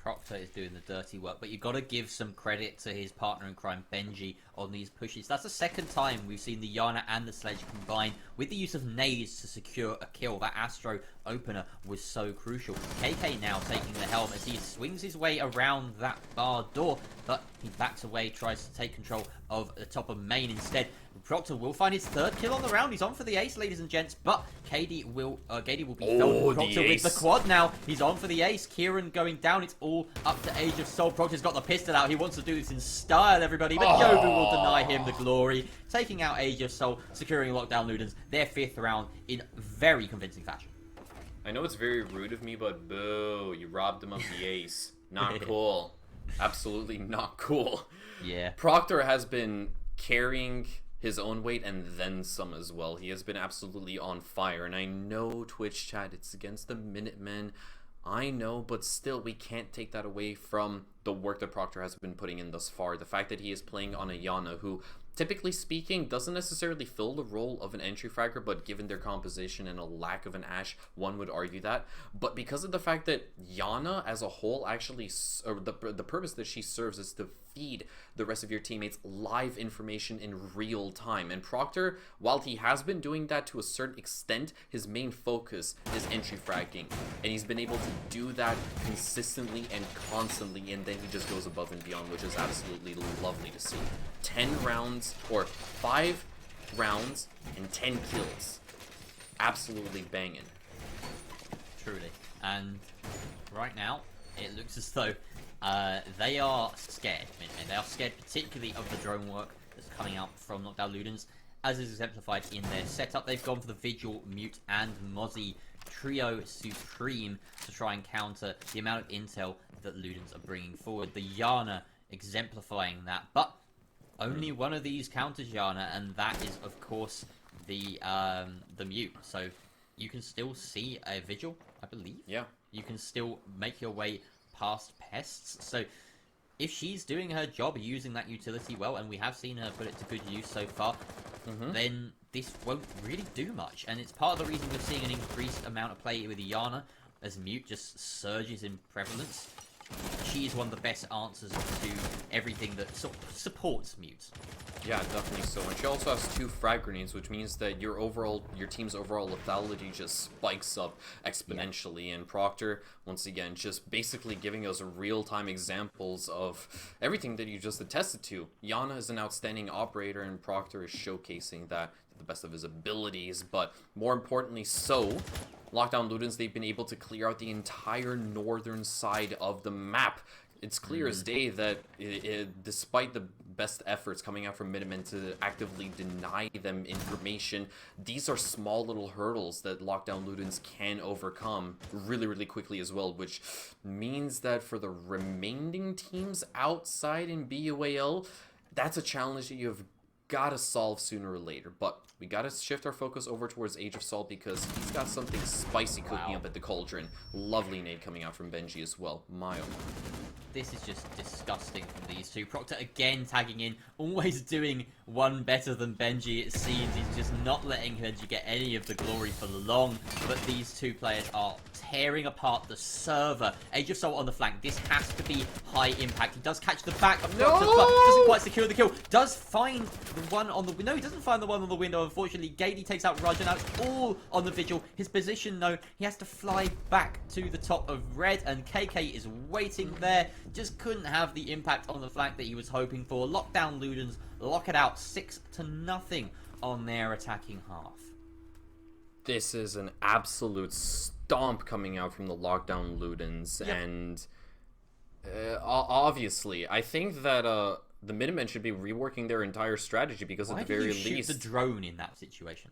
Speaker 5: Proctor is doing the dirty work, but you've got to give some credit to his partner in crime, Benji, on these pushes. That's the second time we've seen the Yana and the Sledge combine with the use of nades to secure a kill. That Astro opener was so crucial. KK now taking the helm as he swings his way around that bar door, but he backs away, tries to take control of the top of main instead. Proctor will find his 3rd kill on the round. He's on for the ace, ladies and gents, but Gady will be felled. Proctor with the quad now. He's on for the ace. Kieran going down. It's all up to Age of Soul. Proctor's got the pistol out. He wants to do this in style, everybody, but Yobu will deny him the glory, taking out Age of Soul, securing Lockdown Ludens, their 5th round in very convincing fashion.
Speaker 4: I know it's very rude of me, but boo, you robbed him of the ace. Not cool. Absolutely not cool.
Speaker 5: Yeah.
Speaker 4: Proctor has been carrying his own weight and then some as well. He has been absolutely on fire, and I know, Twitch chat, it's against the Minutemen. I know, but still, we can't take that away from the the work that Proctor has been putting in thus far. The fact that he is playing on a Yana who, typically speaking, doesn't necessarily fill the role of an entry fragger, but given their composition and a lack of an Ashe, one would argue that. But because of the fact that Yana as a whole actually, or the purpose that she serves is to feed the rest of your teammates live information in real time. And Proctor, while he has been doing that to a certain extent, his main focus is entry fragging. And he's been able to do that consistently and constantly, and then he just goes above and beyond, which is absolutely lovely to see. 10 rounds, or 5 rounds and 10 kills. Absolutely banging.
Speaker 5: Truly. And right now, it looks as though they are scared. They are scared particularly of the drone work that's coming out from Knockdown Ludens, as is exemplified in their setup. They've gone for the Vigil, Mute, and Mozzie Trio Supreme to try and counter the amount of intel that Ludens are bringing forward. The Yana exemplifying that, but only one of these counters Yana, and that is, of course, the Mute. So you can still see a Vigil, I believe.
Speaker 4: Yeah.
Speaker 5: You can still make your way past pests. So if she's doing her job, using that utility well, and we have seen her put it to good use so far, then this won't really do much. And it's part of the reason we're seeing an increased amount of play with Yana, as Mute just surges in prevalence. She is one of the best answers to everything that sort of supports Mute.
Speaker 4: Yeah, definitely so. And she also has 2 frag grenades, which means that your team's overall lethality just spikes up exponentially. Yeah. And Proctor, once again, just basically giving us real-time examples of everything that you just attested to. Yana is an outstanding operator, and Proctor is showcasing that to the best of his abilities. But more importantly so, Lockdown Ludens, they've been able to clear out the entire northern side of the map. It's clear as day that despite the best efforts coming out from Minutemen to actively deny them information, these are small little hurdles that Lockdown Ludens can overcome really, really quickly as well, which means that for the remaining teams outside in BUAL, that's a challenge that you've got to solve sooner or later. But we got to shift our focus over towards Age of Salt, because he's got something spicy cooking up at the cauldron. Lovely nade coming out from Benji as well. My oh my.
Speaker 5: This is just disgusting from these two. Proctor again tagging in, always doing one better than Benji, it seems. He's just not letting Benji get any of the glory for long. But these two players are tearing apart the server. Age of Salt on the flank. This has to be high impact. He does catch the back of Proctor, but doesn't quite secure the kill. Does find the one on the... No, he doesn't find the one on the window, unfortunately. Gady takes out Raj, and now it's all on the Vigil. His position, though, he has to fly back to the top of red, and KK is waiting there. Just couldn't have the impact on the flank that he was hoping for. Lockdown Ludens lock it out 6-0 on their attacking half.
Speaker 4: This is an absolute stomp coming out from the Lockdown Ludens, yep. And obviously, I think that the Minutemen should be reworking their entire strategy, because at the very least... Why do you shoot
Speaker 5: the drone in that situation?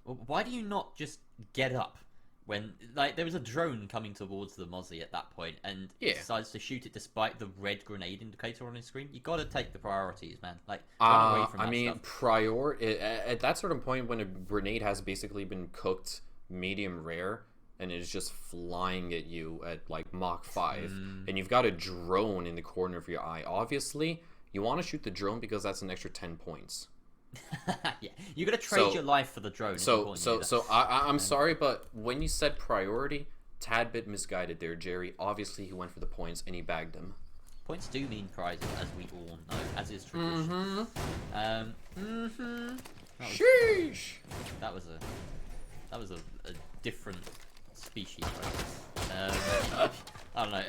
Speaker 5: Why do you not just get up? When, like, there was a drone coming towards the Mozzie at that point, and he decides to shoot it despite the red grenade indicator on his screen. You gotta take the priorities, man. Like, run away from that stuff.
Speaker 4: At that sort of point, when a grenade has basically been cooked medium rare, and it is just flying at you at, like, Mach 5, and you've got a drone in the corner of your eye, obviously, you want to shoot the drone because that's an extra 10 points.
Speaker 5: Yeah, you gotta trade your life for the drone.
Speaker 4: I'm sorry, but when you said priority, tad bit misguided there, Jerry. Obviously, he went for the points and he bagged them.
Speaker 5: Points do mean prizes, as we all know, as is tradition.
Speaker 4: Sheesh.
Speaker 5: That was a different species. I don't know.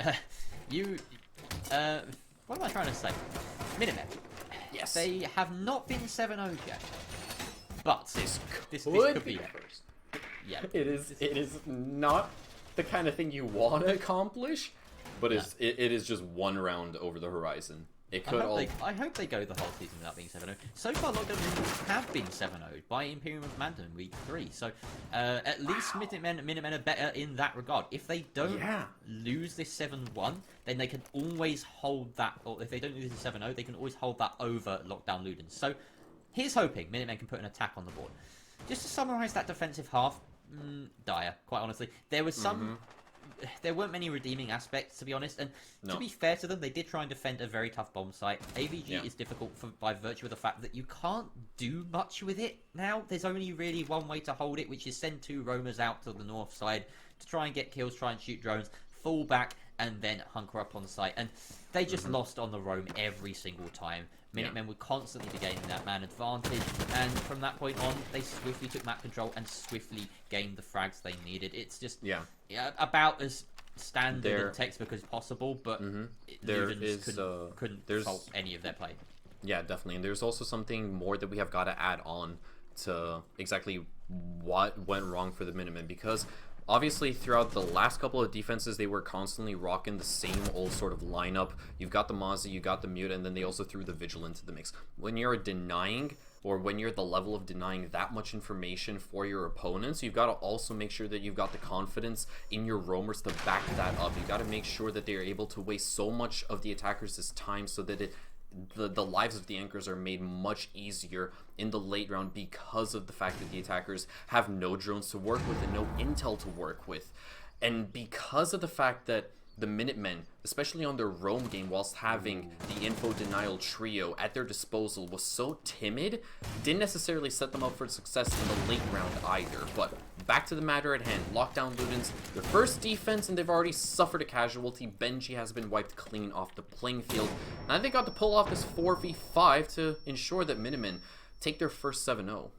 Speaker 5: What am I trying to say? Minutemen.
Speaker 4: Yes.
Speaker 5: They have not been 7-0'd yet, but this could be
Speaker 4: first. Yeah, it is not the kind of thing you want to accomplish, but it is just one round over the horizon. It could
Speaker 5: I hope they go the whole season without being 7-0. So far, Lockdown Ludens have been 7-0'd by Imperium of Mandan in Week 3. So, at least Minutemen are better in that regard. If they don't lose this 7-1, then they can always hold that, or if they don't lose this 7-0, they can always hold that over Lockdown Ludens. So, here's hoping Minutemen can put an attack on the board. Just to summarise that defensive half, dire, quite honestly. There was some there weren't many redeeming aspects, to be honest. And to be fair to them, they did try and defend a very tough bomb site. AVG is difficult by virtue of the fact that you can't do much with it now. There's only really one way to hold it, which is send 2 roamers out to the north side to try and get kills, try and shoot drones, fall back, and then hunker up on the site. And they just lost on the roam every single time. Minutemen would constantly be gaining that man advantage, and from that point on, they swiftly took map control and swiftly gained the frags they needed. It's just about as standard and textbook as possible, but couldn't fault any of their play.
Speaker 4: Yeah, definitely. And there's also something more that we have got to add on to exactly what went wrong for the Minutemen, because obviously, throughout the last couple of defenses, they were constantly rocking the same old sort of lineup. You've got the Mozzie, you got the Mute, and then they also threw the Vigil into the mix. When you're denying, or when you're at the level of denying that much information for your opponents, you've got to also make sure that you've got the confidence in your roamers to back that up. You've got to make sure that they're able to waste so much of the attackers' time so that the lives of the anchors are made much easier in the late round because of the fact that the attackers have no drones to work with and no intel to work with. And because of the fact that the Minutemen, especially on their roam game, whilst having the info denial trio at their disposal, was so timid, didn't necessarily set them up for success in the late round either. But back to the matter at hand, lockdown Ludens, their first defense, and they've already suffered a casualty. Benji has been wiped clean off the playing field. And they got to pull off this 4v5 to ensure that Minutemen take their first 7-0.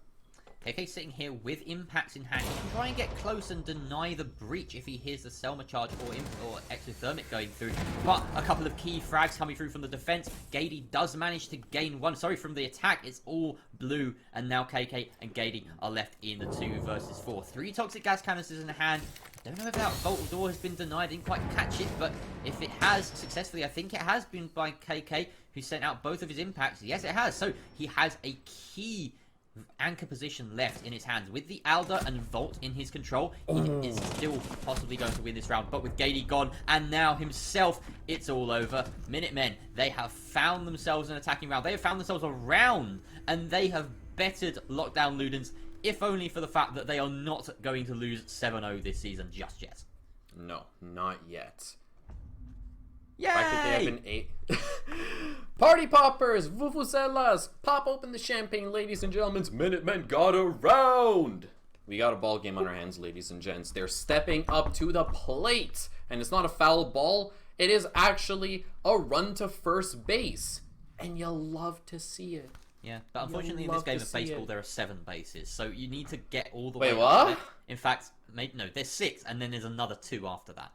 Speaker 5: KK sitting here with impacts in hand. He can try and get close and deny the breach if he hears the Selma charge or exothermic going through. But a couple of key frags coming through from the defense. Gady does manage to gain one. Sorry, from the attack. It's all blue. And now KK and Gady are left in the 2 versus 4. 3 toxic gas canisters in hand. Don't know if that vault door has been denied. Didn't quite catch it. But if it has successfully, I think it has been by KK, who sent out both of his impacts. Yes, it has. So he has a key anchor position left in his hands. With the Alder and Vault in his control, he is still possibly going to win this round. But with Gady gone, and now himself, it's all over. Minutemen, they have found themselves an attacking round. They have found themselves a round, and they have bettered Lockdown Ludens, if only for the fact that they are not going to lose 7-0 this season just yet.
Speaker 4: No, not yet.
Speaker 5: Yay!
Speaker 4: The fact that they have been Party poppers, vuvuzelas, pop open the champagne, ladies and gentlemen. Minutemen got a round. We got a ball game on our hands, ladies and gents. They're stepping up to the plate, and it's not a foul ball. It is actually a run to first base, and you'll love to see it.
Speaker 5: Yeah, but unfortunately in this game of baseball there are 7 bases, so you need to get all the
Speaker 4: way.
Speaker 5: Wait,
Speaker 4: what?
Speaker 5: up there. In fact, no, there's 6, and then there's another 2 after that.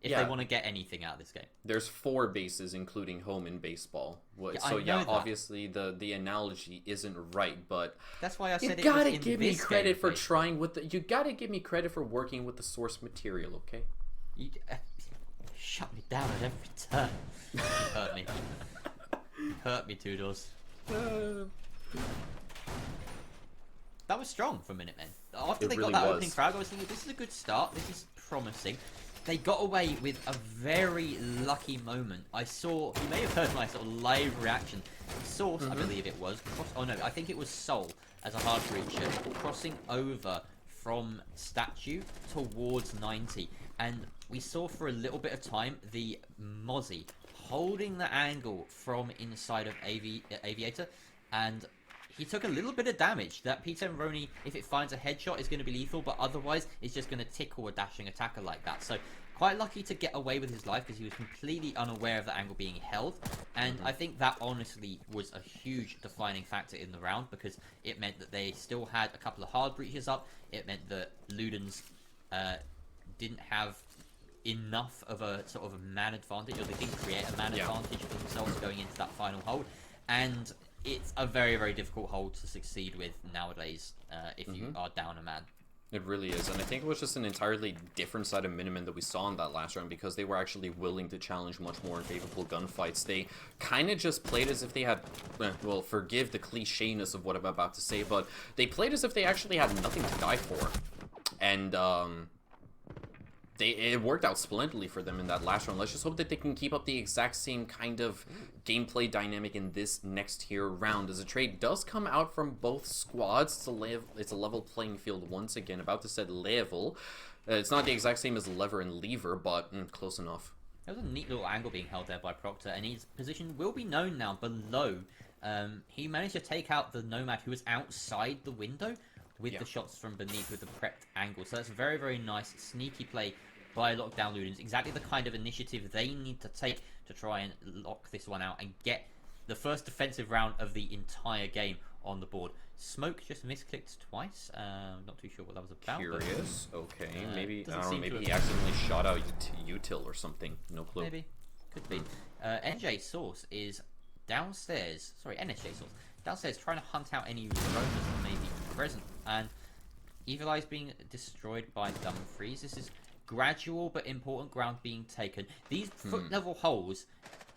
Speaker 5: If they want to get anything out of this game.
Speaker 4: There's 4 bases, including home in baseball. Obviously the analogy isn't right, but
Speaker 5: that's why I said
Speaker 4: you gotta give me credit for trying with the. You gotta give me credit for working with the source material, okay?
Speaker 5: You shut me down at every turn. You hurt me. Hurt me, Toodles. That was strong for Minutemen. After they got that opening frag, I was thinking, this is a good start. This is promising. They got away with a very lucky moment. I saw, you may have heard my sort of live reaction. Source, I believe it was, I think it was Soul as a hard breacher, crossing over from statue towards 90. And we saw for a little bit of time the Mozzie holding the angle from inside of Aviator, and he took a little bit of damage. That P10 Roni, if it finds a headshot, is going to be lethal, but otherwise it's just going to tickle a dashing attacker like that. So quite lucky to get away with his life because he was completely unaware of the angle being held. And I think that honestly was a huge defining factor in the round because it meant that they still had a couple of hard breaches up. It meant that Ludens didn't have enough of a sort of a man advantage, or they didn't create a man advantage for themselves going into that final hold. And it's a very, very difficult hold to succeed with nowadays if you are down a man.
Speaker 4: It really is, and I think it was just an entirely different side of Minutemen that we saw in that last round because they were actually willing to challenge much more in favorable gunfights. They kind of just played as if they had, well, forgive the clichéness of what I'm about to say, but they played as if they actually had nothing to die for. And it worked out splendidly for them in that last round. Let's just hope that they can keep up the exact same kind of gameplay dynamic in this next tier round, as a trade does come out from both squads. It's a level playing field once again. About to set level. It's not the exact same as lever and lever, but close enough.
Speaker 5: There was a neat little angle being held there by Proctor, and his position will be known now below. He managed to take out the Nomad, who was outside the window, with the shots from beneath with the prepped angle. So that's a very, very nice, sneaky play by Lockdown Ludens. Exactly the kind of initiative they need to take to try and lock this one out and get the first defensive round of the entire game on the board. Smoke just misclicked twice. Not too sure what that was about.
Speaker 4: Curious. Okay, maybe I don't know. Maybe he accidentally shot out util or something. No clue.
Speaker 5: Maybe, could be. NJ Source is downstairs. Sorry, NSJ Source downstairs trying to hunt out any roamers that may be present. And Evil Eye's being destroyed by Dumfries. This is gradual but important ground being taken. These foot level holes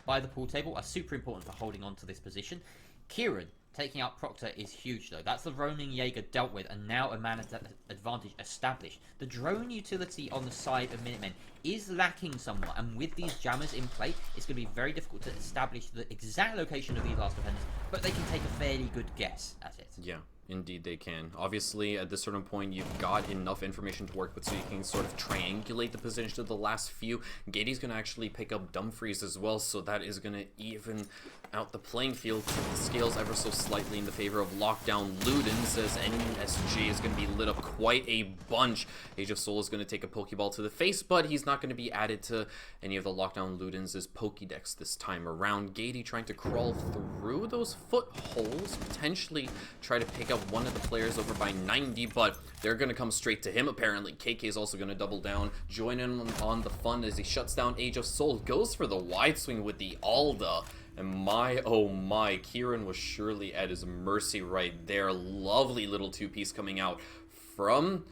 Speaker 5: by the pool table are super important for holding on to this position. Kieran taking out Proctor is huge though. That's the roaming Jaeger dealt with, and now a man advantage established. The drone utility on the side of Minutemen is lacking somewhat, and with these jammers in play, it's going to be very difficult to establish the exact location of these last defenders, but they can take a fairly good guess at it.
Speaker 4: Yeah. Indeed they can. Obviously, at this certain point, you've got enough information to work with, so you can sort of triangulate the position of the last few. Gady's going to actually pick up Dumfries as well, so that is going to even out the playing field, the scales ever so slightly in the favor of Lockdown Ludens, as NSG is going to be lit up quite a bunch. Age of Soul is going to take a Pokeball to the face, but he's not going to be added to any of the Lockdown Ludens' Pokédex this time around. Gady trying to crawl through those footholes, potentially try to pick up one of the players over by 90, but they're going to come straight to him apparently. KK is also going to double down, join in on the fun as he shuts down Age of Soul, goes for the wide swing with the Alda. And my, oh my, Kieran was surely at his mercy right there. Lovely little two-piece coming out from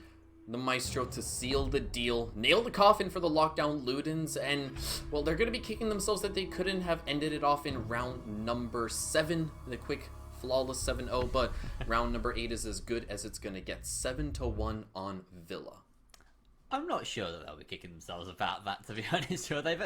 Speaker 4: the Maestro to seal the deal. Nail the coffin for the Lockdown Ludens, and, well, they're going to be kicking themselves that they couldn't have ended it off in round number 7. The quick, flawless 7-0, but round number 8 is as good as it's going to get. 7-1 on Villa.
Speaker 5: I'm not sure that they'll be kicking themselves about that, to be honest. Sure, they'd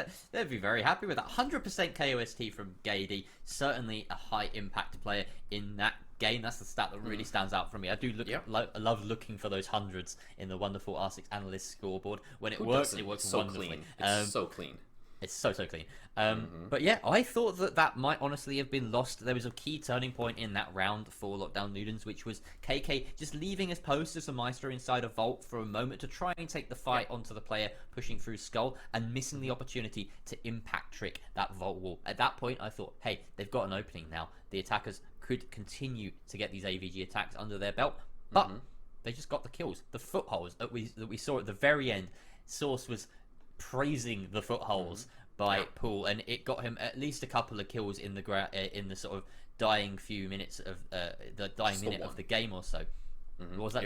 Speaker 5: be very happy with that. 100% KOST from Gady. Certainly a high impact player in that game. That's the stat that really stands out for me. I do love looking for those hundreds in the wonderful R6 Analyst scoreboard. When it works
Speaker 4: so
Speaker 5: wonderfully.
Speaker 4: Clean. It's so clean.
Speaker 5: It's so clean. But yeah, I thought that might honestly have been lost. There was a key turning point in that round for Lockdown Ludens, which was KK just leaving his post as a Maestro inside a vault for a moment to try and take the fight onto the player pushing through Skull, and missing the opportunity to impact trick that vault wall. At that point, I thought, hey, they've got an opening now. The attackers could continue to get these AVG attacks under their belt, but they just got the kills. The footholds that we saw at the very end, Source was praising the footholds by Pool, and it got him at least a couple of kills in the sort of dying few minutes of minute of the game or so. Was that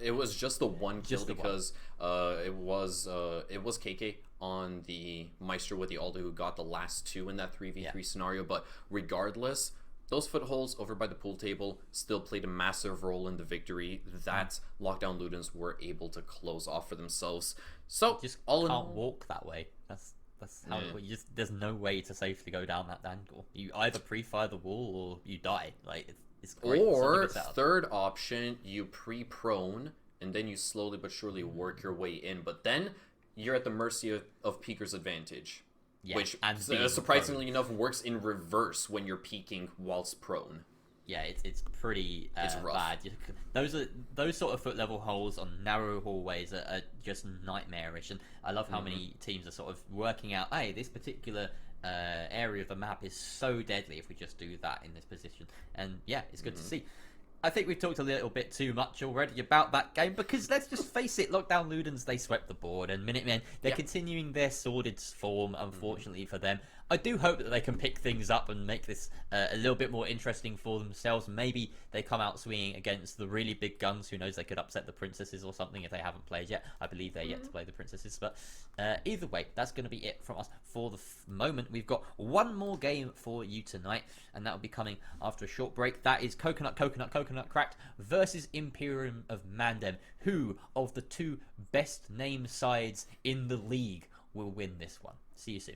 Speaker 4: it was just the one kill because it was KK on the Maestro with the Aldo who got the last 2 in that 3v3 scenario, but regardless, those footholds over by the pool table still played a massive role in the victory that Lockdown Ludens were able to close off for themselves. So
Speaker 5: you just can't walk that way. That's how there's no way to safely go down that angle. You either pre-fire the wall or you die. Like it's great.
Speaker 4: Or third option, you pre-prone and then you slowly but surely work your way in. But then you're at the mercy of Peeker's advantage. Yeah, which surprisingly enough works in reverse when you're peeking whilst prone.
Speaker 5: Yeah, it's pretty
Speaker 4: rough.
Speaker 5: Bad. Those sort of foot level holes on narrow hallways are just nightmarish, and I love how many teams are sort of working out, hey, this particular area of the map is so deadly if we just do that in this position. And yeah, it's good to see. I think we've talked a little bit too much already about that game, because let's just face it, Lockdown Ludens, they swept the board, and Minutemen, they're continuing their sordid form, unfortunately for them. I do hope that they can pick things up and make this a little bit more interesting for themselves. Maybe they come out swinging against the really big guns. Who knows, they could upset the princesses or something if they haven't played yet. I believe they're yet to play the princesses. But either way, that's going to be it from us for the moment. We've got one more game for you tonight, and that will be coming after a short break. That is Coconut Cracked versus Imperium of Mandem. Who of the two best named sides in the league will win this one? See you soon.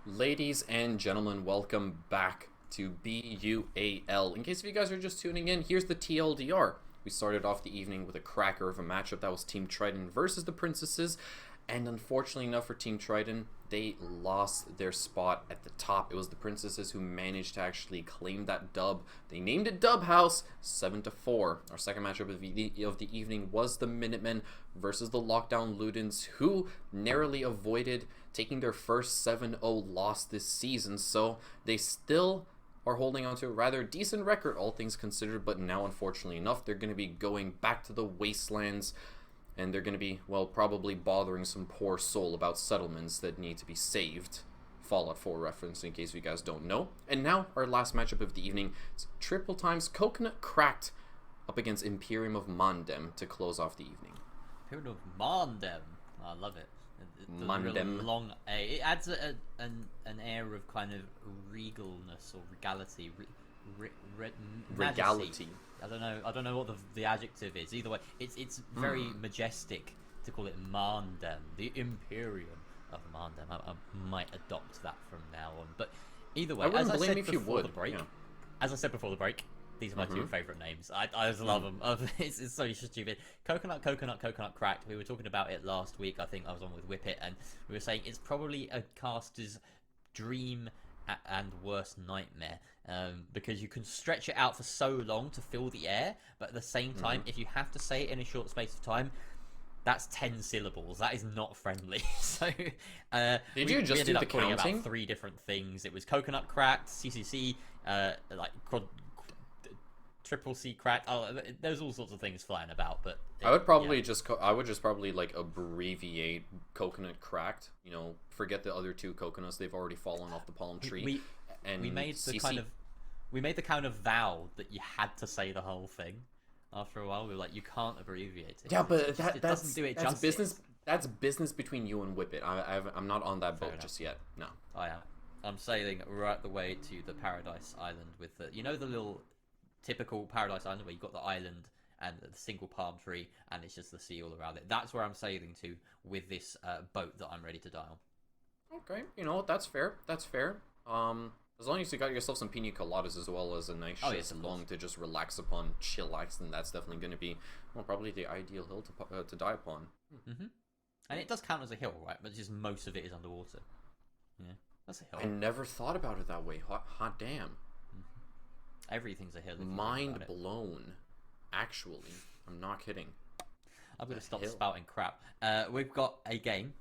Speaker 4: Ladies and gentlemen, welcome back to BUAL. In case if you guys are just tuning in, here's the TLDR. We started off the evening with a cracker of a matchup that was Team Triton versus the Princesses, and unfortunately enough for Team Triton, they lost their spot at the top. It was the Princesses who managed to actually claim that dub. They named it Dub House, 7-4. Our second matchup of the evening was the Minutemen versus the Lockdown Ludens, who narrowly avoided taking their first 7-0 loss this season. So they still are holding on to a rather decent record, all things considered, but now, unfortunately enough, they're going to be going back to the Wastelands, and they're going to be, well, probably bothering some poor soul about settlements that need to be saved. Fallout 4 reference, in case you guys don't know. And now, our last matchup of the evening is triple times Coconut Cracked up against Imperium of Mandem to close off the evening.
Speaker 5: Imperium of Mandem. I love it.
Speaker 4: Mandem.
Speaker 5: Long A. It adds an air of kind of regalness or regality.
Speaker 4: Regality.
Speaker 5: I don't know what the adjective is. Either way, it's very majestic to call it Mandem, the Imperium of Mandem. I might adopt that from now on. But either way, as I said before the break, these are my two favourite names. I just love them. It's so stupid. Coconut Cracked. We were talking about it last week. I think I was on with Whippet, and we were saying it's probably a caster's dream and worst nightmare, because you can stretch it out for so long to fill the air, but at the same time, if you have to say it in a short space of time, that's 10 syllables. That is not friendly. So
Speaker 4: Did you just do the counting?
Speaker 5: About 3 different things. It was Coconut Cracked, CCC, like Triple C Cracked. Oh, there's all sorts of things flying about, but
Speaker 4: I would probably I would just probably like abbreviate Coconut Cracked. You know, forget the other 2 coconuts; they've already fallen off the palm tree.
Speaker 5: We made the kind of vow that you had to say the whole thing. After a while, we were like, you can't abbreviate it.
Speaker 4: Yeah, but
Speaker 5: it doesn't do it
Speaker 4: that's
Speaker 5: justice.
Speaker 4: business. That's business between you and Whippet. I'm not on that boat just yet. No,
Speaker 5: I am. I'm sailing right the way to the Paradise Island with the, you know, the little typical Paradise Island where you've got the island and the single palm tree and it's just the sea all around it. That's where I'm sailing to with this boat that I'm ready to dial.
Speaker 4: Okay, you know what? That's fair. That's fair. As long as you got yourself some pina coladas as well as a nice long to just relax upon, chillax, then that's definitely going to be, well, probably the ideal hill to die upon.
Speaker 5: And it does count as a hill, right? But just most of it is underwater. Yeah, that's a hill.
Speaker 4: I never thought about it that way. Hot damn.
Speaker 5: Everything's a hill.
Speaker 4: Mind blown. Actually, I'm not kidding.
Speaker 5: I'm going to stop spouting crap. We've got a game.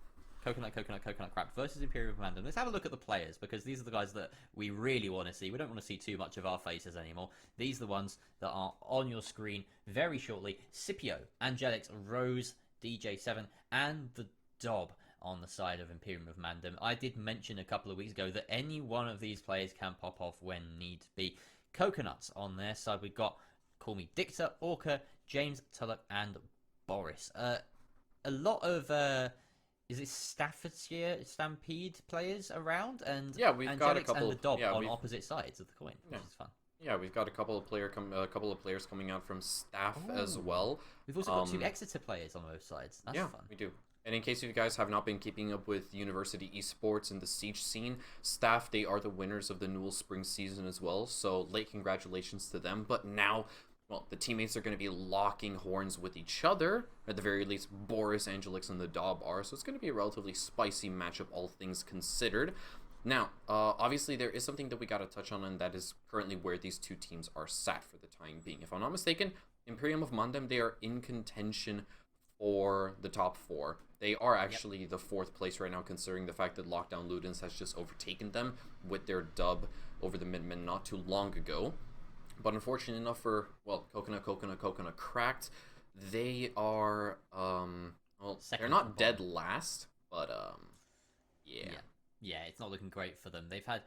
Speaker 5: Coconut Cracked versus Imperium of Mandem. Let's have a look at the players, because these are the guys that we really want to see. We don't want to see too much of our faces anymore. These are the ones that are on your screen very shortly. Scipio, Angelix, Rose, DJ7, and the Dob on the side of Imperium of Mandem. I did mention a couple of weeks ago that any one of these players can pop off when need be. Coconuts on their side, we've got Call Me Dicta, Orca, James, Tulloch, and Boris. A lot of... is it Staffordshire Stampede players around? And
Speaker 4: yeah, we've got a couple
Speaker 5: and the Dob on opposite sides of the coin, which is fun.
Speaker 4: Yeah, we've got a couple of players coming out from Staff as well.
Speaker 5: We've also got 2 Exeter players on both sides. That's fun.
Speaker 4: We do. And in case you guys have not been keeping up with University esports and the Siege scene, Staff, they are the winners of the Newell Spring season as well. So late congratulations to them. But now, well, the teammates are going to be locking horns with each other. At the very least, Boris, Angelix, and the Dob are. So it's going to be a relatively spicy matchup, all things considered. Now, obviously, there is something that we got to touch on, and that is currently where these 2 teams are sat for the time being. If I'm not mistaken, Imperium of Mandem, they are in contention for the top 4. They are actually the 4th place right now, considering the fact that Lockdown Ludens has just overtaken them with their dub over the Minutemen not too long ago. But unfortunately enough for, well, Coconut Cracked, they are, well, they're not dead last, but,
Speaker 5: Yeah, it's not looking great for them. They've had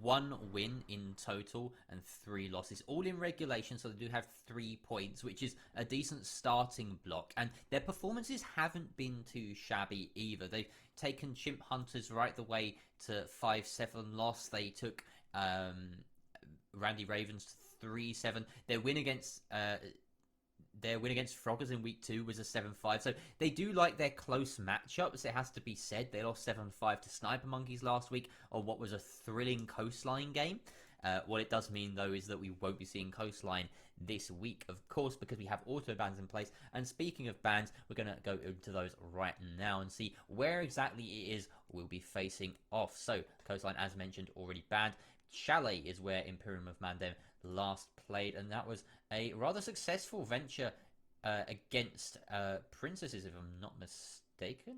Speaker 5: 1 win in total and 3 losses, all in regulation, so they do have 3 points, which is a decent starting block. And their performances haven't been too shabby either. They've taken Chimp Hunters right the way to 5-7 loss. They took Randy Ravens to 3-7. Their win against their win against Froggers in week 2 was a 7-5. So they do like their close matchups, it has to be said. They lost 7-5 to Sniper Monkeys last week on what was a thrilling Coastline game. What it does mean, though, is that we won't be seeing Coastline this week, of course, because we have auto bans in place. And speaking of bans, we're going to go into those right now and see where exactly it is we'll be facing off. So, Coastline, as mentioned, already banned. Chalet is where Imperium of Mandem last played, and that was a rather successful venture against Princesses, if I'm not mistaken.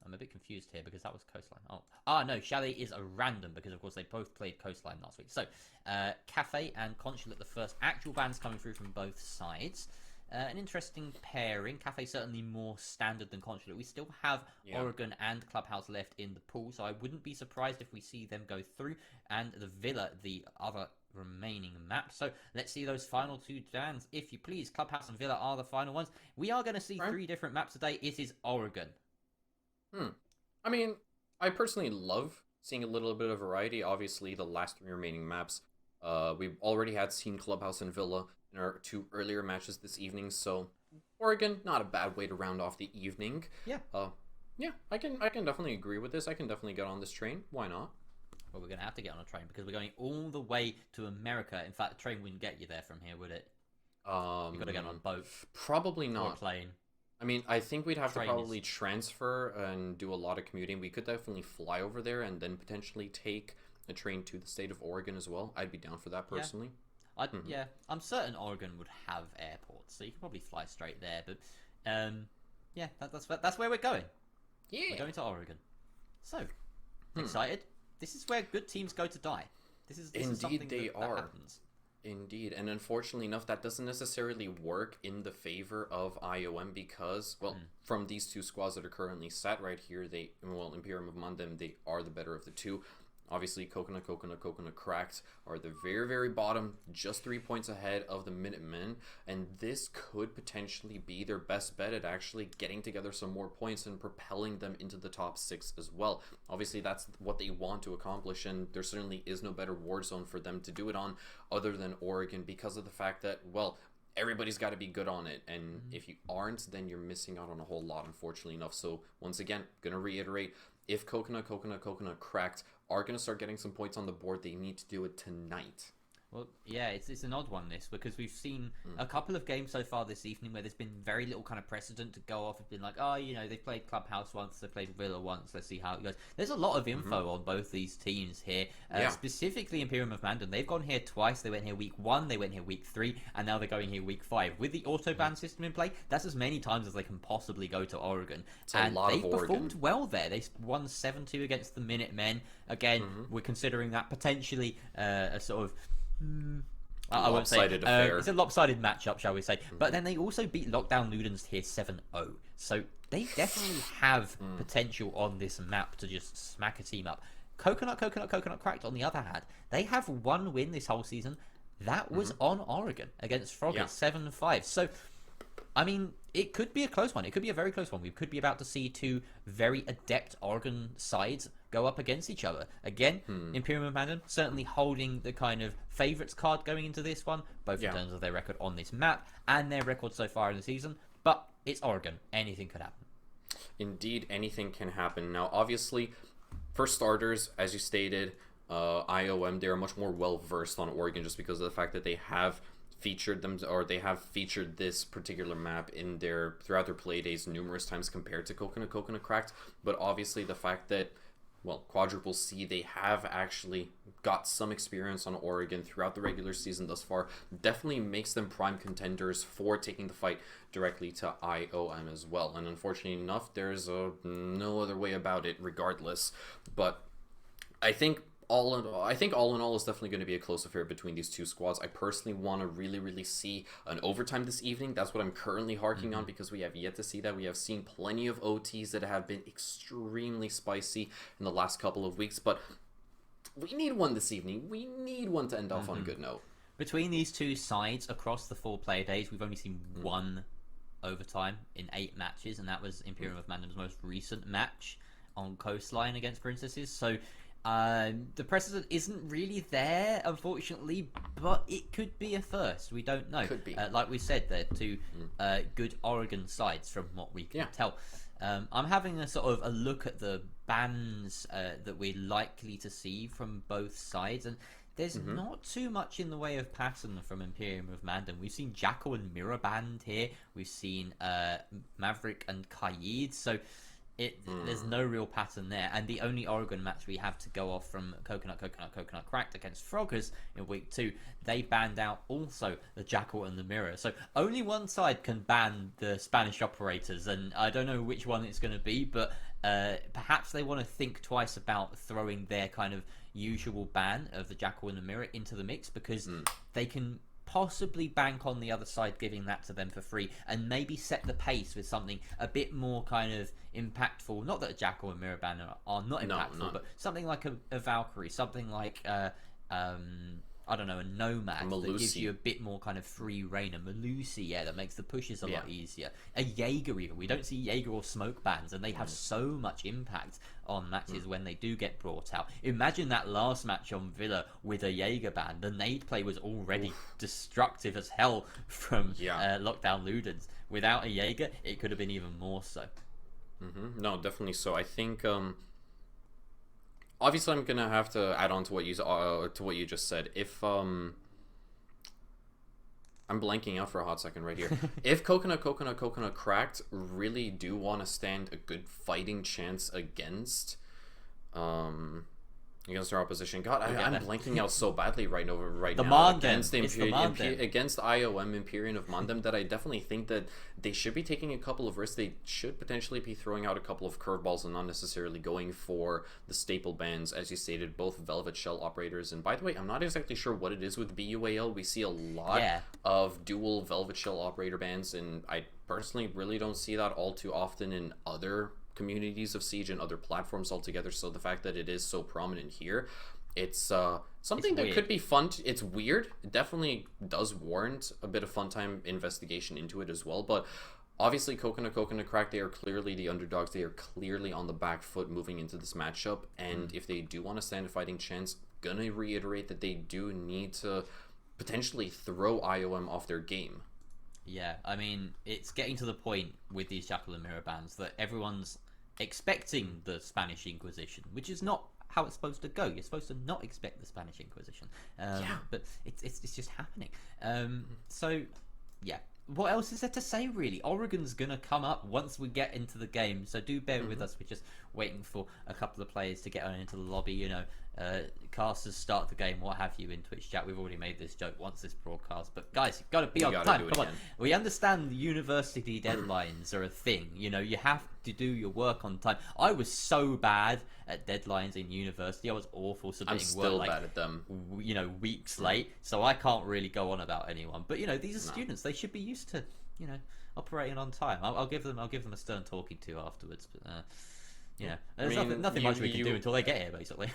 Speaker 5: I'm a bit confused here because that was Coastline. No, Chalet is a random because, of course, they both played Coastline last week. So, Cafe and Consulate, the first actual bans coming through from both sides. An interesting pairing. Cafe certainly more standard than Consulate. We still have Oregon and Clubhouse left in the pool, so I wouldn't be surprised if we see them go through. And the Villa, the other remaining map. So let's see those final 2 bans, if you please. Clubhouse and Villa are the final ones. We are going to see 3 different maps today. It is Oregon.
Speaker 4: I mean, I personally love seeing a little bit of variety. Obviously, the last 3 remaining maps, we've already seen Clubhouse and Villa in our 2 earlier matches this evening, so Oregon, not a bad way to round off the evening.
Speaker 5: Yeah.
Speaker 4: I can definitely agree with this. I can definitely get on this train. Why not?
Speaker 5: Well, we're going to have to get on a train because we're going all the way to America. In fact, the train wouldn't get you there from here, would it? You've got to get on a boat.
Speaker 4: Probably not.
Speaker 5: Or a plane.
Speaker 4: I mean, I think we'd have to probably transfer and do a lot of commuting. We could definitely fly over there and then potentially take a train to the state of Oregon as well. I'd be down for that personally.
Speaker 5: Yeah, I'm certain Oregon would have airports, so you could probably fly straight there. But yeah, that's where we're going.
Speaker 4: Yeah,
Speaker 5: we're going to Oregon. So excited! This is where good teams go to die. This is something that happens.
Speaker 4: Indeed, and unfortunately enough, that doesn't necessarily work in the favor of IOM because, well, from these 2 squads that are currently sat right here, Imperium of Mandem, they are the better of the 2. Obviously, Coconut Cracked are the very, very bottom, just 3 points ahead of the Minutemen, and this could potentially be their best bet at actually getting together some more points and propelling them into the top 6 as well. Obviously, that's what they want to accomplish, and there certainly is no better war zone for them to do it on other than Oregon because of the fact that, well, everybody's got to be good on it, and if you aren't, then you're missing out on a whole lot, unfortunately enough. So, once again, gonna reiterate, if Coconut Cracked are going to start getting some points on the board, they need to do it tonight.
Speaker 5: Well, yeah, it's an odd one, this, because we've seen a couple of games so far this evening where there's been very little kind of precedent to go off. It's been like, oh, you know, they've played Clubhouse once, they've played Villa once, let's see how it goes. There's a lot of info on both these teams here, specifically Imperium of Mandem. They've gone here twice. They went here week 1, they went here week 3, and now they're going here week 5. With the auto-ban system in play, that's as many times as they can possibly go to Oregon. And they've performed well there. They won 7-2 against the Minutemen. Again, we're considering that potentially a sort of... I won't say it's a lopsided matchup, shall we say. But then they also beat Lockdown Ludens here 7-0. So they definitely have potential on this map to just smack a team up. Coconut Cracked, on the other hand, they have 1 win this whole season. That was on Oregon against Froggers, 7-5. So, I mean, it could be a close one. It could be a very close one. We could be about to see 2 very adept Oregon sides go up against each other. Again, Imperium of Mandem certainly holding the kind of favourites card going into this one, both in terms of their record on this map and their record so far in the season. But it's Oregon. Anything could happen.
Speaker 4: Indeed, anything can happen. Now, obviously, for starters, as you stated, IOM, they're much more well-versed on Oregon just because of the fact that they have featured them, or they have featured this particular map in throughout their play days numerous times compared to Coconut Cracked. But obviously the fact that, well, Quadruple C, they have actually got some experience on Oregon throughout the regular season thus far, definitely makes them prime contenders for taking the fight directly to IOM as well. And unfortunately enough, there's no other way about it regardless. But I think all in all, it's definitely going to be a close affair between these 2 squads. I personally want to really see an overtime this evening. That's what I'm currently harking on because we have yet to see that. We have seen plenty of OTs that have been extremely spicy in the last couple of weeks, but we need one this evening. We need one to end off on a good note.
Speaker 5: Between these 2 sides across the 4 play days, we've only seen 1 overtime in 8 matches, and that was Imperium of Mandem's most recent match on Coastline against Princesses. So The precedent isn't really there, unfortunately, but it could be a first. We don't know.
Speaker 4: Could be.
Speaker 5: Like we said, they're two good Oregon sides from what we can tell. I'm having a sort of a look at the bans that we're likely to see from both sides, and there's not too much in the way of pattern from Imperium of Mandan. We've seen Jackal and Mirror banned here. We've seen Maverick and Kaid. So there's no real pattern there. And the only Oregon match we have to go off from Coconut Cracked against Froggers in week 2, they banned out also the Jackal and the Mirror. So only one side can ban the Spanish operators, and I don't know which one it's going to be, but perhaps they want to think twice about throwing their kind of usual ban of the Jackal and the Mirror into the mix, because they can possibly bank on the other side giving that to them for free, and maybe set the pace with something a bit more kind of impactful. Not that a Jackal and Mirror ban are not impactful, but something like a Valkyrie, something like I don't know, a Nomad that gives you a bit more kind of free reign. A Malusi, that makes the pushes a lot easier. A Jaeger even. We don't see Jaeger or smoke bans, and they have so much impact on matches when they do get brought out. Imagine that last match on Villa with a Jaeger ban. The nade play was already destructive as hell from Lockdown Ludens. Without a Jaeger, it could have been even more so.
Speaker 4: No, definitely so. I think... obviously, I'm gonna have to add on to what you just said. If I'm blanking out for a hot second right here. If Coconut Cracked really do want to stand a good fighting chance against our opposition, God, I'm blanking out so badly right now against against IOM Imperium of Mandem, that I definitely think that they should be taking a couple of risks. They should potentially be throwing out a couple of curveballs and not necessarily going for the staple bans, as you stated, both Velvet Shell operators. And by the way, I'm not exactly sure what it is with BUAL. We see a lot of dual Velvet Shell operator bans, and I personally really don't see that all too often in other communities of Siege and other platforms altogether. So the fact that it is so prominent here, it's something that could be fun. It's weird. It definitely does warrant a bit of fun time investigation into it as well. But obviously, Coconut Crack, they are clearly the underdogs. They are clearly on the back foot moving into this matchup. And if they do want to stand a fighting chance, gonna reiterate that they do need to potentially throw IOM off their game.
Speaker 5: Yeah, I mean, it's getting to the point with these Jackal and Mirror bans that everyone's expecting the Spanish Inquisition, which is not how it's supposed to go. You're supposed to not expect the Spanish Inquisition, but it's just happening. So yeah, what else is there to say really? Oregon's gonna come up once we get into the game, so do bear with us. We're just waiting for a couple of players to get on into the lobby, you know. Casters start the game, what have you, in Twitch chat. We've already made this joke once this broadcast, but guys, you've got to be on time. Come on, we understand the university deadlines are a thing. You know, you have to do your work on time. I was so bad at deadlines in university. I was awful submitting work, like,
Speaker 4: bad at them.
Speaker 5: You know, weeks late. So I can't really go on about anyone. But you know, these are students. They should be used to, you know, operating on time. I'll give them a stern talking to afterwards. But yeah, there's nothing much we can do until they get here, basically.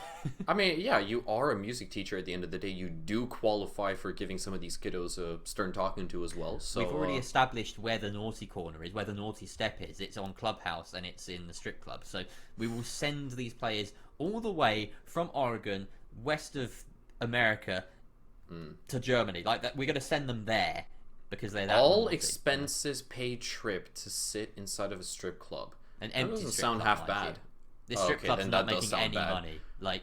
Speaker 4: I mean, yeah, you are a music teacher at the end of the day. You do qualify for giving some of these kiddos a stern talking to as well. So
Speaker 5: we've already established where the naughty corner is, where the naughty step is. It's on Clubhouse and it's in the strip club. So we will send these players all the way from Oregon, west of America, to Germany. Like that, we're going to send them there because they're that
Speaker 4: all
Speaker 5: naughty.
Speaker 4: Expenses paid trip to sit inside of a strip club.
Speaker 5: An empty
Speaker 4: doesn't
Speaker 5: strip
Speaker 4: sound
Speaker 5: club,
Speaker 4: half bad.
Speaker 5: This strip club's not making any
Speaker 4: bad.
Speaker 5: money. Like,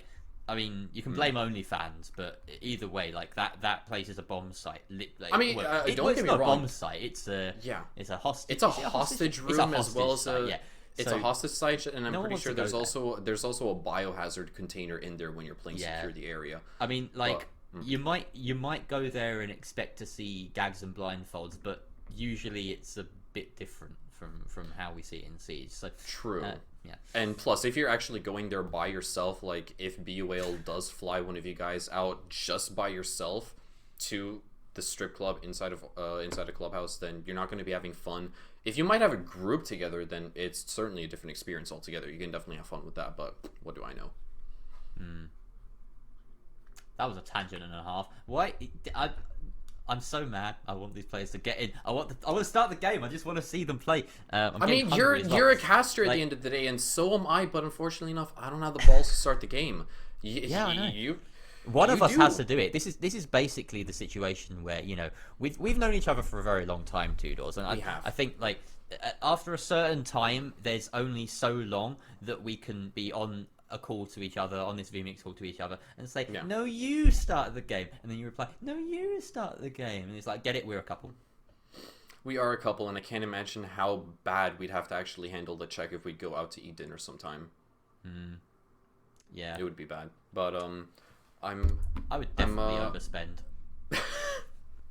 Speaker 5: I mean, you can blame OnlyFans, but either way, like that place is a bomb site. Like,
Speaker 4: I mean, don't get me
Speaker 5: wrong.
Speaker 4: wrong.
Speaker 5: A bomb site. It's a hostage.
Speaker 4: It's a hostage room as well as a. It's
Speaker 5: So,
Speaker 4: a hostage site, and I'm
Speaker 5: no one
Speaker 4: pretty
Speaker 5: wants
Speaker 4: sure
Speaker 5: to go
Speaker 4: there's also a biohazard container in there when you're playing secure the area.
Speaker 5: I mean, like you might go there and expect to see gags and blindfolds, but usually it's a bit different from how we see it in Siege. So
Speaker 4: true.
Speaker 5: Yeah.
Speaker 4: And plus, if you're actually going there by yourself, like if BUAL does fly one of you guys out just by yourself to the strip club inside a clubhouse, then you're not going to be having fun. If you might have a group together, then it's certainly a different experience altogether. You can definitely have fun with that, but what do I know?
Speaker 5: That was a tangent and a half. Why? I'm so mad. I want these players to get in. I want to start the game. I just want to see them play.
Speaker 4: I mean, you're a caster at the end of the day, and so am I. But unfortunately enough, I don't have the balls to start the game.
Speaker 5: Yeah, I know.
Speaker 4: You
Speaker 5: One of us
Speaker 4: do.
Speaker 5: has to do it. This is basically the situation where, you know, we've known each other for a very long time, Tudors, and I think like after a certain time, there's only so long that we can be on a call to each other, on this VMix call to each other, and say, no, you start the game, and then you reply, no, you start the game, and it's like, get it, we're a couple.
Speaker 4: We are a couple, and I can't imagine how bad we'd have to actually handle the check if we'd go out to eat dinner sometime.
Speaker 5: Yeah,
Speaker 4: it would be bad. But I
Speaker 5: would definitely overspend.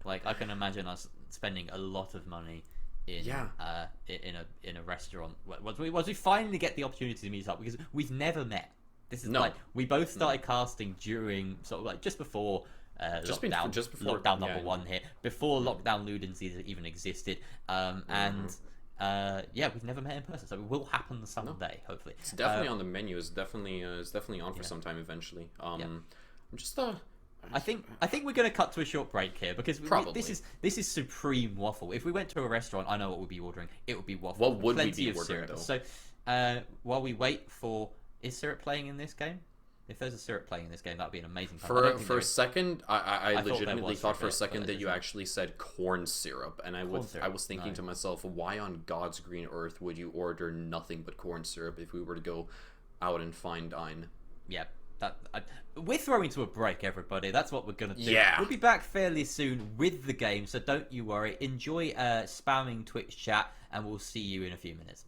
Speaker 5: Like, I can imagine us spending a lot of money in a restaurant once we finally get the opportunity to meet up, because we've never met. This is like, we both started casting during sort of like just before lockdown number one hit, before lockdown Ludencies even existed, and we've never met in person, so it will happen someday, hopefully.
Speaker 4: It's definitely on the menu. It's definitely on for some time eventually. I'm just
Speaker 5: I think we're going to cut to a short break here, because this is supreme waffle. If we went to a restaurant, I know what we'd be ordering. It would be waffle.
Speaker 4: What would we be ordering, though?
Speaker 5: So while we wait for, is syrup playing in this game? If there's a syrup playing in this game, that'd be an amazing time.
Speaker 4: For a second, I legitimately thought for a second that you actually said corn syrup, and I was thinking to myself, why on God's green earth would you order nothing but corn syrup if we were to go out and fine dine?
Speaker 5: Yeah. We're throwing to a break, everybody. That's what we're gonna do.
Speaker 4: Yeah.
Speaker 5: We'll be back fairly soon with the game, so don't you worry. Enjoy spamming Twitch chat, and we'll see you in a few minutes.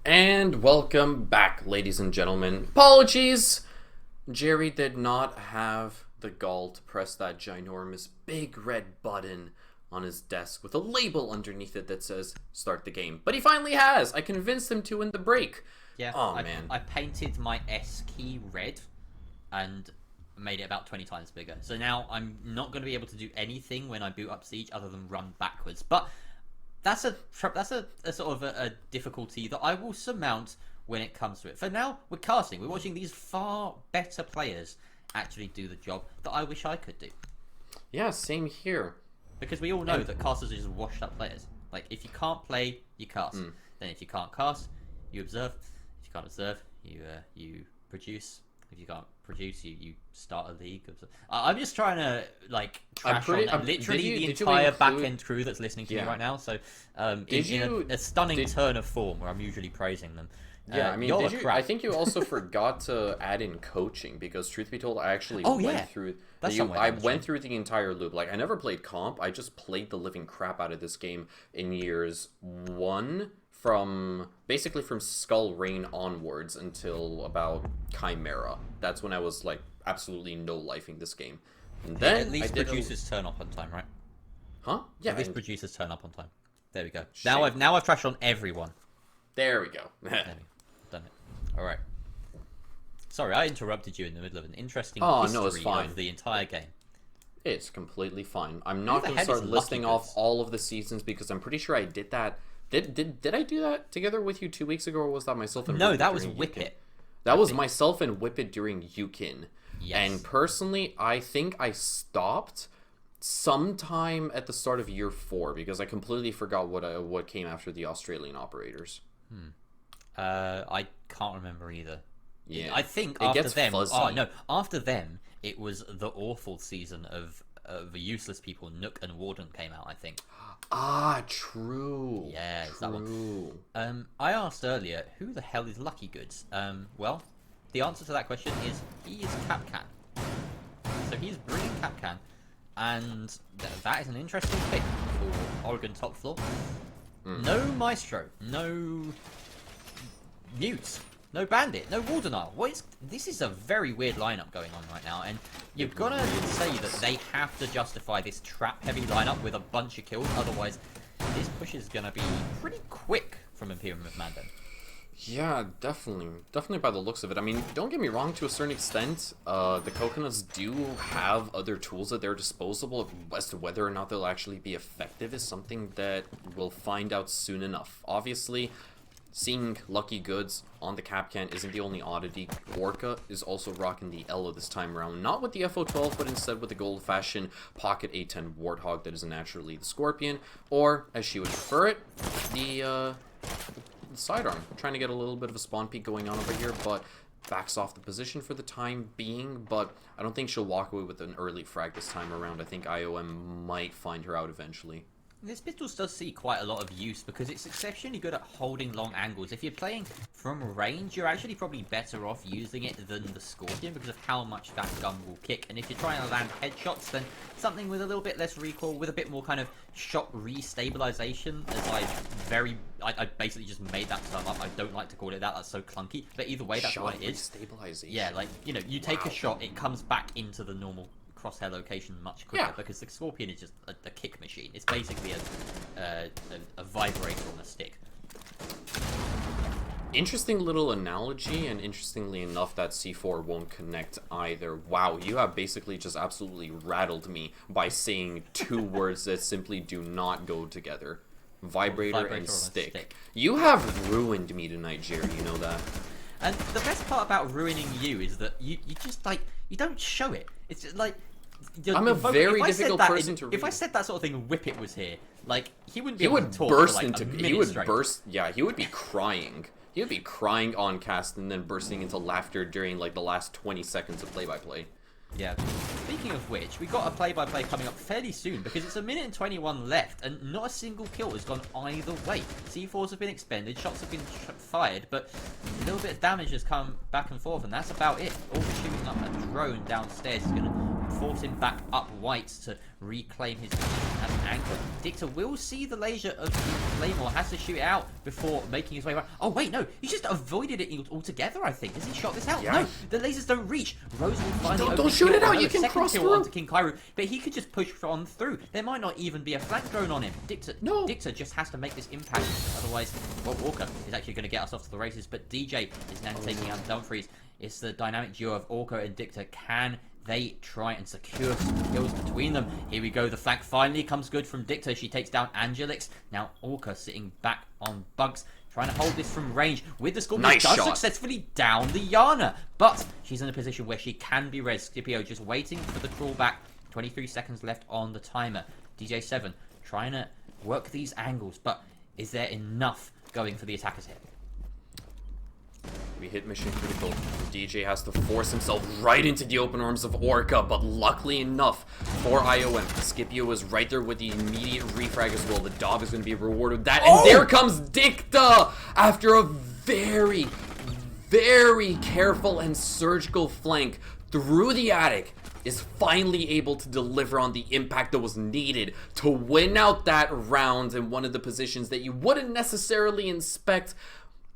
Speaker 4: And welcome back, ladies and gentlemen. Apologies! Jerry did not have the gall to press that ginormous big red button on his desk with a label underneath it that says start the game. But he finally has! I convinced him to in the break.
Speaker 5: Yeah,
Speaker 4: man.
Speaker 5: I painted my S key red and made it about 20 times bigger. So now I'm not going to be able to do anything when I boot up Siege other than run backwards. But that's a sort of a difficulty that I will surmount when it comes to it. For now, we're casting. We're watching these far better players actually do the job that I wish I could do.
Speaker 4: Yeah, same here.
Speaker 5: Because we all know that casters are just washed up players. Like, if you can't play, you cast. Then if you can't cast, you observe. If you can't observe, you produce. If you can't produce, you start a league. I'm just trying to like trash on literally the entire back-end crew that's listening to me right now. So in a stunning turn of form where I'm usually praising them.
Speaker 4: Yeah, I mean, I think you also forgot to add in coaching, because truth be told, I actually went through. I went through the entire loop. Like, I never played comp. I just played the living crap out of this game in years 1 from basically from Skull Reign onwards until about Chimera. That's when I was like absolutely no lifing this game. And then
Speaker 5: at least producers turn up on time, right?
Speaker 4: Huh? Yeah.
Speaker 5: At least producers turn up on time. There we go. Now I've trashed on everyone.
Speaker 4: There we go.
Speaker 5: Done it. All right. Sorry, I interrupted you in the middle of an interesting history of the entire game.
Speaker 4: It's completely fine. I'm not going to start listing off all of the seasons because I'm pretty sure I did that. Did I do that together with you 2 weeks ago, or was that myself and
Speaker 5: No, that was Whippet.
Speaker 4: That was myself and Whippet during Yukin.
Speaker 5: Yes.
Speaker 4: And personally, I think I stopped sometime at the start of year 4 because I completely forgot what came after the Australian operators.
Speaker 5: I can't remember either.
Speaker 4: Yeah,
Speaker 5: I think
Speaker 4: it
Speaker 5: after
Speaker 4: gets
Speaker 5: them.
Speaker 4: fuzzy.
Speaker 5: Oh no, after them, it was the awful season of the useless people. Nook and Warden came out, I think.
Speaker 4: Ah, true.
Speaker 5: Yeah, it's that one. I asked earlier, who the hell is Lucky Goods? Well, the answer to that question is he is Capcan. So he's brilliant Capcan, and that is an interesting pick for Oregon top floor. No Maestro, no Mute, no Bandit, no Wardenile. This is a very weird lineup going on right now, and you've got to say that they have to justify this trap-heavy lineup with a bunch of kills, otherwise this push is going to be pretty quick from Imperium of Mandan.
Speaker 4: Yeah, definitely. Definitely by the looks of it. I mean, don't get me wrong, to a certain extent, the Coconuts do have other tools at their disposal. As to whether or not they'll actually be effective is something that we'll find out soon enough. Obviously, seeing Lucky Goods on the Capcan isn't the only oddity. Orca is also rocking the Elo this time around. Not with the FO12, but instead with the gold-fashioned Pocket A10 Warthog that is naturally the Scorpion. Or, as she would prefer it, the sidearm. Trying to get a little bit of a spawn peek going on over here, but backs off the position for the time being. But I don't think she'll walk away with an early frag this time around. I think IOM might find her out eventually.
Speaker 5: This pistol does see quite a lot of use because it's exceptionally good at holding long angles. If you're playing from range, you're actually probably better off using it than the Scorpion because of how much that gun will kick. And if you're trying to land headshots, then something with a little bit less recoil, with a bit more kind of shot re-stabilization, as I basically just made that term up. I don't like to call it that. That's so clunky. But either way, that's what it is.
Speaker 4: Stabilization.
Speaker 5: Yeah, like, you know, you take a shot, it comes back into the normal crosshair location much quicker because the Scorpion is just a kick machine. It's basically a vibrator on a stick.
Speaker 4: Interesting little analogy, and interestingly enough, that C4 won't connect either. Wow, you have basically just absolutely rattled me by saying two words that simply do not go together. Vibrator and stick. You have ruined me tonight, Jerry, you know that.
Speaker 5: And the best part about ruining you is that you just, like, you don't show it. It's just like...
Speaker 4: I'm a very difficult person to read.
Speaker 5: If I said that sort of thing and Whippet was here, like, he wouldn't be able to talk
Speaker 4: burst
Speaker 5: for, like,
Speaker 4: into,
Speaker 5: a minute
Speaker 4: he would
Speaker 5: straight.
Speaker 4: burst, yeah, he would be crying. He would be crying on cast and then bursting into laughter during, like, the last 20 seconds of play-by-play.
Speaker 5: Yeah. Speaking of which, we got a play-by-play coming up fairly soon because it's 1:21 minutes left and not a single kill has gone either way. C4s have been expended, shots have been fired, but a little bit of damage has come back and forth, and that's about it. All shooting up a drone downstairs is going to force him back up white to reclaim his position as an anchor. Dictor will see the laser of the Claymore, has to shoot it out before making his way around. Oh wait, no, he just avoided it altogether, I think. Has he shot this out?
Speaker 4: Yeah.
Speaker 5: No, the lasers don't reach. Rose will finally
Speaker 4: don't shoot it out, you can
Speaker 5: second
Speaker 4: cross
Speaker 5: kill
Speaker 4: through.
Speaker 5: onto King Kairu, but he could just push on through. There might not even be a flank drone on him. Dictor just has to make this impact, otherwise, well, Walker is actually going to get us off to the races, but DJ is now taking out Dumfries. It's the dynamic duo of Orca and Dictor. Can they try and secure some kills between them? Here we go, the flank finally comes good from Dictor. She takes down Angelix. Now Orca sitting back on Bugs, trying to hold this from range with the Scorpion.
Speaker 4: Nice
Speaker 5: does
Speaker 4: shot.
Speaker 5: Successfully down the Yana, but she's in a position where she can be res. Scipio just waiting for the crawl back. 23 seconds left on the timer. DJ7 trying to work these angles, but is there enough going for the attackers here?
Speaker 4: We hit mission critical. DJ has to force himself right into the open arms of Orca, but luckily enough for IOM, Scipio is right there with the immediate refrag as well. The dog is going to be rewarded with that, and there comes Dicta after a very, very careful and surgical flank through the attic. Is finally able to deliver on the impact that was needed to win out that round in one of the positions that you wouldn't necessarily inspect,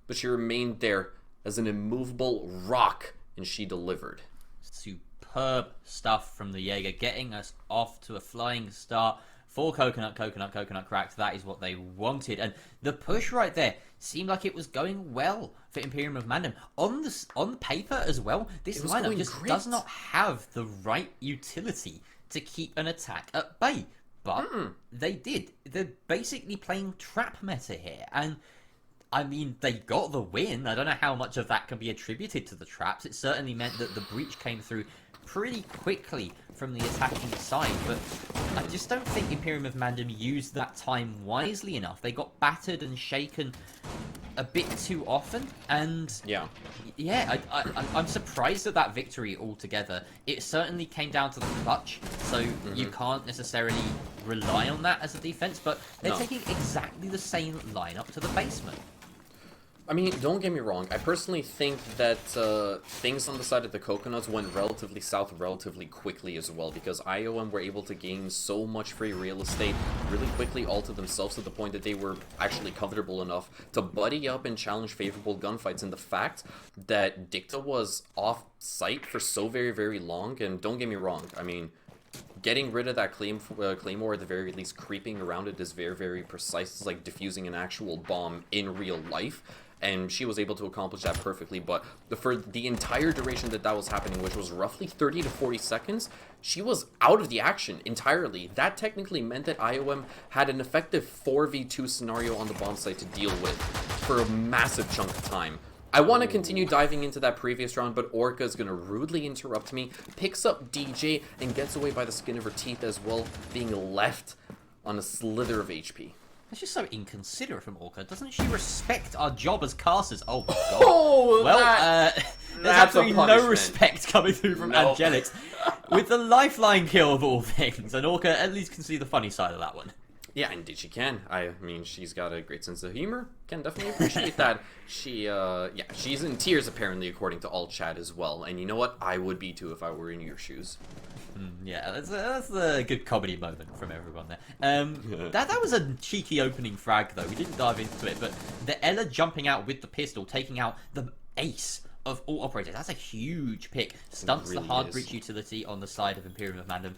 Speaker 4: but she remained there as an immovable rock, and she delivered.
Speaker 5: Superb stuff from the Jaeger, getting us off to a flying start. For coconut cracked. That is what they wanted, and the push right there seemed like it was going well for Imperium of Mandem. On paper as well, this lineup just does not have the right utility to keep an attack at bay, but they did. They're basically playing trap meta here, and I mean, they got the win. I don't know how much of that can be attributed to the traps. It certainly meant that the breach came through pretty quickly from the attacking side, but I just don't think Imperium of Mandem used that time wisely enough. They got battered and shaken a bit too often, and I'm surprised at that victory altogether. It certainly came down to the clutch, so you can't necessarily rely on that as a defense, but they're taking exactly the same lineup to the basement.
Speaker 4: I mean, don't get me wrong. I personally think that things on the side of the Coconuts went relatively south relatively quickly as well, because IOM were able to gain so much free real estate really quickly all to themselves, to the point that they were actually comfortable enough to buddy up and challenge favorable gunfights. And the fact that Dicta was off site for so very, very long, and don't get me wrong, I mean, getting rid of that Claymore, at the very least creeping around it, is very, very precise. It's like diffusing an actual bomb in real life. And she was able to accomplish that perfectly, but for the entire duration that was happening, which was roughly 30 to 40 seconds, she was out of the action entirely. That technically meant that IOM had an effective 4v2 scenario on the bomb site to deal with for a massive chunk of time. I want to continue diving into that previous round, but Orca is going to rudely interrupt me, picks up DJ, and gets away by the skin of her teeth as well, being left on a slither of HP.
Speaker 5: That's just so inconsiderate from Orca. Doesn't she respect our job as casters? Oh my god.
Speaker 4: Oh,
Speaker 5: well, there's absolutely no respect coming through from Angelix. With the lifeline kill of all things. And Orca at least can see the funny side of that one.
Speaker 4: Yeah, indeed she can. I mean, she's got a great sense of humor. Can definitely appreciate that. She's in tears apparently, according to all chat as well. And you know what? I would be too if I were in your shoes.
Speaker 5: Yeah, that's a good comedy moment from everyone there. That was a cheeky opening frag though. We didn't dive into it, but the Ella jumping out with the pistol, taking out the ace of all operators. That's a huge pick. Stunts really the hard breach utility on the side of Imperium of Mandem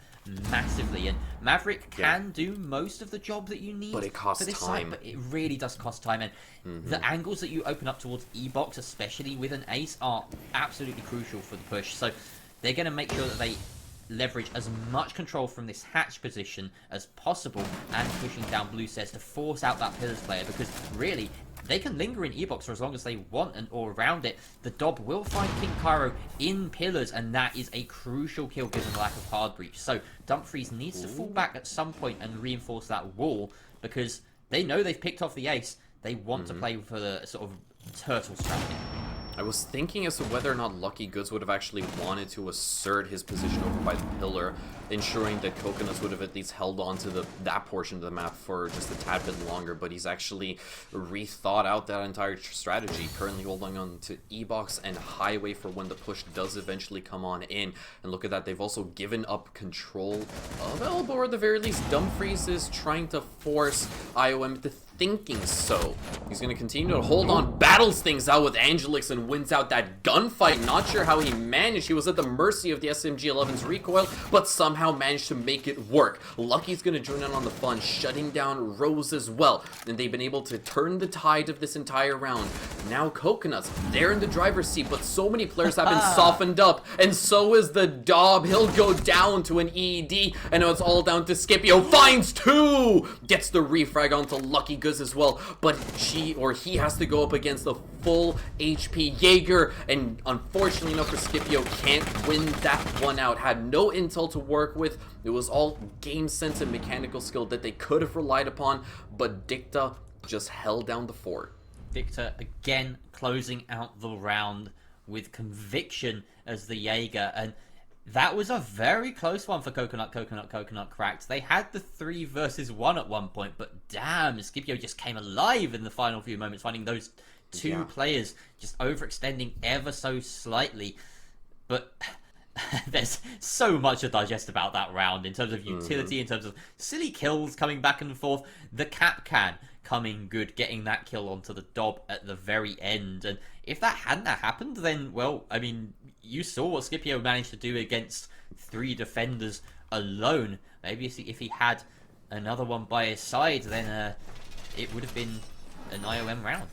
Speaker 5: massively, and Maverick can do most of the job that you need,
Speaker 4: but it costs
Speaker 5: for this
Speaker 4: time.
Speaker 5: Side, but it really does cost time, and the angles that you open up towards E-Box, especially with an ace, are absolutely crucial for the push. So they're going to make sure that they leverage as much control from this hatch position as possible, and pushing down Blue Says to force out that Pillars player, because really they can linger in E-Box for as long as they want and or around it. The Dob will find King Cairo in Pillars, and that is a crucial kill given the lack of hard breach. So Dumfries needs to fall back at some point and reinforce that wall, because they know they've picked off the ace. They want to play for the sort of turtle strategy.
Speaker 4: I was thinking as to whether or not Lucky Goods would have actually wanted to assert his position over by the pillar, ensuring that Coconuts would have at least held on to that portion of the map for just a tad bit longer, but he's actually rethought out that entire strategy, currently holding on to E-Box and Highway for when the push does eventually come on in. And look at that, they've also given up control of Elbow, or at the very least Dumfries is trying to force IOM to thinking so. He's going to continue to hold on, battles things out with Angelix, and wins out that gunfight. Not sure how he managed. He was at the mercy of the SMG-11's recoil, but somehow managed to make it work. Lucky's going to join in on the fun, shutting down Rose as well. And they've been able to turn the tide of this entire round. Now Coconuts, they're in the driver's seat, but so many players have been softened up, and so is the Dob. He'll go down to an EED, and now it's all down to Scipio. Finds two! Gets the refrag onto Lucky Goods as well, but she he has to go up against the full HP Jaeger, and unfortunately enough for Scipio, can't win that one out. Had no intel to work with. It was all game sense and mechanical skill that they could have relied upon, but Dicta just held down the fort.
Speaker 5: Dicta again closing out the round with conviction as the Jaeger, and that was a very close one for Coconut Cracked. They had the 3 versus 1 at one point, but damn, Scipio just came alive in the final few moments, finding those two players just overextending ever so slightly. But there's so much to digest about that round in terms of utility, in terms of silly kills coming back and forth. The Capcan coming good, getting that kill onto the Dob at the very end. And if that hadn't happened, then, well, I mean, you saw what Scipio managed to do against 3 defenders alone. Maybe if he had another one by his side, then it would have been an IOM round.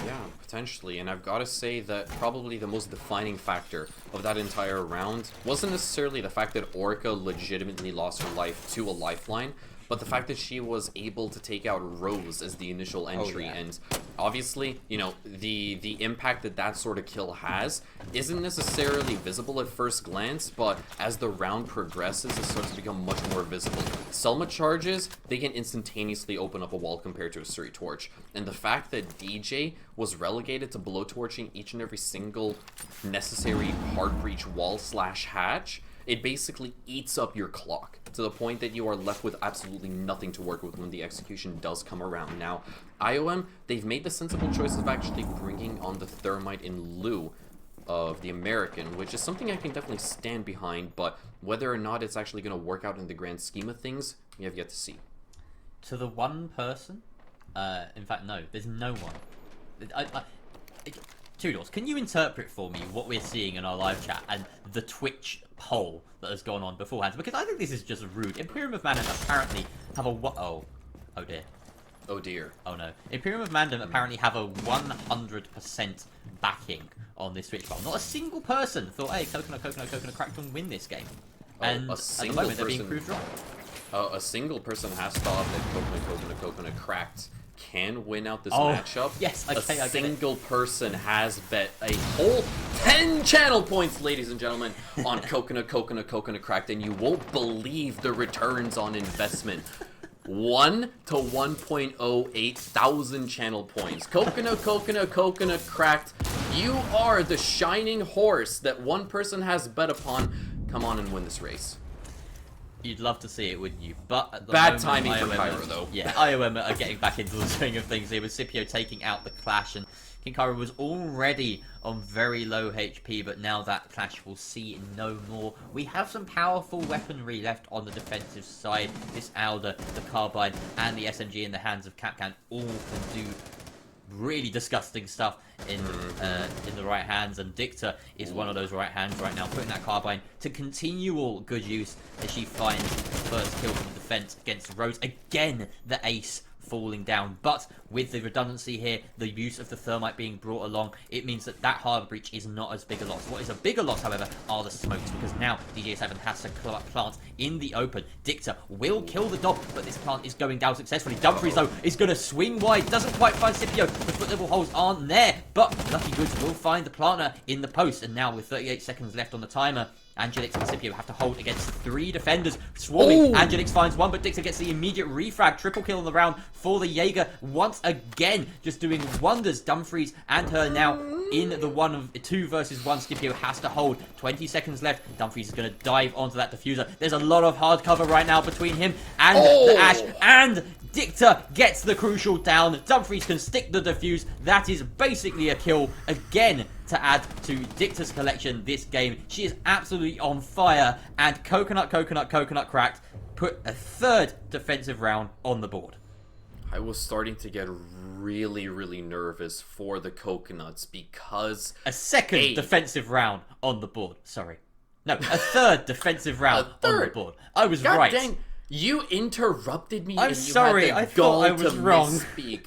Speaker 4: Yeah, potentially. And I've got to say that probably the most defining factor of that entire round wasn't necessarily the fact that Orca legitimately lost her life to a lifeline, but the fact that she was able to take out Rose as the initial entry. And obviously, you know, the impact that sort of kill has isn't necessarily visible at first glance, but as the round progresses, it starts to become much more visible. Selma charges, they can instantaneously open up a wall compared to a Suri Torch. And the fact that DJ was relegated to blow torching each and every single necessary hard breach wall / hatch, it basically eats up your clock to the point that you are left with absolutely nothing to work with when the execution does come around. Now, IOM, they've made the sensible choice of actually bringing on the Thermite in lieu of the American, which is something I can definitely stand behind, but whether or not it's actually going to work out in the grand scheme of things, we have yet to see.
Speaker 5: To the one person, in fact, no, there's no one. Toodles, can you interpret for me what we're seeing in our live chat and the Twitch poll that has gone on beforehand? Because I think this is just rude. Imperium of Mandem apparently have a oh dear.
Speaker 4: Oh dear.
Speaker 5: Oh no. Imperium of Mandem apparently have a 100% backing on this Twitch poll. Not a single person thought, hey, Coconut Cracked can win this game. And at the moment they're being proved wrong.
Speaker 4: A single person has thought that Coconut Cracked can win out this matchup.
Speaker 5: Yes, okay,
Speaker 4: a single person has bet a whole 10 channel points, ladies and gentlemen, on Coconut Cracked, and you won't believe the returns on investment. 1 to 1.08 thousand channel points. Coconut Cracked, you are the shining horse that one person has bet upon. Come on and win this race.
Speaker 5: You'd love to see it, wouldn't you? But at the
Speaker 4: bad
Speaker 5: moment,
Speaker 4: timing
Speaker 5: IOM
Speaker 4: for Cairo, though.
Speaker 5: Yeah, IOM are getting back into the swing of things here with Scipio taking out the Clash, and King Cairo was already on very low HP, but now that Clash will see no more. We have some powerful weaponry left on the defensive side. This Alder, the Carbine, and the SMG in the hands of Capcan all can do really disgusting stuff in the right hands, and Dicta is one of those right hands right now, putting that Carbine to continual good use as she finds the first kill from the defense against Rose. Again, the ace falling down, but with the redundancy here, the use of the Thermite being brought along, it means that harbor breach is not as big a loss. What is a bigger loss, however, are the smokes, because now DJ7 has to plant in the open. Dicta will kill the Dob, but this plant is going down successfully. Dumfries, though, is going to swing wide, doesn't quite find Scipio. The foot level holes aren't there, but Lucky Goods will find the planter in the post, and now with 38 seconds left on the timer, Angelix and Scipio have to hold against 3 defenders swarming. Angelix finds one, but Dicta gets the immediate refrag. Triple kill on the round for the Jaeger once again, just doing wonders. Dumfries and her now in the 2 versus 1. Scipio has to hold. 20 seconds left. Dumfries is going to dive onto that diffuser. There's a lot of hard cover right now between him and the Ash, and Dicta gets the crucial down. Dumfries can stick the defuse. That is basically a kill again to add to Dicta's collection this game. She is absolutely on fire, and Coconut Cracked put a 3rd defensive round on the board.
Speaker 4: I was starting to get really nervous for the Coconuts because
Speaker 5: a 2nd defensive round on the board. Sorry. No, a 3rd defensive round on the board. I was right.
Speaker 4: Dang, you interrupted me.
Speaker 5: I'm sorry, I thought I was wrong.
Speaker 4: Misspeak.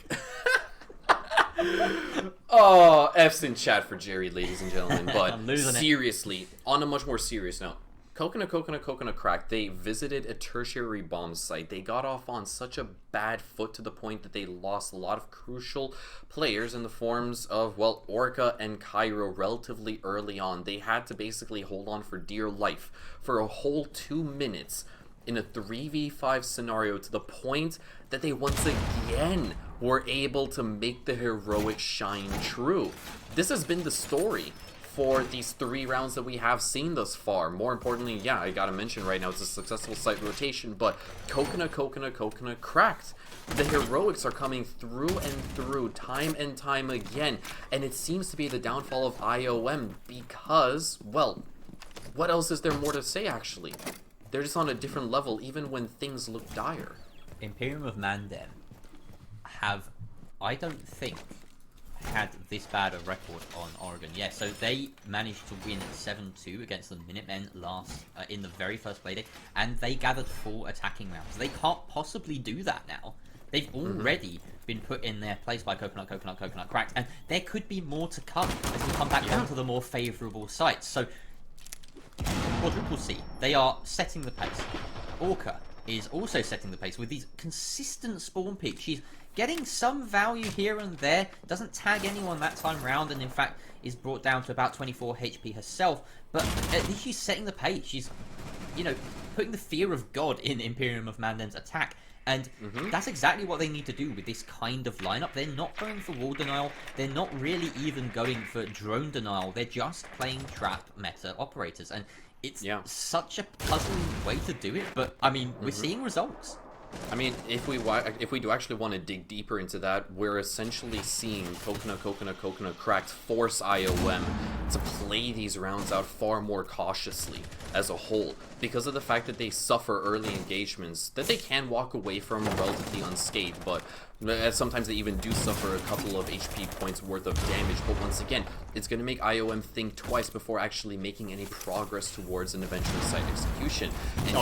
Speaker 4: Oh, F's in chat for Jerry, ladies and gentlemen. But seriously, on a much more serious note, Coconut Crack, they visited a tertiary bomb site. They got off on such a bad foot to the point that they lost a lot of crucial players in the forms of, well, Orca and Cairo relatively early on. They had to basically hold on for dear life for a whole 2 minutes in a 3v5 scenario, to the point that they once again were able to make the heroic shine true. This has been the story for these 3 rounds that we have seen thus far. More importantly, yeah, I gotta mention right now, it's a successful site rotation, but Coconut Cracked. The heroics are coming through and through, time and time again, and it seems to be the downfall of IOM because, well, what else is there more to say, actually? They're just on a different level, even when things look dire.
Speaker 5: Imperium of Mandem have, I don't think, had this bad a record on Oregon. Yeah, so they managed to win 7-2 against the Minutemen in the very first Playday, and they gathered 4 attacking rounds. They can't possibly do that now. They've already been put in their place by Coconut Cracked, and there could be more to come as we come back down to the more favourable sites. So, Quadruple C, they are setting the pace. Orca is also setting the pace with these consistent spawn peaks. She's getting some value here and there, doesn't tag anyone that time round, and in fact is brought down to about 24 HP herself, but at least she's setting the pace. She's, you know, putting the fear of God in Imperium of Mandem's attack, and that's exactly what they need to do with this kind of lineup. They're not going for wall denial, they're not really even going for drone denial, they're just playing trap meta operators, and it's such a puzzling way to do it, but I mean, we're seeing results.
Speaker 4: I mean, if we do actually want to dig deeper into that, we're essentially seeing Coconut Cracked force IOM to play these rounds out far more cautiously as a whole, because of the fact that they suffer early engagements that they can walk away from relatively unscathed, but sometimes they even do suffer a couple of HP points worth of damage. But once again, it's going to make IOM think twice before actually making any progress towards an eventual site execution. And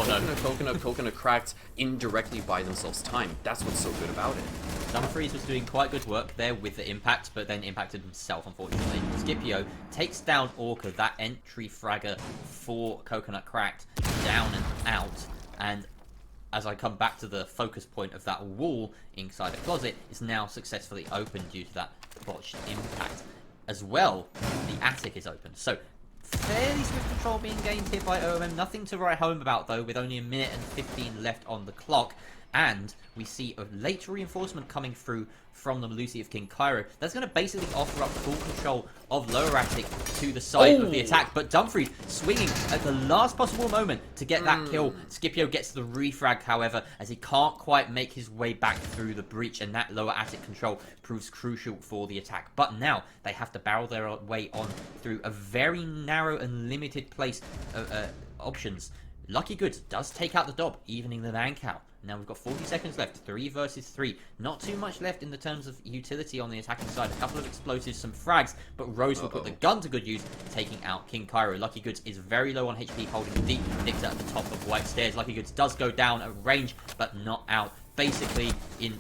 Speaker 4: Coconut Cracked indirectly buy themselves time. That's what's so good about it.
Speaker 5: Dumfries was doing quite good work there with the impact, but then impacted himself, unfortunately. Scipio takes down Orca, that entry fragger for Coconut Cracked, down and out, and as I come back to the focus point of that wall inside a closet, is now successfully open due to that botched impact. As well, the attic is open. So, fairly swift control being gained here by OMM. Nothing to write home about, though, with only 1 minute and 15 left on the clock. And we see a late reinforcement coming through from the Malusi of King Cairo. That's going to basically offer up full control of lower attic to the side of the attack. But Dumfries swinging at the last possible moment to get that kill. Scipio gets the refrag, however, as he can't quite make his way back through the breach, and that lower attic control proves crucial for the attack. But now they have to barrel their way on through a very narrow and limited place of options. Lucky Goods does take out the Dob, evening the man count. Now we've got 40 seconds left, 3 versus 3. Not too much left in the terms of utility on the attacking side. A couple of explosives, some frags, but Rose will put the gun to good use, taking out King Cairo. Lucky Goods is very low on HP, holding deep. Nick's at the top of White Stairs. Lucky Goods does go down at range, but not out. Basically in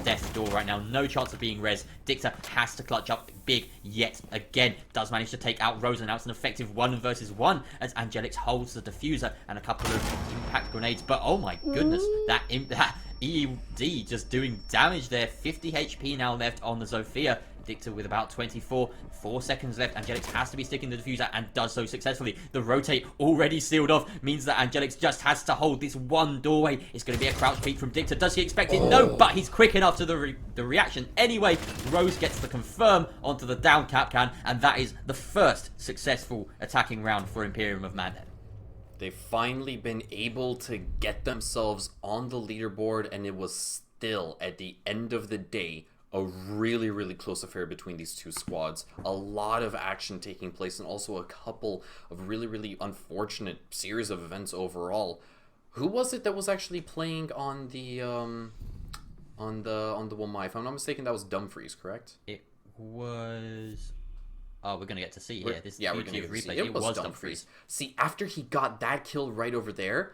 Speaker 5: death's door right now. No chance of being res. Dicta has to clutch up big yet again. Does manage to take out Rose, and now it's an effective 1 versus 1 as Angelix holds the diffuser and a couple of impact grenades. But oh my goodness, that ED just doing damage there. 50 HP now left on the Zofia. Dicta with about 24. 4 seconds left. Angelix has to be sticking the diffuser and does so successfully. The rotate already sealed off means that Angelix just has to hold this one doorway. It's going to be a crouch peek from Dicta. Does he expect it? No, but he's quick enough to the reaction. Anyway, Rose gets the confirm onto the down Capcan, and that is the first successful attacking round for Imperium of Mandem.
Speaker 4: They've finally been able to get themselves on the leaderboard, and it was still, at the end of the day, a really, really close affair between these two squads. A lot of action taking place, and also a couple of really, really unfortunate series of events overall. Who was it that was actually playing on the Wamai? If I'm not mistaken, that was Dumfries, correct?
Speaker 5: It was. Oh, we're gonna get to see here. This
Speaker 4: we're gonna get to see. It was Dumfries. See, after he got that kill right over there,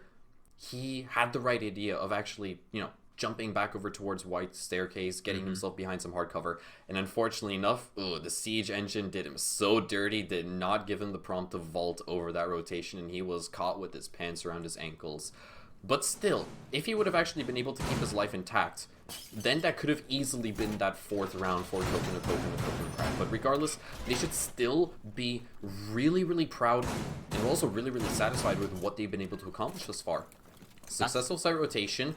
Speaker 4: he had the right idea of actually, you know, jumping back over towards White's staircase, getting himself behind some hard cover. And unfortunately enough, the siege engine did him so dirty, did not give him the prompt to vault over that rotation, and he was caught with his pants around his ankles. But still, if he would have actually been able to keep his life intact, then that could have easily been that 4th round for Coconut Crack. But regardless, they should still be really, really proud and also really, really satisfied with what they've been able to accomplish thus far. Successful site rotation,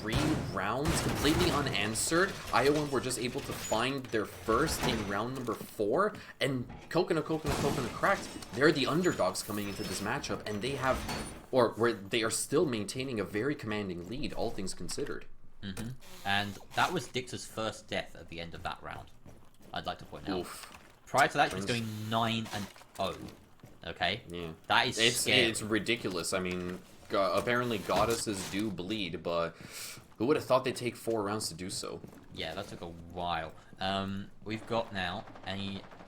Speaker 4: 3 rounds completely unanswered. IOM were just able to find their first in round number 4, and Coconut Cracked, they're the underdogs coming into this matchup, and they have, or where they are still maintaining a very commanding lead, all things considered.
Speaker 5: And that was Dicta's first death at the end of that round, I'd like to point out.
Speaker 4: Oof.
Speaker 5: Prior to that, she was going 9-0. Okay?
Speaker 4: Yeah.
Speaker 5: That is scary.
Speaker 4: It's ridiculous. I mean, apparently goddesses do bleed, but who would have thought they'd take 4 rounds to do so?
Speaker 5: Yeah, that took a while. We've got now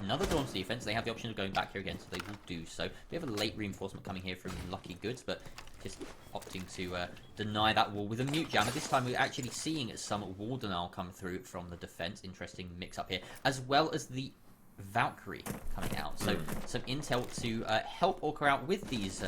Speaker 5: another Dawn's defense. They have the option of going back here again, so they will do so. We have a late reinforcement coming here from Lucky Goods, but just opting to deny that wall with a mute jammer. This time we're actually seeing some wall denial come through from the defense. Interesting mix-up here, as well as the Valkyrie coming out. So some intel to help Orca out with these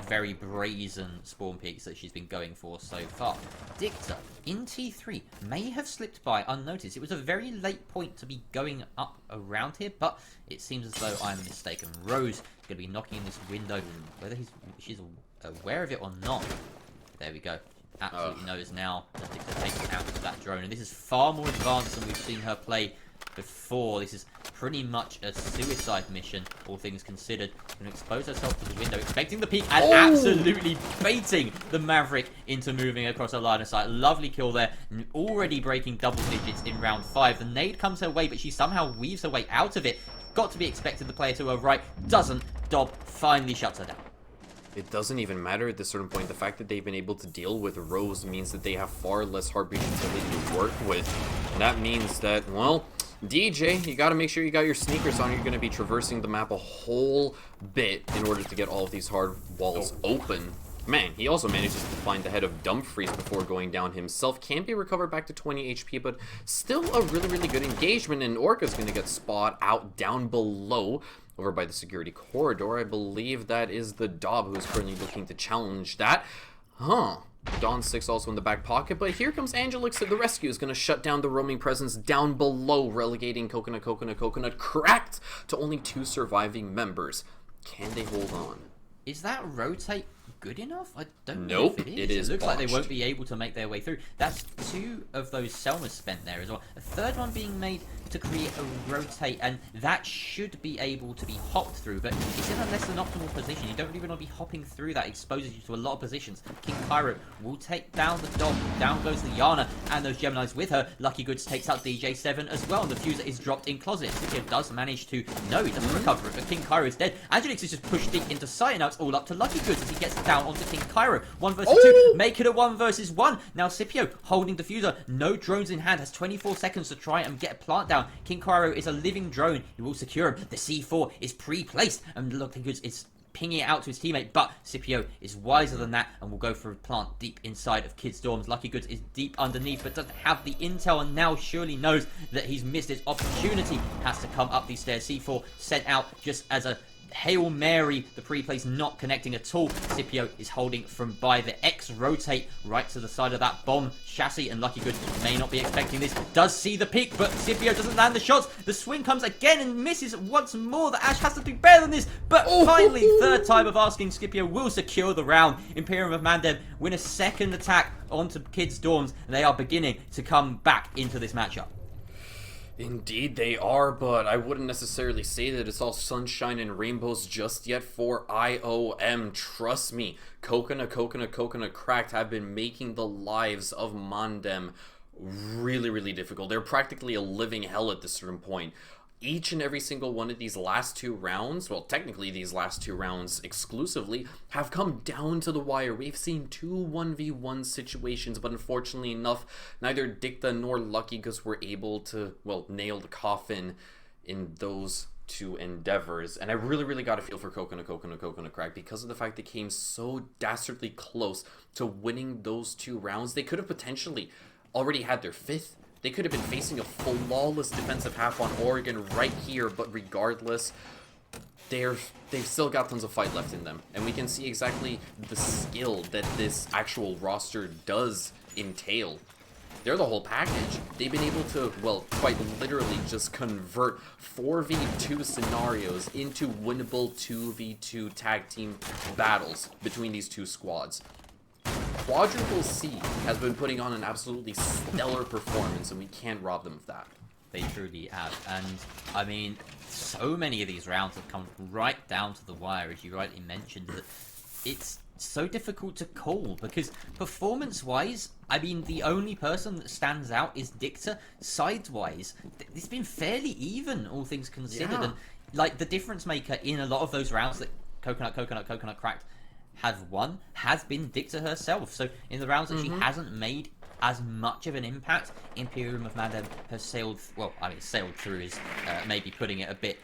Speaker 5: very brazen spawn peaks that she's been going for so far. Dicta in T3 may have slipped by unnoticed. It was a very late point to be going up around here, but it seems as though I'm mistaken. Rose is going to be knocking in this window, whether she's aware of it or not. There we go. Absolutely knows now that Dicta takes out that drone, and this is far more advanced than we've seen her play before. This is pretty much a suicide mission, all things considered. Going to expose herself to the window, expecting the peek, and absolutely baiting the Maverick into moving across a line of sight. Lovely kill there, already breaking double digits in round 5. The nade comes her way, but she somehow weaves her way out of it. Got to be expected, the player to her right doesn't. Dob finally shuts her down.
Speaker 4: It doesn't even matter at this certain point. The fact that they've been able to deal with Rose means that they have far less heartbeat ability to work with. And that means that, well, DJ, you got to make sure you got your sneakers on. You're going to be traversing the map a whole bit in order to get all of these hard walls open. Man, he also manages to find the head of Dumfries before going down himself. Can be recovered back to 20 HP, but still a really, really good engagement. And Orca's going to get spot out down below over by the security corridor. I believe that is the Dob who's currently looking to challenge that. Dawn 6 also in the back pocket, but here comes Angelix to the rescue. Is going to shut down the roaming presence down below, relegating Coconut Cracked to only 2 surviving members. Can they hold on?
Speaker 5: Is that rotate good enough? I don't know
Speaker 4: Nope,
Speaker 5: if it is.
Speaker 4: it is
Speaker 5: It looks like they
Speaker 4: botched.
Speaker 5: won't be able to make their way through. That's 2 of those Selmas spent there as well. A third one being made to create a rotate, and that should be able to be hopped through, but it's in a less than optimal position. You don't really want to be hopping through that. Exposes you to a lot of positions. King Cairo will take down the Dog. Down goes the Yana and those Geminis with her. Lucky Goods takes out DJ7 as well, and the Fuser is dropped in closet. Sipio does manage to, no, he doesn't recover it, but King Cairo is dead. Angelix is just pushed deep into sight, and now it's all up to Lucky Goods as he gets down onto King Cairo. 1 versus 2, make it a 1 versus 1. Now Scipio holding diffuser, no drones in hand, has 24 seconds to try and get a plant down. King Cairo is a living drone, he will secure him. The C4 is pre-placed, and Lucky Goods is pinging it out to his teammate, but Scipio is wiser than that and will go for a plant deep inside of Kids Dorms. Lucky Goods is deep underneath, but doesn't have the intel, and now surely knows that he's missed his opportunity. Has to come up these stairs. C4 sent out just as a Hail Mary, the pre-place not connecting at all. Scipio is holding from by the X rotate right to the side of that bomb chassis, and Lucky Goods may not be expecting this. Does see the peak, but Scipio doesn't land the shots. The swing comes again and misses once more. The Ash has to do better than this, but finally, third time of asking, Scipio will secure the round. Imperium of Mandem win a second attack onto Kids Dorms. They are beginning to come back into this matchup.
Speaker 4: Indeed they are, but I wouldn't necessarily say that it's all sunshine and rainbows just yet for IOM. Trust me, Coconut Cracked have been making the lives of Mandem really, really difficult. They're practically a living hell at this certain point. Each and every single one of these last 2 rounds, well, technically these last 2 rounds exclusively, have come down to the wire. We've seen 2 1v1 situations, but unfortunately enough, neither Dicta nor Lucky Goods were able to, well, nail the coffin in those to endeavors. And I really got to feel for Coconut Crack because of the fact they came so dastardly close to winning those 2 rounds. They could have potentially already had their 5th. They could have been facing a flawless defensive half on Oregon right here, but regardless, they've still got tons of fight left in them. And we can see exactly the skill that this actual roster does entail. They're the whole package. They've been able to, well, quite literally just convert 4v2 scenarios into winnable 2v2 tag team battles between these 2 squads. Quadruple C has been putting on an absolutely stellar performance, and we can't rob them of that.
Speaker 5: They truly have. And, I mean, so many of these rounds have come right down to the wire, as you rightly mentioned, that it's so difficult to call, because performance-wise, I mean, the only person that stands out is Dicta. Sides-wise, it's been fairly even, all things considered.
Speaker 4: Yeah.
Speaker 5: And, like, the difference maker in a lot of those rounds that Coconut Cracked have won has been Dicta herself. So, in the rounds that she hasn't made as much of an impact, Imperium of Mandem has sailed, well, I mean, sailed through is maybe putting it a bit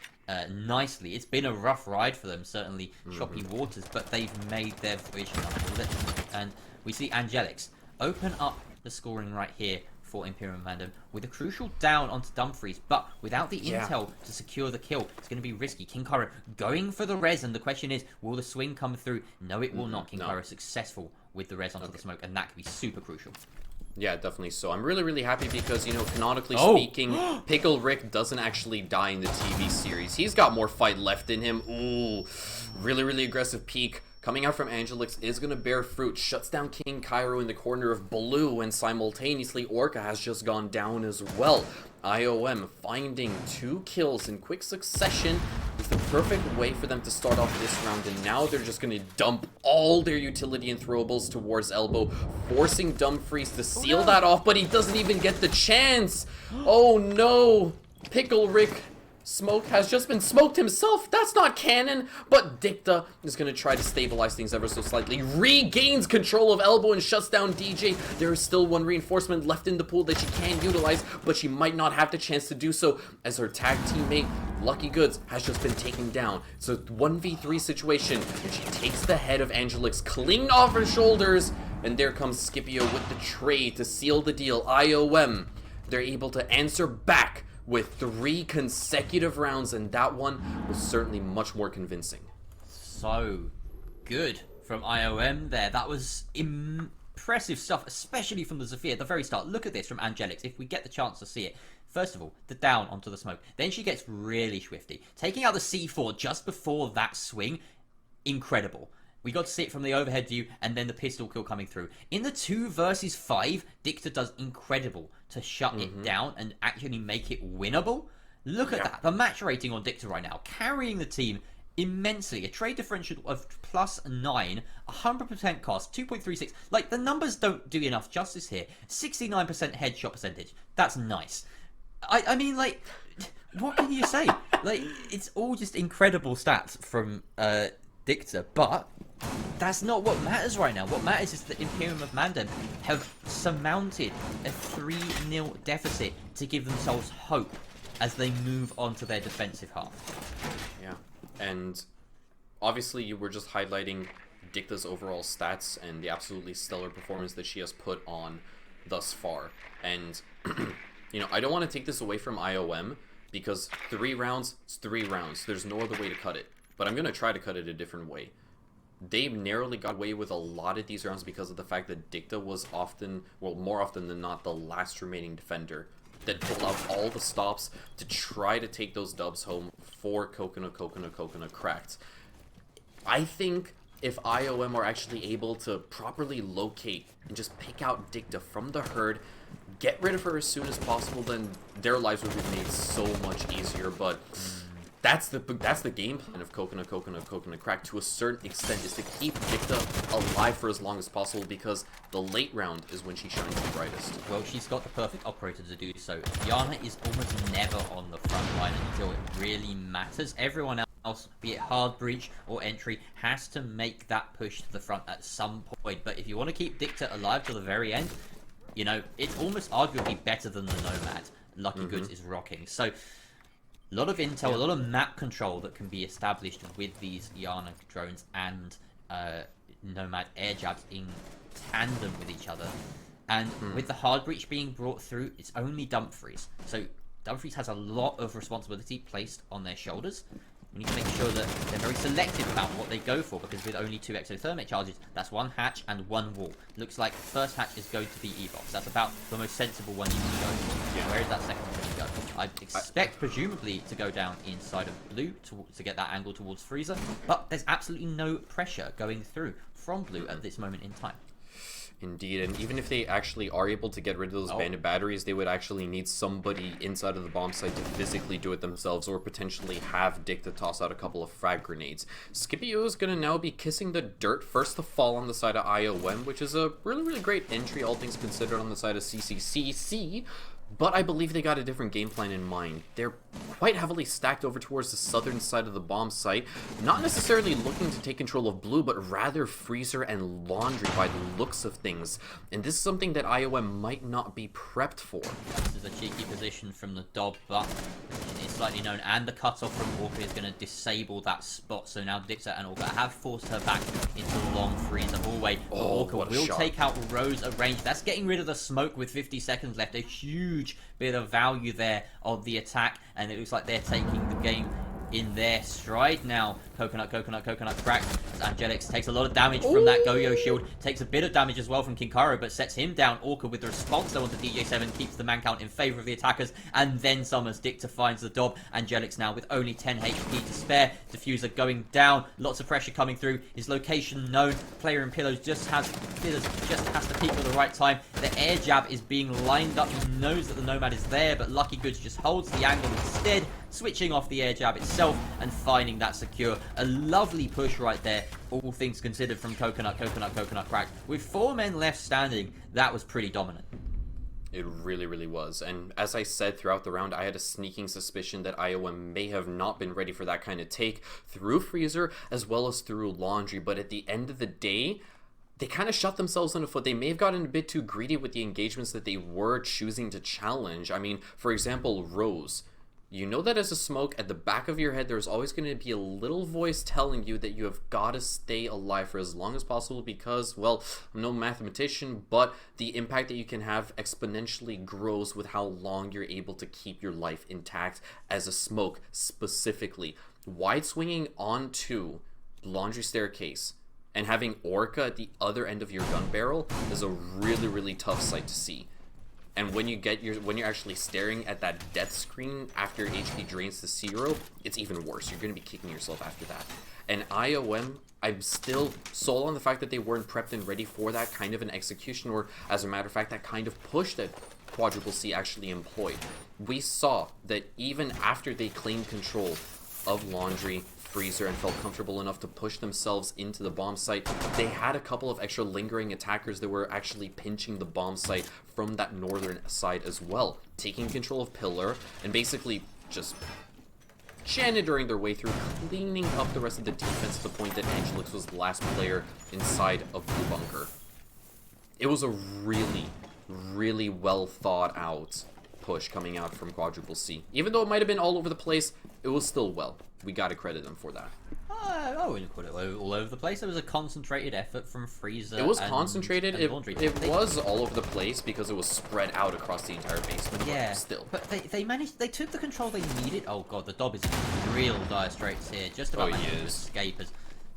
Speaker 5: nicely. It's been a rough ride for them, certainly choppy waters, but they've made their voyage out of it. And we see Angelics open up the scoring right here for Imperium of Mandem with a crucial down onto Dumfries, but without the intel to secure the kill, it's going to be risky. King Cairo going for the res, and the question is, will the swing come through? No, it will not. King Cairo successful with the res onto the smoke, and that could be super crucial.
Speaker 4: Yeah, definitely so. I'm really happy because, you know, canonically speaking, Pickle Rick doesn't actually die in the TV series. He's got more fight left in him. Ooh, really aggressive peek coming out from Angelix is going to bear fruit. Shuts down King Cairo in the corner of blue, and simultaneously Orca has just gone down as well. IOM finding 2 kills in quick succession is the perfect way for them to start off this round, and now they're just going to dump all their utility and throwables towards Elbow, forcing Dumfries to seal that off, but he doesn't even get the chance. Oh no, Pickle Rick Smoke has just been smoked himself. That's not canon. But Dicta is going to try to stabilize things ever so slightly. Regains control of Elbow and shuts down DJ. There is still 1 reinforcement left in the pool that she can utilize, but she might not have the chance to do so as her tag teammate Lucky Goods has just been taken down. It's a 1v3 situation, and she takes the head of Angelix clean off her shoulders. And there comes Scipio with the trade to seal the deal. IOM, they're able to answer back with 3 consecutive rounds, and that one was certainly much more convincing.
Speaker 5: So good from IOM there. That was impressive stuff, especially from the Zephyr at the very start. Look at this from Angelix, if we get the chance to see it. First of all, the down onto the smoke. Then she gets really swifty. Taking out the C4 just before that swing, incredible. We got to see it from the overhead view, and then the pistol kill coming through. In the 2 versus 5, Dicta does incredible to shut it down and actually make it winnable. Look at that. The match rating on Dicta right now, carrying the team immensely. A trade differential of +9, 100% cost, 2.36. Like, the numbers don't do enough justice here. 69% headshot percentage. That's nice. I mean, like, what can you say? Like, it's all just incredible stats from Dicta, but that's not what matters right now. What matters is that Imperium of Mandem have surmounted a 3-0 deficit to give themselves hope as they move on to their defensive half.
Speaker 4: Yeah, and obviously you were just highlighting Dicta's overall stats and the absolutely stellar performance that she has put on thus far. And, you know, I don't want to take this away from IOM because 3 rounds is 3 rounds. There's no other way to cut it. But I'm going to try to cut it a different way. They narrowly got away with a lot of these rounds because of the fact that Dicta was often, well, more often than not, the last remaining defender that pulled out all the stops to try to take those dubs home for Coconut Cracked. I think if IOM are actually able to properly locate and just pick out Dicta from the herd, get rid of her as soon as possible, then their lives would be made so much easier. But that's the game plan of Coconut Crack to a certain extent, is to keep Dicta alive for as long as possible, because the late round is when she shines the brightest.
Speaker 5: Well, she's got the perfect operator to do so. Yana is almost never on the front line until it really matters. Everyone else, be it hard breach or entry, has to make that push to the front at some point. But if you want to keep Dicta alive till the very end, you know, it's almost arguably better than the Nomad Lucky Goods is rocking. So A lot of intel, a lot of map control that can be established with these Yana drones and Nomad air jabs in tandem with each other. And with the hard breach being brought through, it's only Dumfries. So Dumfries has a lot of responsibility placed on their shoulders. We need to make sure that they're very selective about what they go for, because with only 2 exothermic charges, that's 1 hatch and 1 wall. Looks like the first hatch is going to be E-box. That's about the most sensible one you can go for. Yeah. Where is that second one going to go? I expect, presumably, to go down inside of blue to get that angle towards Freezer, but there's absolutely no pressure going through from blue at this moment in time.
Speaker 4: Indeed, and even if they actually are able to get rid of those bandit batteries, they would actually need somebody inside of the bomb site to physically do it themselves, or potentially have Dick to toss out a couple of frag grenades. Scipio is going to now be kissing the dirt, first to fall on the side of IOM, which is a really great entry, all things considered, on the side of CCCC. But I believe they got a different game plan in mind. They're quite heavily stacked over towards the southern side of the bomb site, not necessarily looking to take control of blue, but rather Freezer and Laundry by the looks of things. And this is something that IOM might not be prepped for.
Speaker 5: This is a cheeky position from the Dob, but it's slightly known, and the cutoff from Orca is going to disable that spot. So now Dixer and Orca have forced her back into the long Freezer hallway. Orca will take out Rose at range. That's getting rid of the smoke with 50 seconds left. A huge bit of value there of the attack, and it looks like they're taking the game in their stride now. Coconut cracked. Angelix takes a lot of damage from that Goyo shield, takes a bit of damage as well from Kinkaro, but sets him down. Orca with the response though onto DJ7 keeps the man count in favor of the attackers, and then summons Dick to find the Dob. Angelix now with only 10 HP to spare. Diffuser going down, lots of pressure coming through. His location known. Player in pillows just has to peek at the right time. The air jab is being lined up. He knows that the Nomad is there, but Lucky Goods just holds the angle instead, switching off the air jab itself and finding that secure. A lovely push right there, all things considered, from Coconut cracked. With 4 men left standing, that was pretty dominant.
Speaker 4: It really was. And as I said throughout the round, I had a sneaking suspicion that IOM may have not been ready for that kind of take through Freezer as well as through Laundry. But at the end of the day, they kind of shot themselves in the foot. They may have gotten a bit too greedy with the engagements that they were choosing to challenge. I mean, for example, Rose. You know that as a smoke, at the back of your head, there's always going to be a little voice telling you that you have got to stay alive for as long as possible because, well, I'm no mathematician, but the impact that you can have exponentially grows with how long you're able to keep your life intact as a smoke specifically. Wide swinging onto Laundry Staircase and having Orca at the other end of your gun barrel is a really tough sight to see. And when you're actually staring at that death screen after HP drains to 0, it's even worse. You're going to be kicking yourself after that. And IOM, I'm still sold on the fact that they weren't prepped and ready for that kind of an execution, or as a matter of fact, that kind of push that Quadruple C actually employed. We saw that even after they claimed control of Laundry, Freezer, and felt comfortable enough to push themselves into the bomb site, they had a couple of extra lingering attackers that were actually pinching the bomb site from that northern side as well, taking control of Pillar and basically just janitoring their way through, cleaning up the rest of the defense to the point that Angelix was the last player inside of Blue Bunker. It was a really well thought out push coming out from Quadruple C. Even though it might have been all over the place, it was still well. We gotta credit them for that.
Speaker 5: I wouldn't put it all over the place. It was a concentrated effort from Freezer.
Speaker 4: It was concentrated. It was all over the place because it was spread out across the entire basement.
Speaker 5: Yeah,
Speaker 4: but still.
Speaker 5: But they managed. They took the control they needed. Oh god, the Dob is in real dire straits here. Just about managed to escape as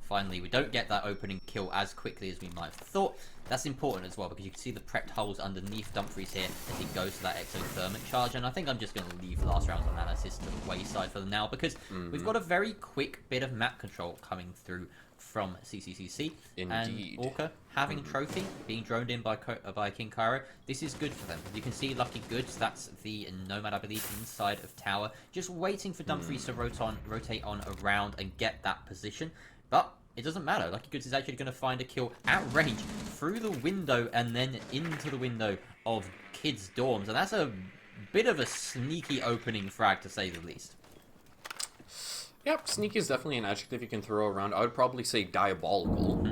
Speaker 5: finally we don't get that opening kill as quickly as we might have thought. That's important as well because you can see the prepped holes underneath Dumfries here as he goes to that exothermic charge. And I think I'm just going to leave last round's analysis to the wayside for now because we've got a very quick bit of map control coming through from CCCC.
Speaker 4: Indeed.
Speaker 5: And Orca having Trophy being droned in by King Cairo. This is good for them. You can see Lucky Goods, that's the Nomad, I believe, inside of Tower, just waiting for Dumfries to rotate on around and get that position. But it doesn't matter. Lucky Goods is actually going to find a kill at range through the window and then into the window of kids' dorms. And that's a bit of a sneaky opening frag, to say the least.
Speaker 4: Yep, sneaky is definitely an adjective you can throw around. I would probably say diabolical.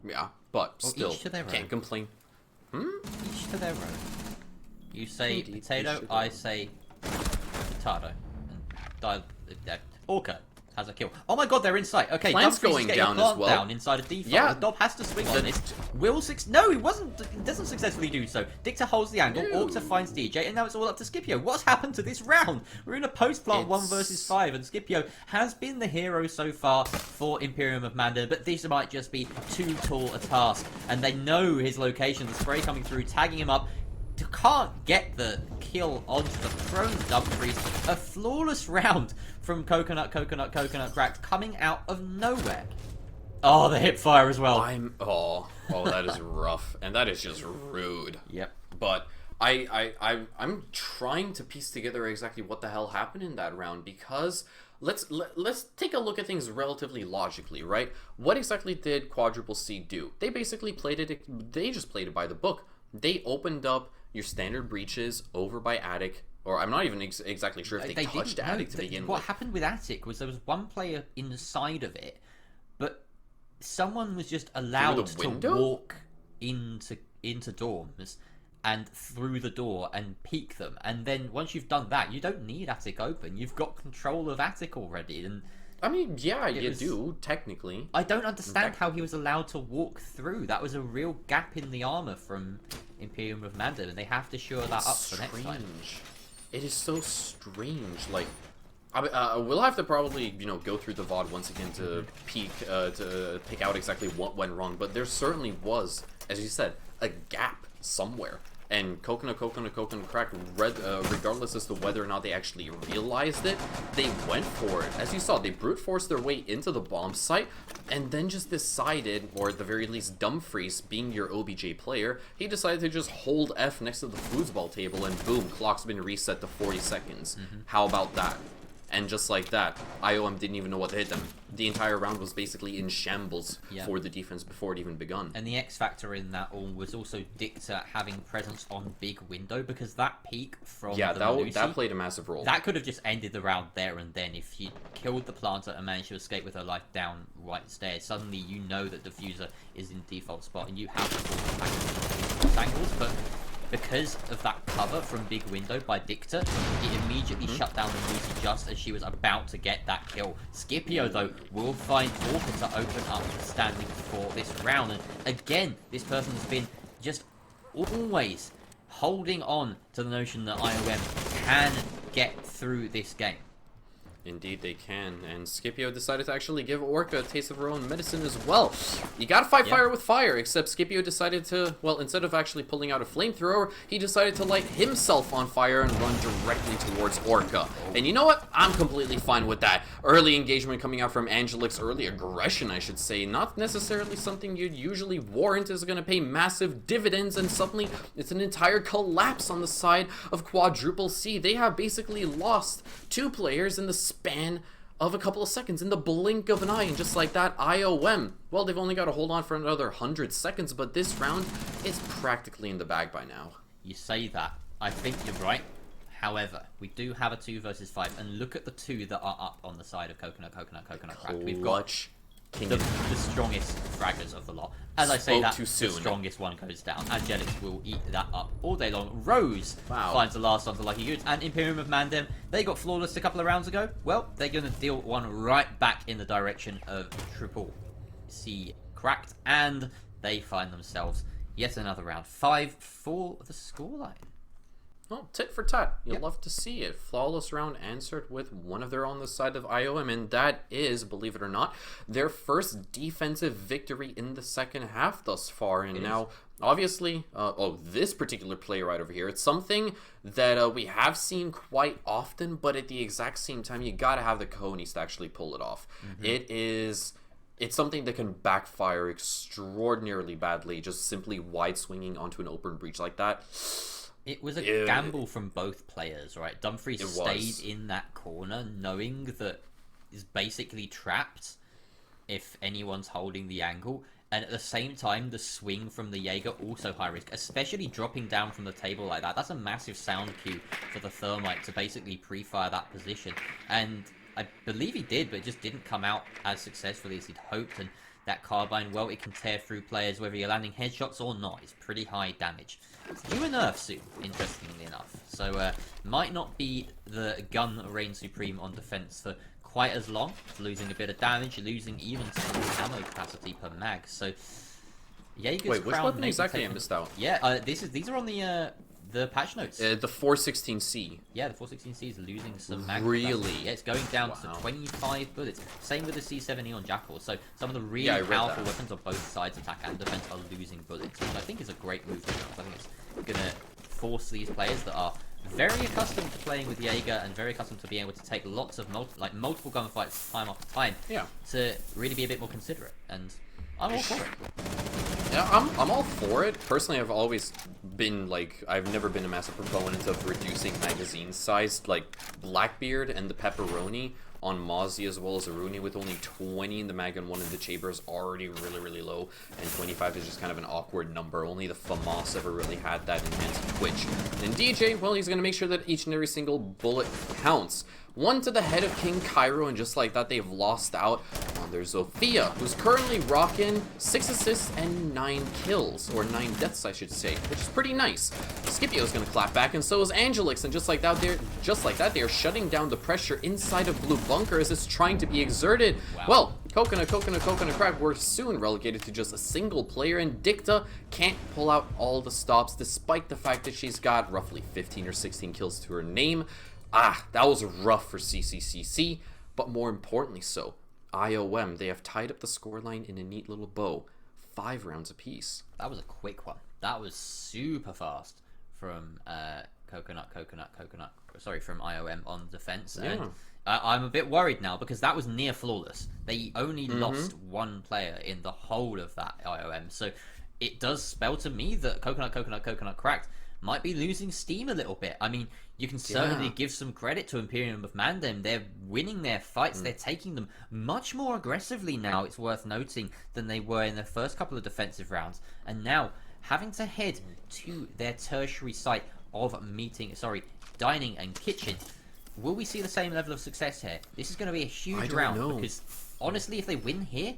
Speaker 4: Yeah, but still, can't complain.
Speaker 5: Each to their own. You say potato, I say potato. Orca has a kill. Oh my god, they're inside. Okay,
Speaker 4: Plant's
Speaker 5: Dumfries
Speaker 4: going
Speaker 5: is getting
Speaker 4: down
Speaker 5: a plant
Speaker 4: as well.
Speaker 5: down inside of default.
Speaker 4: Yeah.
Speaker 5: The Dob has to swing on this. No, he doesn't successfully do so. Dicta holds the angle.
Speaker 4: No.
Speaker 5: Orca finds DJ, and now it's all up to Scipio. What's happened to this round? We're in a post-plant 1 versus 5, and Scipio has been the hero so far for Imperium of Manda, but this might just be too tall a task. And they know his location. The spray coming through, tagging him up. Can't get the kill onto the prone Dumfries. A flawless round from Coconut Cracked coming out of nowhere. Oh, the hip fire as well.
Speaker 4: Oh, that is rough, and that is just rude.
Speaker 5: Yep.
Speaker 4: But I'm trying to piece together exactly what the hell happened in that round, because let's take a look at things relatively logically, right? What exactly did Quadruple C do? They basically played it. They just played it by the book. They opened up your standard breaches over by Attic, or I'm not even exactly sure if they touched Attic to begin with.
Speaker 5: What happened with Attic was there was one player inside of it, but someone was just allowed to walk into dorms and through the door and peek them, and then once you've done that, you don't need Attic open. You've got control of Attic already, and
Speaker 4: I mean, yeah, you do, technically.
Speaker 5: I don't understand how he was allowed to walk through. That was a real gap in the armor from Imperium of Manda, and they have to shore that up for next time.
Speaker 4: It is so strange. Like, we'll have to probably, go through the VOD once again to pick out exactly what went wrong. But there certainly was, as you said, a gap somewhere. And Coconut Cracked, regardless as to whether or not they actually realized it, they went for it. As you saw, they brute forced their way into the bomb site, and then just decided, or at the very least Dumfries, being your OBJ player, he decided to just hold F next to the foosball table, and boom, clock's been reset to 40 seconds. How about that? And just like that, IOM didn't even know what to hit them. The entire round was basically in shambles for the defense before it even begun.
Speaker 5: And the X factor in that all was also Dicta having presence on big window, because that peak from
Speaker 4: that played a massive role.
Speaker 5: That could have just ended the round there and then if you killed the planter and managed to escape with her life down right stairs. Suddenly you know that Diffuser is in default spot and you have to fall back angles, but because of that cover from big window by Dicta, it immediately shut down the Lucy just as she was about to get that kill. Scipio, though, will find Orca to open up the standing for this round. And again, this person has been just always holding on to the notion that IOM can get through this game.
Speaker 4: Indeed they can, and Scipio decided to actually give Orca a taste of her own medicine as well. You gotta fight fire with fire, except Scipio decided to, well, instead of actually pulling out a flamethrower, he decided to light himself on fire and run directly towards Orca. And you know what? I'm completely fine with that. Early engagement coming out from Angelic's, early aggression, I should say, not necessarily something you'd usually warrant is gonna pay massive dividends, and suddenly it's an entire collapse on the side of Quadruple C. They have basically lost 2 players in the span of a couple of seconds, in the blink of an eye, and just like that, IOM, well, they've only got to hold on for another 100 seconds, but this round is practically in the bag by now.
Speaker 5: You say that. I think you're right. However, we do have a 2 versus 5, and look at the 2 that are up on the side of Coconut Cracked. We've got the strongest fraggers of the lot. As I say that, the strongest one goes down. Angelix will eat that up all day long. Rose finds the last onto Lucky Goods. And Imperium of Mandem, they got flawless a couple of rounds ago. Well, they're going to deal one right back in the direction of Triple C Cracked. And they find themselves yet another round. 5 for the scoreline.
Speaker 4: Well, tit for tat. You'll love to see it. Flawless round answered with one of their on the side of IOM, and that is, believe it or not, their first defensive victory in the second half thus far. And now, obviously, this particular play right over here, it's something that we have seen quite often, but at the exact same time, you gotta have the cojones to actually pull it off. It's something that can backfire extraordinarily badly, just simply wide swinging onto an open breach like that.
Speaker 5: It was a gamble from both players, right? Dumfries stayed in that corner knowing that he's basically trapped if anyone's holding the angle. And at the same time, the swing from the Jaeger, also high risk, especially dropping down from the table like that. That's a massive sound cue for the Thermite to basically pre-fire that position. And I believe he did, but it just didn't come out as successfully as he'd hoped. And that carbine, well, it can tear through players whether you're landing headshots or not. It's pretty high damage. It's due a nerf soon, interestingly enough. So, might not be the gun reign supreme on defense for quite as long. It's losing a bit of damage, losing even some ammo capacity per mag. So, Jaeger's
Speaker 4: Wait, which weapon exactly I missed out?
Speaker 5: Yeah, these are on the patch notes.
Speaker 4: The 416C.
Speaker 5: Yeah, the 416C is losing some mag
Speaker 4: Really?
Speaker 5: capacity. Yeah, it's going down to 25 bullets. Same with the C7E on Jackal. So some of the really powerful weapons on both sides, attack and defense, are losing bullets, which I think is a great move for them. I think it's going to force these players that are very accustomed to playing with Jaeger and very accustomed to being able to take lots of multiple gunfights time after time to really be a bit more considerate. And I'm all for it.
Speaker 4: Yeah, I'm all for it. Personally, I've always been, like, I've never been a massive proponent of reducing magazine size. Like, Blackbeard and the Pepperoni on Mozzie as well as Aruni with only 20 in the mag and 1 in the chamber is already really, really low. And 25 is just kind of an awkward number. Only the FAMAS ever really had that enhanced twitch. And DJ, well, he's going to make sure that each and every single bullet counts. One to the head of King Cairo, and just like that, they've lost out on their Zofia, who's currently rocking 6 assists and 9 kills, or 9 deaths, I should say, which is pretty nice. Scipio's gonna clap back, and so is Angelix, and just like that, they're shutting down the pressure inside of Blue Bunker as it's trying to be exerted.
Speaker 5: Wow.
Speaker 4: Well, Coconut Crack were soon relegated to just a single player, and Dicta can't pull out all the stops, despite the fact that she's got roughly 15 or 16 kills to her name. That was rough for CCCC, but more importantly so, IOM, they have tied up the scoreline in a neat little bow, 5 rounds apiece.
Speaker 5: That was a quick one. That was super fast from Coconut, from IOM on defense.
Speaker 4: Yeah.
Speaker 5: And I'm a bit worried now because that was near flawless. They only lost 1 player in the whole of that IOM, so it does spell to me that Coconut Cracked might be losing steam a little bit. I mean, you can certainly give some credit to Imperium of Mandem. They're winning their fights. They're taking them much more aggressively now, it's worth noting, than they were in the first couple of defensive rounds. And now, having to head to their tertiary site of dining and kitchen, will we see the same level of success here? This is going to be a huge round, because honestly, if they win here,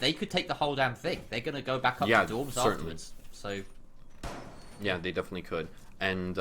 Speaker 5: they could take the whole damn thing. They're going to go back up to dorms afterwards. So
Speaker 4: yeah, they definitely could. And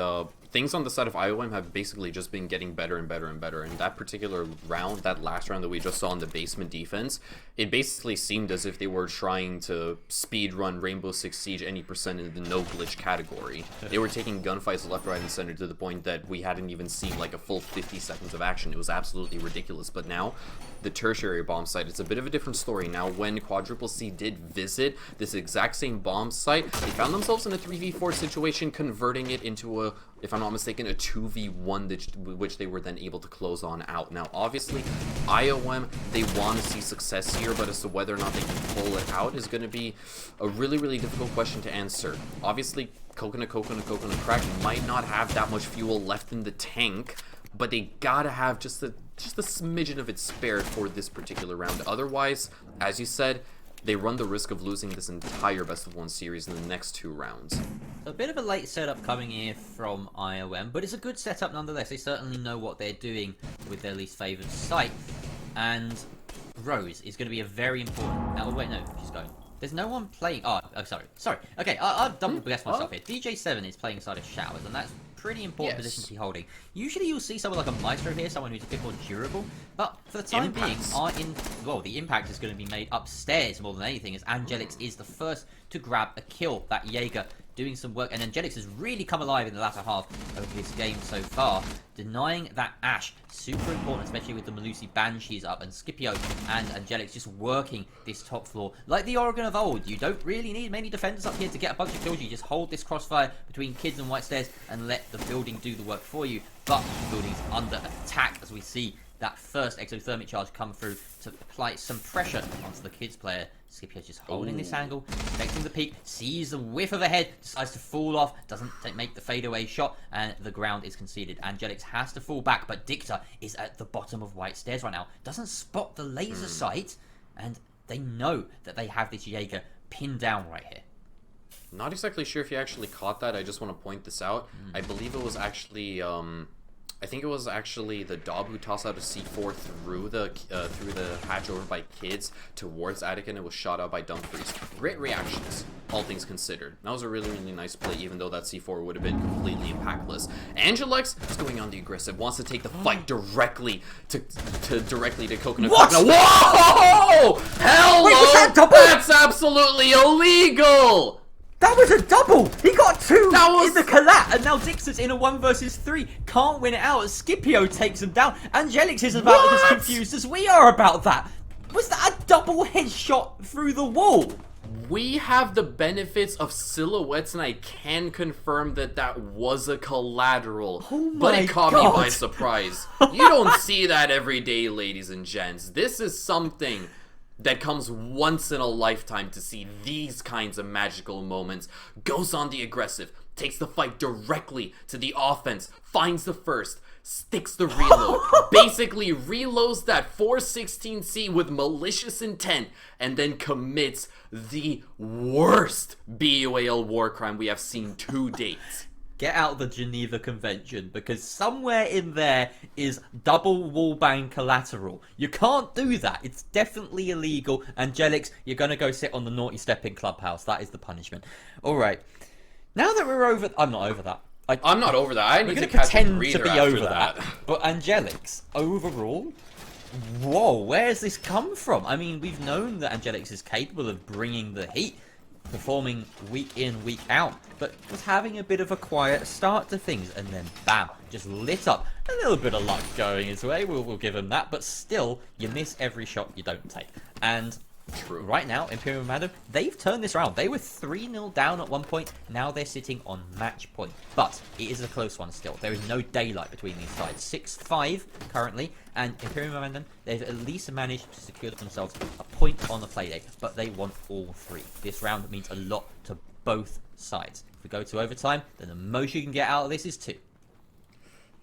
Speaker 4: things on the side of IOM have basically just been getting better and better and better. And that particular round, that last round that we just saw in the basement defense, it basically seemed as if they were trying to speed run Rainbow Six Siege any percent in the no glitch category. They were taking gunfights left, right, and center to the point that we hadn't even seen like a full 50 seconds of action. It was absolutely ridiculous. But now, the tertiary bomb site, it's a bit of a different story. Now, when Quadruple C did visit this exact same bomb site, they found themselves in a 3v4 situation, converting it into a, if I'm not mistaken, a 2v1, which they were then able to close on out. Now, obviously, IOM, they want to see success here, but as to whether or not they can pull it out is going to be a really, really difficult question to answer. Obviously, Coconut Crack might not have that much fuel left in the tank, but they gotta have just a smidgen of it spared for this particular round. Otherwise, as you said, they run the risk of losing this entire best-of-1 series in the next 2 rounds.
Speaker 5: So a bit of a late setup coming here from IOM, but it's a good setup nonetheless. They certainly know what they're doing with their least favoured site. And Rose is going to be a very important... Oh, wait, no, she's going. There's no one playing... Oh, sorry. Okay, I've double-guessed myself here. DJ7 is playing inside of Showers, and that's pretty important position to be holding. Usually you'll see someone like a Maestro here, someone who's a bit more durable, but for the time being, the impact is going to be made upstairs more than anything, as Angelix is the first to grab a kill. That Jaeger doing some work, and Angelix has really come alive in the latter half of this game so far, denying that Ash. Super important, especially with the Melusi Banshees up, and Scipio and Angelix just working this top floor like the Oregon of old. You don't really need many defenders up here to get a bunch of kills. You just hold this crossfire between Kids and White Stairs and let the building do the work for you. But the building's under attack as we see that first exothermic charge come through to apply some pressure onto the Kids player. Scipio's just holding this angle, expecting the peak, sees the whiff of a head, decides to fall off, doesn't make the fadeaway shot, and the ground is conceded. Angelix has to fall back, but Dicta is at the bottom of White Stairs right now, doesn't spot the laser sight, and they know that they have this Jaeger pinned down right here.
Speaker 4: Not exactly sure if you actually caught that. I just want to point this out. I believe it was actually I think it was actually the Dob who tossed out a C4 through the hatch over by Kids towards Attic, and it was shot out by Dumfries. Great reactions, all things considered. That was a really, really nice play, even though that C4 would have been completely impactless. Angelex is going on the aggressive, wants to take the fight directly to Coconut.
Speaker 5: What?
Speaker 4: Coconut. Whoa! Hello!
Speaker 5: Wait, was that double?
Speaker 4: That's absolutely illegal!
Speaker 5: That was a double! He got 2
Speaker 4: That was...
Speaker 5: in the collat, and now Dixter's in a 1 versus 3. Can't win it out. Scipio takes him down. Angelix is about as confused as we are about that. Was that a double headshot through the wall?
Speaker 4: We have the benefits of silhouettes, and I can confirm that that was a collateral.
Speaker 5: Oh
Speaker 4: but
Speaker 5: my
Speaker 4: it caught me
Speaker 5: God.
Speaker 4: by surprise. You don't see that every day, ladies and gents. This is something that comes once in a lifetime to see these kinds of magical moments. Goes on the aggressive, takes the fight directly to the offense, finds the first, sticks the reload, basically reloads that 416C with malicious intent, and then commits the worst BUAL war crime we have seen to date.
Speaker 5: Get out the Geneva Convention, because somewhere in there is double wallbang collateral. You can't do that. It's definitely illegal. Angelix, you're going to go sit on the naughty step in Clubhouse. That is the punishment. Alright. Now that we're over... I'm not over that.
Speaker 4: I'm not over that. I need to
Speaker 5: gonna
Speaker 4: catch a
Speaker 5: pretend
Speaker 4: breather
Speaker 5: to be
Speaker 4: after
Speaker 5: over
Speaker 4: that.
Speaker 5: But Angelix, overall... Whoa, where's this come from? I mean, we've known that Angelix is capable of bringing the heat, performing week in, week out, but was having a bit of a quiet start to things, and then bam, just lit up. A little bit of luck going his way, we'll give him that, but still, you miss every shot you don't take. And
Speaker 4: True.
Speaker 5: right now, Imperial Madam, they've turned this around. They were 3-0 down at one point, now they're sitting on match point. But it is a close one still. There is no daylight between these sides. 6-5 currently, and Imperial Madam, they've at least managed to secure themselves a point on the Playday, but they want all 3. This round means a lot to both sides. If we go to overtime, then the most you can get out of this is 2.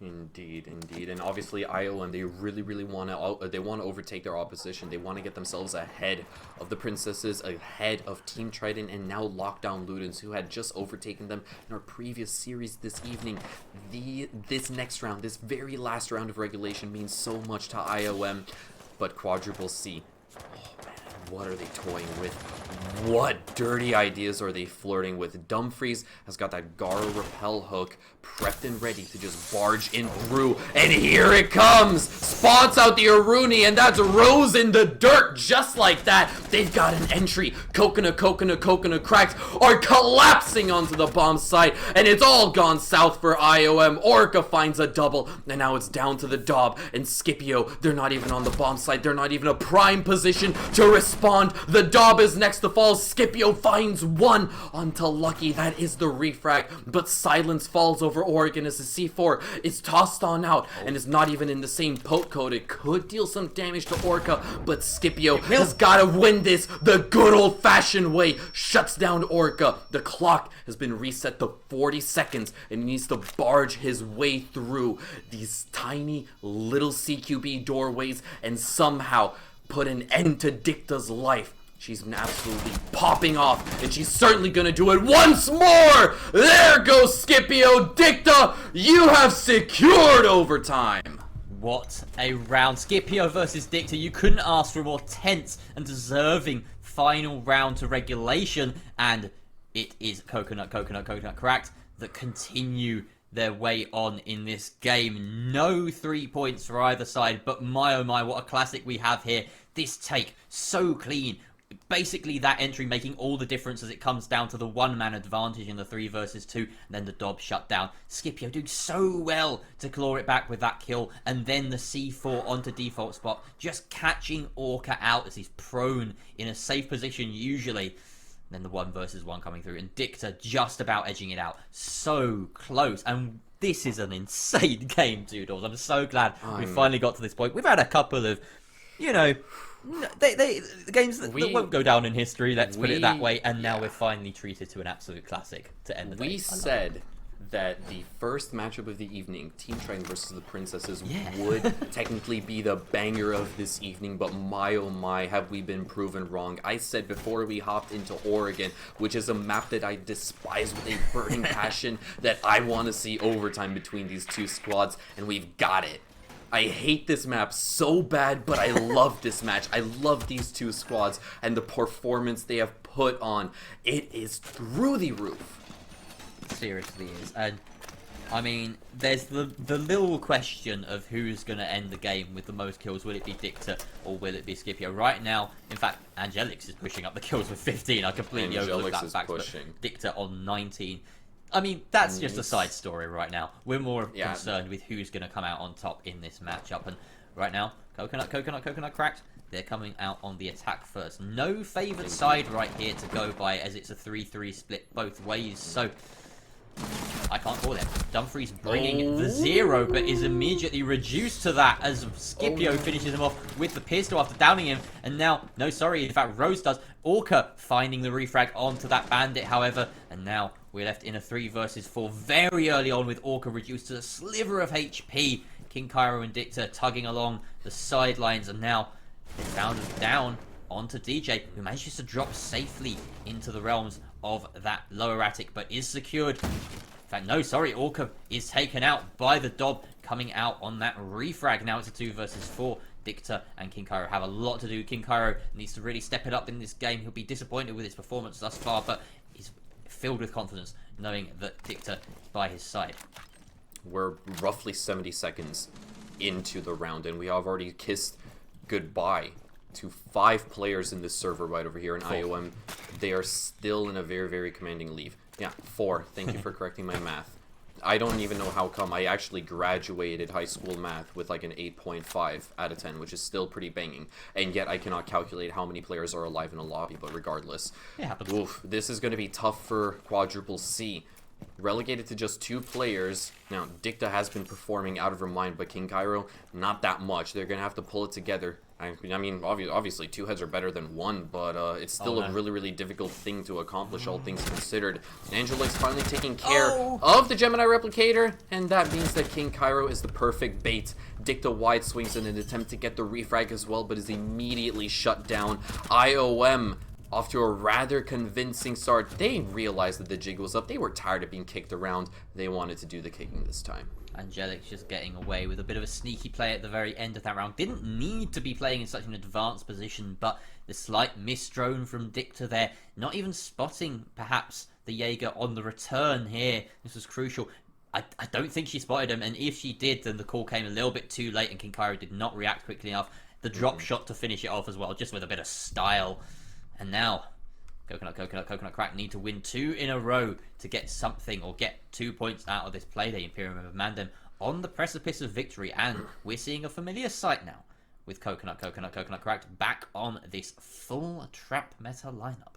Speaker 4: Indeed, indeed, and obviously IOM, they really want to overtake their opposition. They want to get themselves ahead of the Princesses, ahead of Team Triton, and now Lockdown Ludens, who had just overtaken them in our previous series this evening. This next round, this very last round of regulation, means so much to IOM, but Quadruple C, oh man, what are they toying with? What dirty ideas are they flirting with? Dumfries has got that Gara repel hook prepped and ready to just barge in through, and here it comes! Spots out the Aruni, and that's Rose in the dirt, just like that. They've got an entry. Coconut cracks are collapsing onto the bomb site, and it's all gone south for IOM. Orca finds a double, and now it's down to the Dob and Scipio. They're not even on the bomb site. They're not even a prime position to respond. The Dob is next to fall. Scipio finds one onto Lucky. That is the refrag, but silence falls over Oregon as the C4 is tossed on out, and is not even in the same poke code. It could deal some damage to Orca, but Scipio has got to win this the good old-fashioned way. Shuts down Orca. The clock has been reset to 40 seconds, and he needs to barge his way through these tiny little CQB doorways and somehow put an end to Dicta's life. She's been absolutely popping off, and she's certainly gonna do it once more! There goes Scipio! Dicta, you have secured overtime!
Speaker 5: What a round. Scipio versus Dicta. You couldn't ask for a more tense and deserving final round to regulation, and it is Coconut cracked that continue their way on in this game. No 3 points for either side, but my oh my, what a classic we have here. This take, so clean. Basically that entry making all the difference as it comes down to the one-man advantage in the 3 versus 2, and then the Dob shut down. Scipio doing so well to claw it back with that kill, and then the C4 onto default spot, just catching Orca out as he's prone in a safe position usually. Then the 1 versus 1 coming through, and Dicta just about edging it out. So close, and this is an insane game, Doodles. I'm so glad we finally got to this point. We've had a couple of, you know, games that won't go down in history, let's put it that way, and now we're finally treated to an absolute classic to end the day.
Speaker 4: We said that the first matchup of the evening, Team Triton versus the Princesses, would technically be the banger of this evening, but my oh my, have we been proven wrong. I said before we hopped into Oregon, which is a map that I despise with a burning passion, that I want to see overtime between these two squads, and we've got it. I hate this map so bad, but I love this match. I love these two squads and the performance they have put on. It is through the roof.
Speaker 5: Seriously is. And I mean, there's the little question of who's going to end the game with the most kills. Will it be Dicta or will it be Scipio? Right now, in fact, Angelix is pushing up the kills with 15. I completely overlooked that fact, but Dicta on 19. I mean, that's just a side story right now. We're more concerned with who's going to come out on top in this matchup. And right now, Coconut cracked. They're coming out on the attack first. No favoured side right here to go by, as it's a 3-3 split both ways. So I can't call it. Dumfries bringing the 0, but is immediately reduced to that as Scipio finishes him off with the pistol after downing him. And now, no, sorry, in fact, Rose does. Orca finding the refrag onto that bandit, however. And now we're left in a 3 versus 4 very early on with Orca reduced to a sliver of HP. King Cairo and Dicta tugging along the sidelines, and now they're found down onto DJ, who manages to drop safely into the realms of that lower attic, but is secured. In fact, no, sorry, Orca is taken out by the Dob, coming out on that refrag. Now it's a 2 versus 4. Dicta and King Cairo have a lot to do. King Cairo needs to really step it up in this game. He'll be disappointed with his performance thus far, but he's filled with confidence knowing that Dicta is by his side.
Speaker 4: We're roughly 70 seconds into the round, and we have already kissed goodbye to 5 players in this server right over here in IOM. They are still in a very, very commanding lead. Yeah, 4. Thank you for correcting my math. I don't even know how come. I actually graduated high school math with like an 8.5 out of 10, which is still pretty banging. And yet I cannot calculate how many players are alive in a lobby, but regardless. Oof, this is going to be tough for Quadruple C. Relegated to just 2 players. Now, Dicta has been performing out of her mind, but King Cairo, not that much. They're going to have to pull it together. I mean, obviously, 2 heads are better than 1, but it's still a really, really difficult thing to accomplish, all things considered. Angelix finally taking care of the Gemini Replicator, and that means that King Cairo is the perfect bait. Dicta wide swings in an attempt to get the refrag as well, but is immediately shut down. IOM off to a rather convincing start. They realized that the jig was up. They were tired of being kicked around. They wanted to do the kicking this time.
Speaker 5: Angelix just getting away with a bit of a sneaky play at the very end of that round. Didn't need to be playing in such an advanced position, but the slight misdrone from Dicta there, not even spotting perhaps the Jaeger on the return here. This was crucial. I don't think she spotted him, and if she did, then the call came a little bit too late, and King Cairo did not react quickly enough. The drop shot to finish it off as well, just with a bit of style. And now, Coconut Crack need to win 2 in a row to get something, or get 2 points out of this Playday. Imperium of Mandem on the precipice of victory, and we're seeing a familiar sight now with Coconut Cracked back on this full trap meta lineup.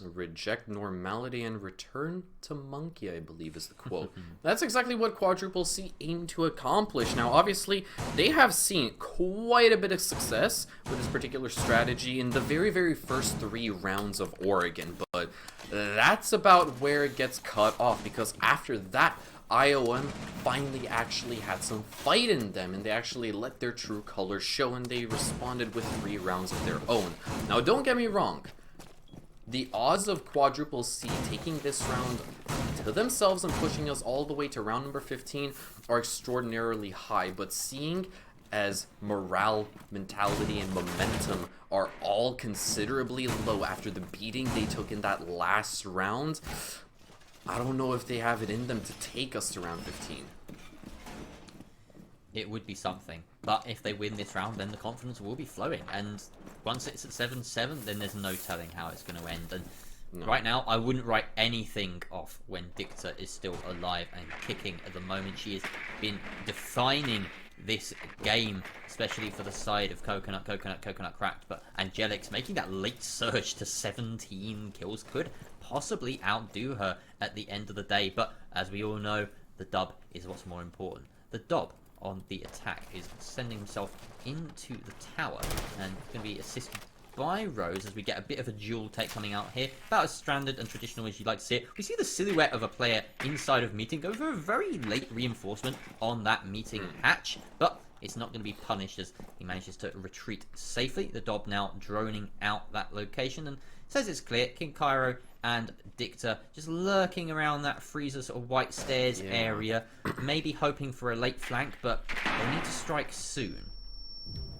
Speaker 4: Reject normality and return to monkey, I believe is the quote. That's exactly what Quadruple C aim to accomplish. Now, obviously, they have seen quite a bit of success with this particular strategy in the very, very first 3 rounds of Oregon, but that's about where it gets cut off, because after that, IOM finally actually had some fight in them, and they actually let their true colors show, and they responded with 3 rounds of their own. Now, don't get me wrong. The odds of Quadruple C taking this round to themselves and pushing us all the way to round number 15 are extraordinarily high, but seeing as morale, mentality, and momentum are all considerably low after the beating they took in that last round, I don't know if they have it in them to take us to round 15.
Speaker 5: It would be something, but if they win this round, then the confidence will be flowing, and once it's at 7-7, then there's no telling how it's going to end. And right now, I wouldn't write anything off when Dicta is still alive and kicking at the moment. She has been defining this game, especially for the side of Coconut Cracked, but Angelix making that late surge to 17 kills could possibly outdo her at the end of the day, but as we all know, the dub is what's more important. The dub on the attack is sending himself into the tower, and going to be assisted by Rose as we get a bit of a dual take coming out here. About as standard and traditional as you'd like to see it. We see the silhouette of a player inside of meeting go for a very late reinforcement on that meeting hatch, but it's not going to be punished as he manages to retreat safely. The Dob now droning out that location and says it's clear. King Cairo and Dicta just lurking around that freezer sort of white stairs area, maybe hoping for a late flank, but they need to strike soon.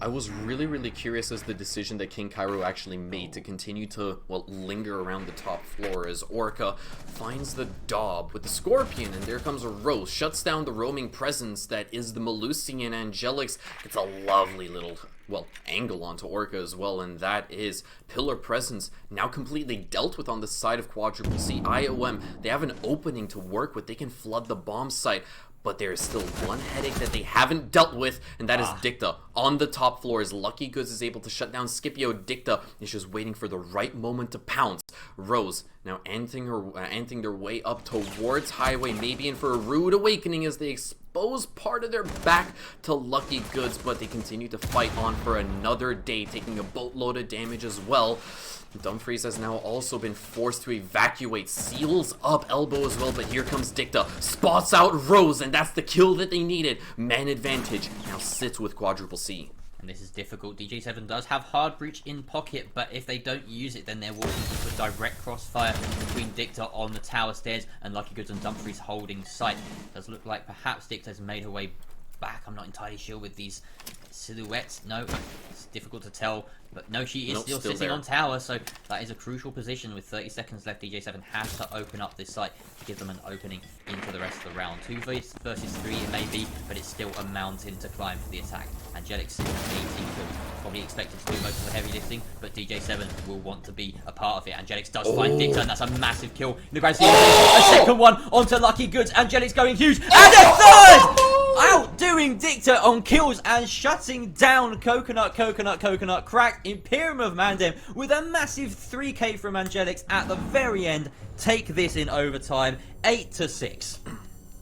Speaker 4: I was really curious as the decision that King Cairo actually made to continue to, well, linger around the top floor as Orca finds the Dob with the Scorpion, and there comes a Rose, shuts down the roaming presence that is the Melusian. Angelix gets a lovely little, well, angle onto Orca as well, and that is Pillar Presence now completely dealt with on the side of Quadruple C. IOM, they have an opening to work with. They can flood the bomb site. But there is still one headache that they haven't dealt with, and that is Dicta. On the top floor, as Lucky Goods is able to shut down Scipio, Dicta is just waiting for the right moment to pounce. Rose now anting their way up towards Highway, maybe in for a rude awakening as they expose part of their back to Lucky Goods, but they continue to fight on for another day, taking a boatload of damage as well. Dumfries has now also been forced to evacuate, seals up Elbow as well, but here comes Dicta, spots out Rose, and that's the kill that they needed. Man advantage now sits with Quadruple C.
Speaker 5: And this is difficult. DJ7 does have Hard Breach in pocket, but if they don't use it, then they're walking into a direct crossfire between Dicta on the tower stairs and Lucky Goods and Dumfries holding sight. It does look like perhaps Dicta has made her way back. I'm not entirely sure with these silhouettes. No, it's difficult to tell. But no, she is still sitting on tower, so that is a crucial position. With 30 seconds left, DJ7 has to open up this site to give them an opening into the rest of the round. 2 versus 3 it may be, but it's still a mountain to climb for the attack. Angelix, 18 kills, probably expected to do most of the heavy lifting, but DJ7 will want to be a part of it. Angelix does find Dicta, and that's a massive kill in the grand scheme. A second one onto Lucky Goods. Angelix going huge, and a third! Outdoing Dicta on kills and shutting down Coconut Crack. Imperium of Mandem with a massive 3k from Angelix at the very end. Take this in overtime, 8-6.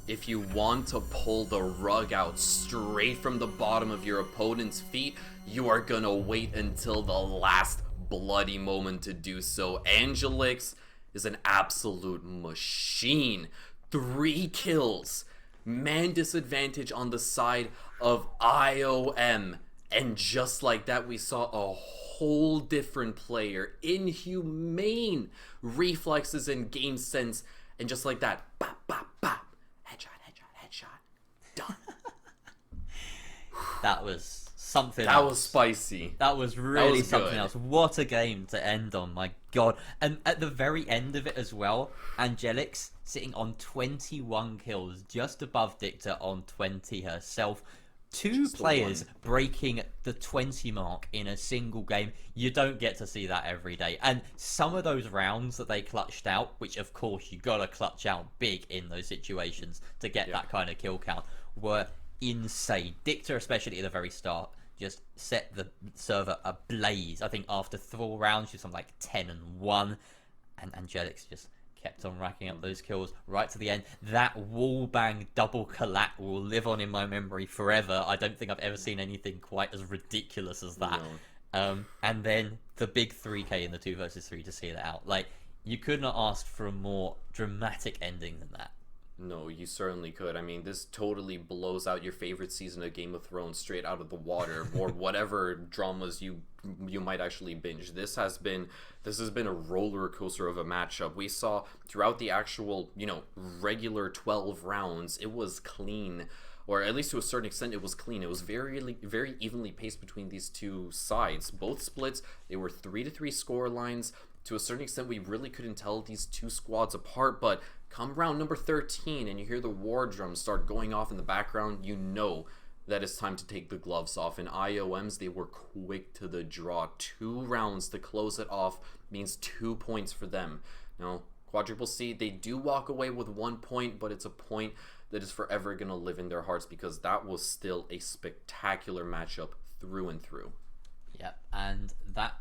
Speaker 4: If you want to pull the rug out straight from the bottom of your opponent's feet, you are gonna wait until the last bloody moment to do so. Angelix is an absolute machine. 3 kills. Man disadvantage on the side of IOM. And just like that, we saw a whole different player. Inhumane reflexes and game sense. And just like that, bop, bop, bop. Headshot. Done.
Speaker 5: That was something
Speaker 4: That
Speaker 5: else.
Speaker 4: was spicy.
Speaker 5: That was really something
Speaker 4: good.
Speaker 5: else. What a game to end on, my god. And at the very end of it as well, Angelix sitting on 21 kills, just above Dicta on 20 herself. 2 players breaking the 20 mark in a single game. You don't get to see that every day. And some of those rounds that they clutched out, which of course you gotta clutch out big in those situations to get that kind of kill count, were insane. Dicta, especially at the very start, just set the server ablaze. I think after 4 rounds, she was on like 10-1, and Angelix just kept on racking up those kills right to the end. That wallbang double collat will live on in my memory forever. I don't think I've ever seen anything quite as ridiculous as that. No. And then the big 3k in the 2 versus 3 to see that out. Like, you could not ask for a more dramatic ending than that.
Speaker 4: No, you certainly could. I mean, this totally blows out your favorite season of Game of Thrones straight out of the water, or whatever dramas you might actually binge. This has been a roller coaster of a matchup. We saw throughout the actual, regular 12 rounds, it was clean, or at least to a certain extent, it was clean. It was very evenly paced between these two sides. Both splits, they were 3-3 score lines. To a certain extent, we really couldn't tell these two squads apart, but come round number 13 and you hear the war drums start going off in the background, you know that it's time to take the gloves off. And IOMs, they were quick to the draw. 2 rounds to close it off means 2 points for them. Now, Quadruple C, they do walk away with 1 point, but it's a point that is forever going to live in their hearts because that was still a spectacular matchup through and through.
Speaker 5: Yep, and that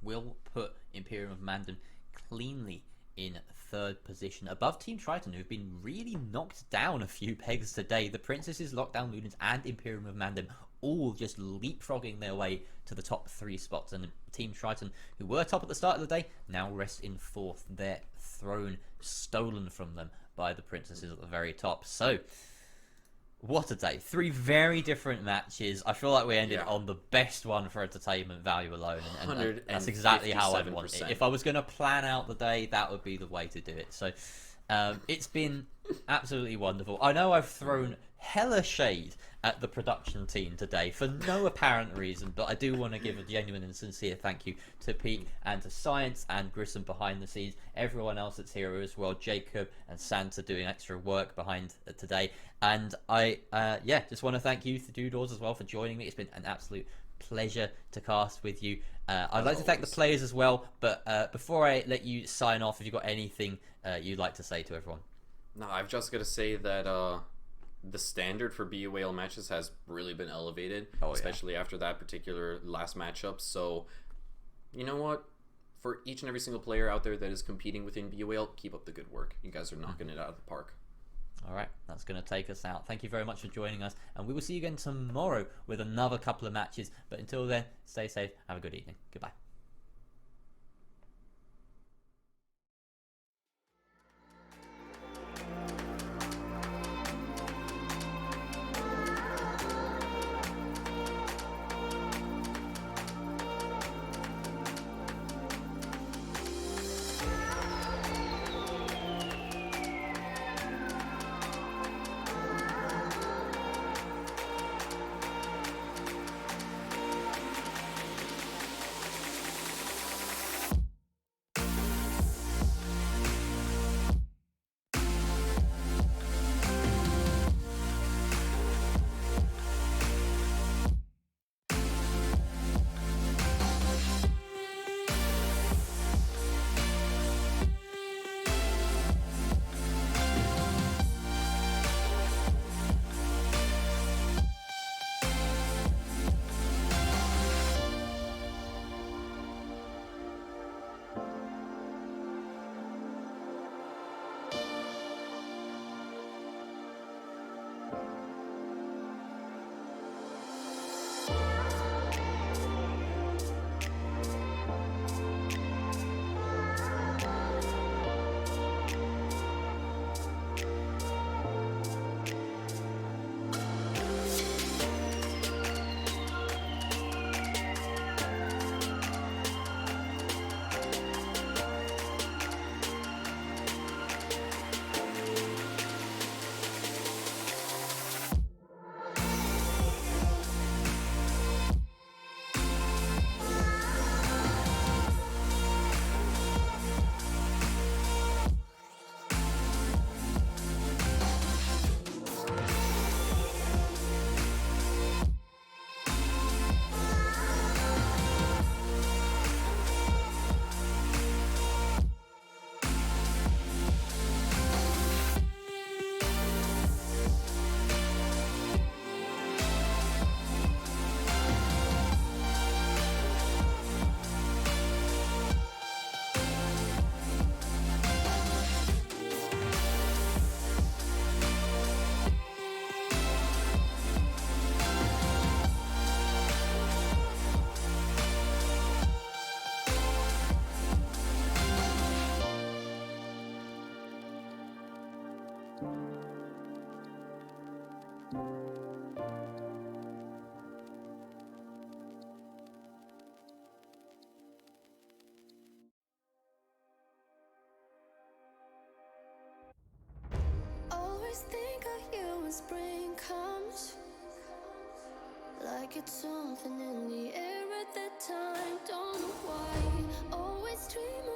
Speaker 5: will put Imperium of Mandem cleanly in third position, above Team Triton, who've been really knocked down a few pegs today. The Princesses, Lockdown Lunans, and Imperium of Mandem all just leapfrogging their way to the top 3 spots, and Team Triton, who were top at the start of the day, now rest in 4th. Their throne stolen from them by the Princesses at the very top. So what a day. 3 very different matches. I feel like we ended on the best one for entertainment value alone, and that's exactly how I'd want it. If I was going to plan out the day, that would be the way to do it. So it's been absolutely wonderful. I know I've thrown hella shade at the production team today for no apparent reason, but I do want to give a genuine and sincere thank you to Pete and to Science and Grissom behind the scenes, everyone else that's here as well, Jacob and Santa doing extra work behind today, and I just want to thank you, the Doodles, as well, for joining me. It's been an absolute pleasure to cast with you. I'd like to thank the players as well, but before I let you sign off, have you got anything you'd like to say to everyone?
Speaker 4: No, I've just got to say that the standard for BUAL matches has really been elevated, especially after that particular last matchup. So, you know what? For each and every single player out there that is competing within BUAL, keep up the good work. You guys are knocking it out of the park.
Speaker 5: All right, that's going to take us out. Thank you very much for joining us, and we will see you again tomorrow with another couple of matches. But until then, stay safe, have a good evening. Goodbye.
Speaker 2: Always think of you when spring comes, like it's something in the air at that time. Don't know why. Always dream